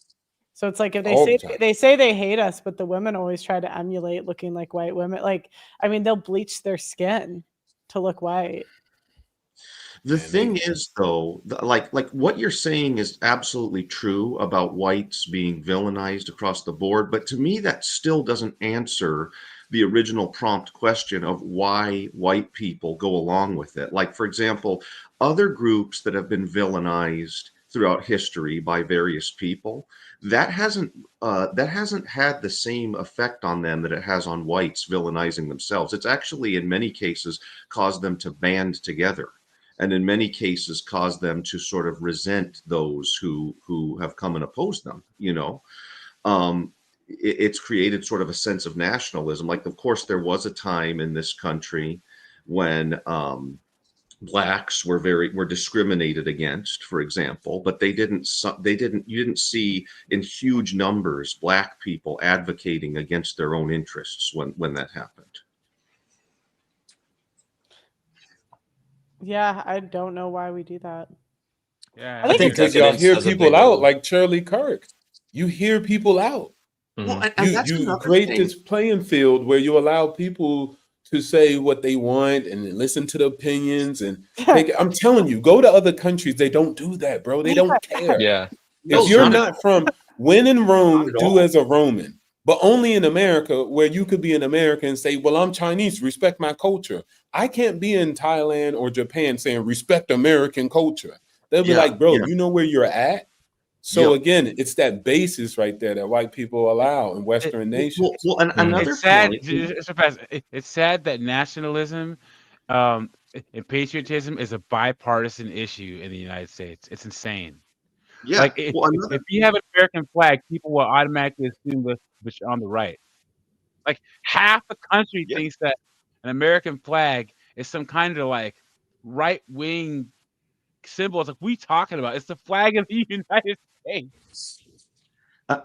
So it's like if All the time. they say they hate us, but the women always try to emulate looking like white women. Like, I mean, they'll bleach their skin to look white. The thing is, though, like what you're saying is absolutely true about whites being villainized across the board, but to me, that still doesn't answer the original prompt question of why white people go along with it. Like, for example, other groups that have been villainized throughout history by various people, that hasn't had the same effect on them that it has on whites villainizing themselves. It's actually, in many cases, caused them to band together, and in many cases cause them to sort of resent those who have come and opposed them. It's created sort of a sense of nationalism. Like, of course, there was a time in this country when blacks were discriminated against, for example, but you didn't see in huge numbers black people advocating against their own interests when that happened. Yeah, I don't know why we do that. Yeah, I think Because y'all hear people out, like Charlie Kirk. You hear people out. Well, and that's You another create thing. this playing field where you allow people to say what they want and listen to the opinions and take it. I'm telling you, go to other countries. They don't do that, bro. They don't care. Yeah. If you're not from, when in Rome, do as a Roman. But only in America, where you could be an American and say, well, I'm Chinese, respect my culture. I can't be in Thailand or Japan saying respect American culture. They'll be like, bro, you know where you're at? So again, it's that basis right there that white people allow in Western nations. Well, and another It's sad. point. It's sad that nationalism and patriotism is a bipartisan issue in the United States. It's insane. Yeah. Like if you have an American flag, people will automatically assume that you're on the right. Like half the country thinks that an American flag is some kind of like right wing symbol. It's like, we talking about? It's the flag of the United States.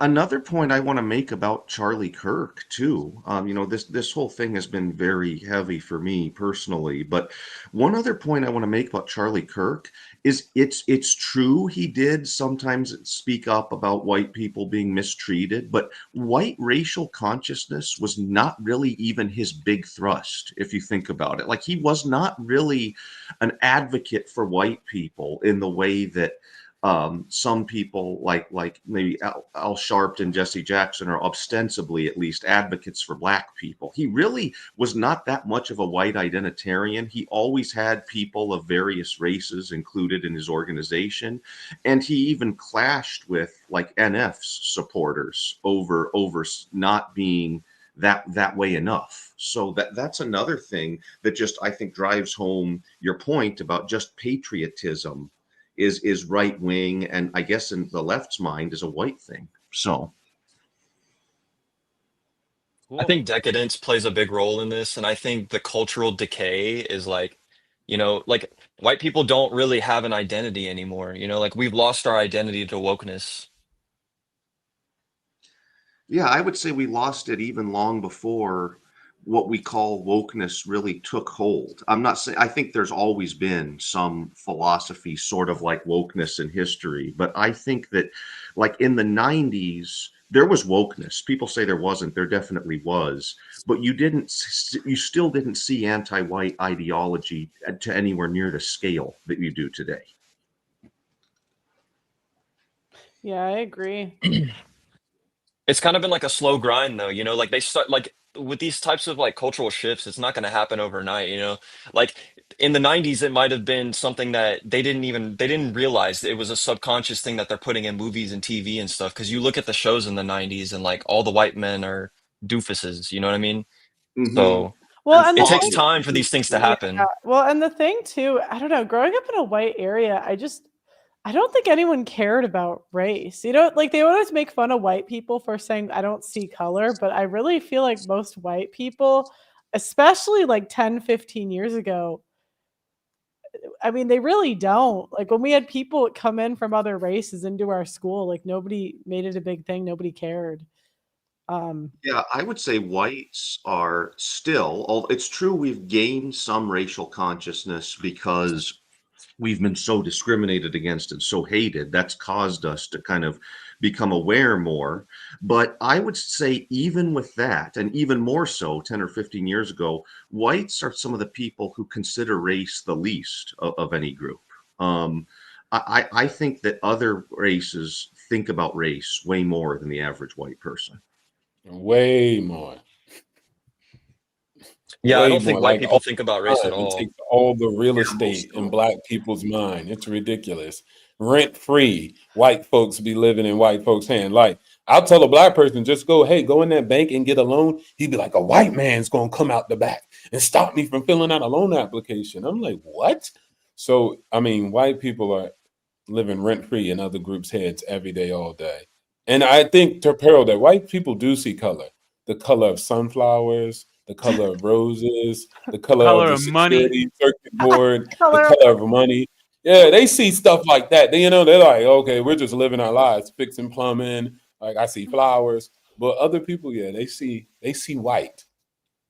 Another point I want to make about Charlie Kirk too. This whole thing has been very heavy for me personally. But one other point I want to make about Charlie Kirk is it's true he did sometimes speak up about white people being mistreated, but white racial consciousness was not really even his big thrust, if you think about it. Like, he was not really an advocate for white people in the way that some people like maybe Al Sharpton and Jesse Jackson are ostensibly, at least, advocates for black people. He really was not that much of a white identitarian. He always had people of various races included in his organization, and he even clashed with like NF's supporters over not being that way enough. So that's another thing that just, I think, drives home your point about just patriotism is right wing, and I guess in the left's mind is a white thing. So I think decadence plays a big role in this, and I think the cultural decay is like white people don't really have an identity anymore. Like, we've lost our identity to wokeness. yeah, I would say we lost it even long before what we call wokeness really took hold. I'm not saying, I think there's always been some philosophy sort of like wokeness in history, but I think that like in the 90s, there was wokeness. People say there wasn't. There definitely was, but you still didn't see anti-white ideology to anywhere near the scale that you do today. Yeah, I agree. It's kind of been like a slow grind, though. Like, they start, like, with these types of like cultural shifts, it's not going to happen overnight. Like in the 90s, it might have been something that they didn't realize it was a subconscious thing that they're putting in movies and TV and stuff. Because you look at the shows in the 90s and like all the white men are doofuses, you know what I mean? So Well, and it takes time for these things to happen. Yeah. Well, and the thing too, I don't know, growing up in a white area, I don't think anyone cared about race. Like, they always make fun of white people for saying, I don't see color, but I really feel like most white people, especially like 10, 15 years ago, I mean, they really don't. Like when we had people come in from other races into our school, like nobody made it a big thing. Nobody cared. Yeah, I would say whites are still, it's true we've gained some racial consciousness because we've been so discriminated against and so hated. That's caused us to kind of become aware more. But I would say even with that, and even more so 10 or 15 years ago, whites are some of the people who consider race the least of any group. I think that other races think about race way more than the average white person. Way more. Yeah, I Way don't think more. white Like people all think about the race at time. It all. takes all the real Yeah, estate in most black people's mind. It's ridiculous. Rent free. White folks be living in white folks' hand. Like I'll tell a black person, just go, hey, go in that bank and get a loan. He'd be like, a white man's gonna come out the back and stop me from filling out a loan application. I'm like, what? So I mean, white people are living rent free in other groups' heads every day, all day. And I think to Pearl that white people do see color. The color of sunflowers, the color of roses, the color of Color the of money. security circuit board, the Color. color of money. Yeah, they see stuff like that. They, they're like, okay, we're just living our lives, fixing plumbing. Like I see flowers. But other people, yeah, they see white.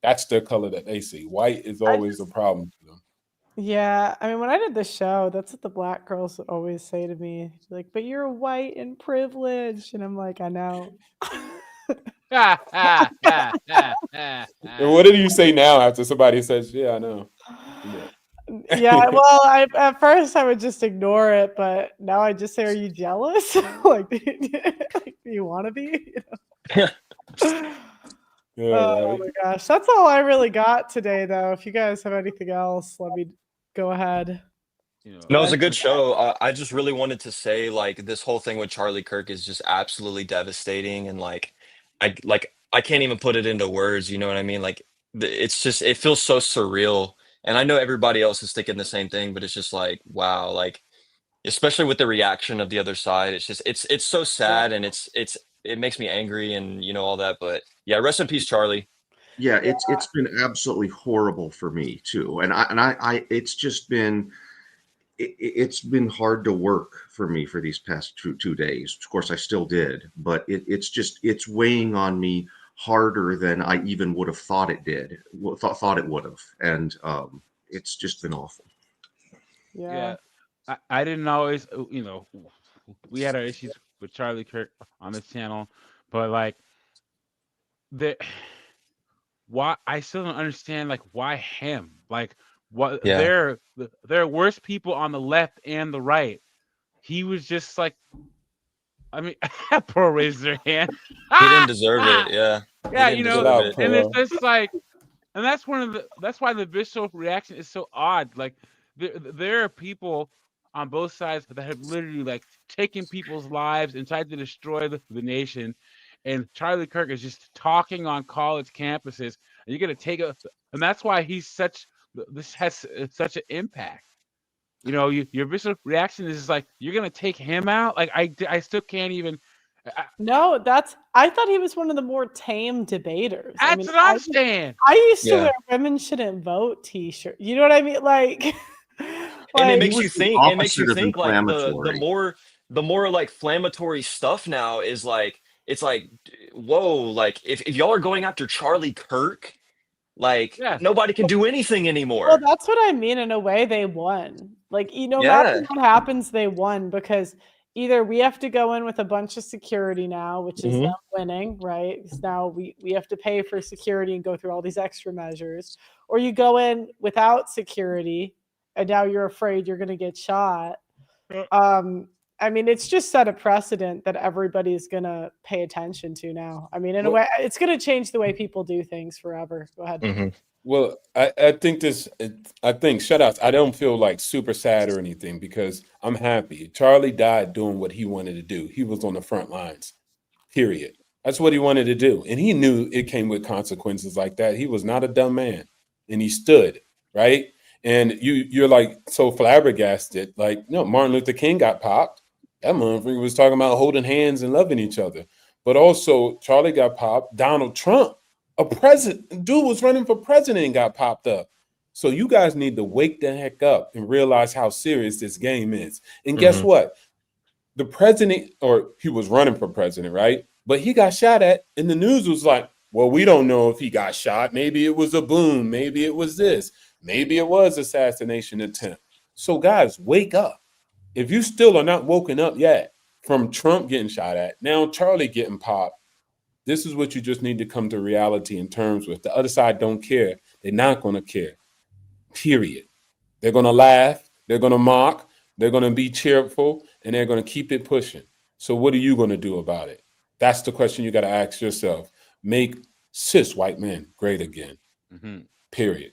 That's their color that they see. White is always a problem to them. Yeah, I mean, when I did the show, that's what the black girls would always say to me. Like, but you're white and privileged. And I'm like, I know. And what did you say now after somebody says, yeah, I know? Yeah, well, at first I would just ignore it, but now I just say, "Are you jealous? Like, do you want to be?" Yeah, Oh right. my gosh, that's all I really got today, though. If you guys have anything else, let me go ahead. No, it's a good show. I just really wanted to say, like, this whole thing with Charlie Kirk is just absolutely devastating, and I can't even put it into words. You know what I mean? Like, it's just it feels so surreal, and I know everybody else is thinking the same thing, but it's just like, wow, like, especially with the reaction of the other side, it's just it's so sad, and it makes me angry, and all that. But yeah, rest in peace, Charlie. Yeah, it's been absolutely horrible for me too. And I it's just been it's been hard to work for me for these past two days. Of course, I still did, but it's weighing on me harder than I even would have thought it did. Thought it would have, and it's just been awful. Yeah. I didn't always, we had our issues with Charlie Kirk on this channel, but like why I still don't understand like why him? Like what Yeah. there are worse people on the left and the right. He was just like, I mean, Pearl raised their hand. He didn't deserve it. Yeah. Yeah, He didn't deserve it. and it's just like, and that's that's why the visceral reaction is so odd. Like there are people on both sides that have literally like taken people's lives and tried to destroy the nation. And Charlie Kirk is just talking on college campuses, and you're gonna and that's why this has such an impact. Your visceral reaction is like you're gonna take him out. Like I still can't even. No, I thought he was one of the more tame debaters. That's what I'm saying. I used to Yeah. wear "Women Shouldn't Vote" T-shirt. You know what I mean? Like, And it makes He you was the think. It makes you opposite of think like the inflammatory. more like inflammatory stuff now is like it's like whoa, like if y'all are going after Charlie Kirk, like Yeah. nobody can do anything well, anymore. that's what I mean. In a way, they won. Like, no Yeah. matter what happens, they won because either we have to go in with a bunch of security now, which is Mhm. them winning, right? Because now we have to pay for security and go through all these extra measures, or you go in without security and now you're afraid you're going to get shot. I mean, it's just set a precedent that everybody's going to pay attention to now. I mean, in a way, it's going to change the way people do things forever. Go ahead. Mhm. Well, I think shout outs. I don't feel like super sad or anything because I'm happy. Charlie died doing what he wanted to do. He was on the front lines, period. That's what he wanted to do. And he knew it came with consequences like that. He was not a dumb man. And he stood, right? And you're like so flabbergasted. Like, Martin Luther King got popped. That motherfucker was talking about holding hands and loving each other. But also Charlie got popped. Donald Trump, a president, dude was running for president and got popped up. So you guys need to wake the heck up and realize how serious this game is. And guess what? The president, or he was running for president, right? But he got shot at, and the news was like, well, we don't know if he got shot. Maybe it was a boom. Maybe it was this. Maybe it was assassination attempt. So guys, wake up. If you still are not woken up yet from Trump getting shot at, now Charlie getting popped, this is what you just need to come to reality in terms with. The other side don't care. They're not going to care, period. They're going to laugh. They're going to mock. They're going to be cheerful, and they're going to keep it pushing. So what are you going to do about it? That's the question you got to ask yourself. Make cis white men great again, period.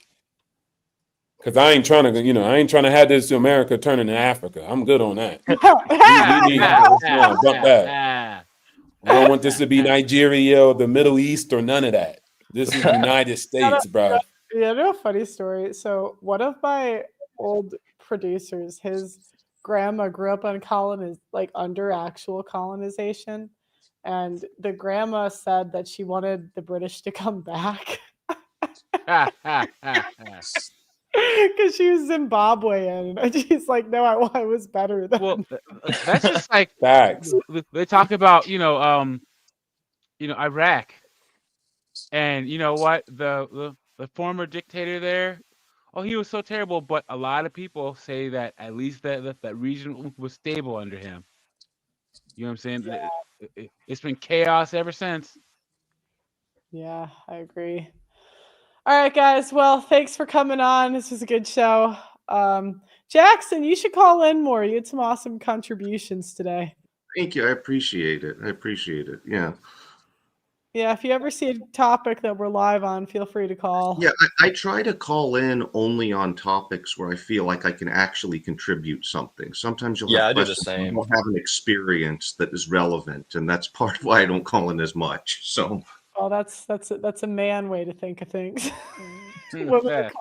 Because I ain't trying to have this America turn into Africa. I'm good on that. we need to bump that. I don't want this to be Nigeria or the Middle East or none of that. This is the United States, bro. Yeah, I know a funny story. So one of my old producers, his grandma grew up on under actual colonization. And the grandma said that she wanted the British to come back. Because she was Zimbabwean. And she's like, no, I was better than. Well, that's just like facts. They talk about, Iraq. And you know what? The former dictator there, he was so terrible. But a lot of people say that at least that region was stable under him. You know what I'm saying? Yeah. It's been chaos ever since. Yeah, I agree. All right, guys. Well, thanks for coming on. This was a good show. Jackson, you should call in more. You had some awesome contributions today. Thank you. I appreciate it. Yeah. Yeah, if you ever see a topic that we're live on, feel free to call. Yeah, I try to call in only on topics where I feel like I can actually contribute something. Sometimes you'll have questions I don't have an experience that is relevant, and that's part of why I don't call in as much. So. Well, that's a man way to think of things. Thanks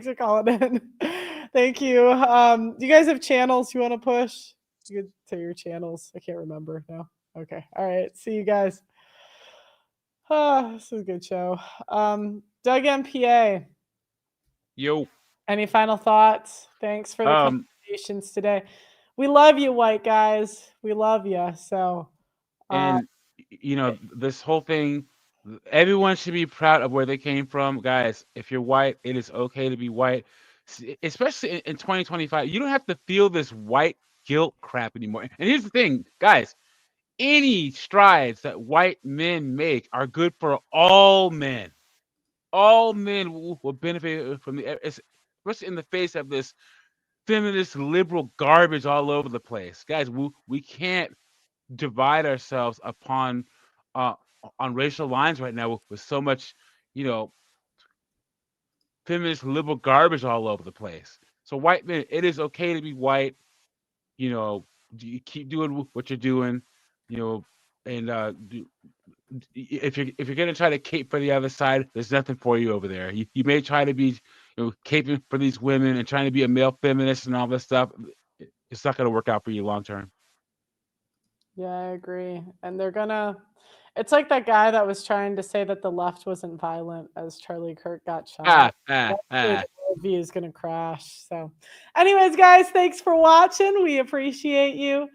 for calling in. Thank you. Do you guys have channels you want to push? You could say your channels. I can't remember now. Okay. All right. See you guys. This is a good show. Doug MPA. Yo. Any final thoughts? Thanks for the conversations today. We love you, white guys. We love you. So. And this whole thing, everyone should be proud of where they came from, guys. If you're white, it is okay to be white, especially in 2025. You don't have to feel this white guilt crap anymore. And here's the thing, guys. Any strides that white men make are good for all men. All men will benefit from especially in the face of this feminist liberal garbage all over the place. Guys, we can't divide ourselves upon on racial lines right now with so much, feminist liberal garbage all over the place. So white men, it is okay to be white. You keep doing what you're doing. And if you're gonna try to cape for the other side, there's nothing for you over there. You may try to be, caping for these women and trying to be a male feminist and all this stuff. It's not gonna work out for you long term. Yeah, I agree. And it's like that guy that was trying to say that the left wasn't violent as Charlie Kirk got shot. The view is gonna crash. So anyways, guys, thanks for watching. We appreciate you.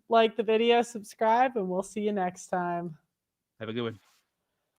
Like the video, subscribe, and we'll see you next time. Have a good one.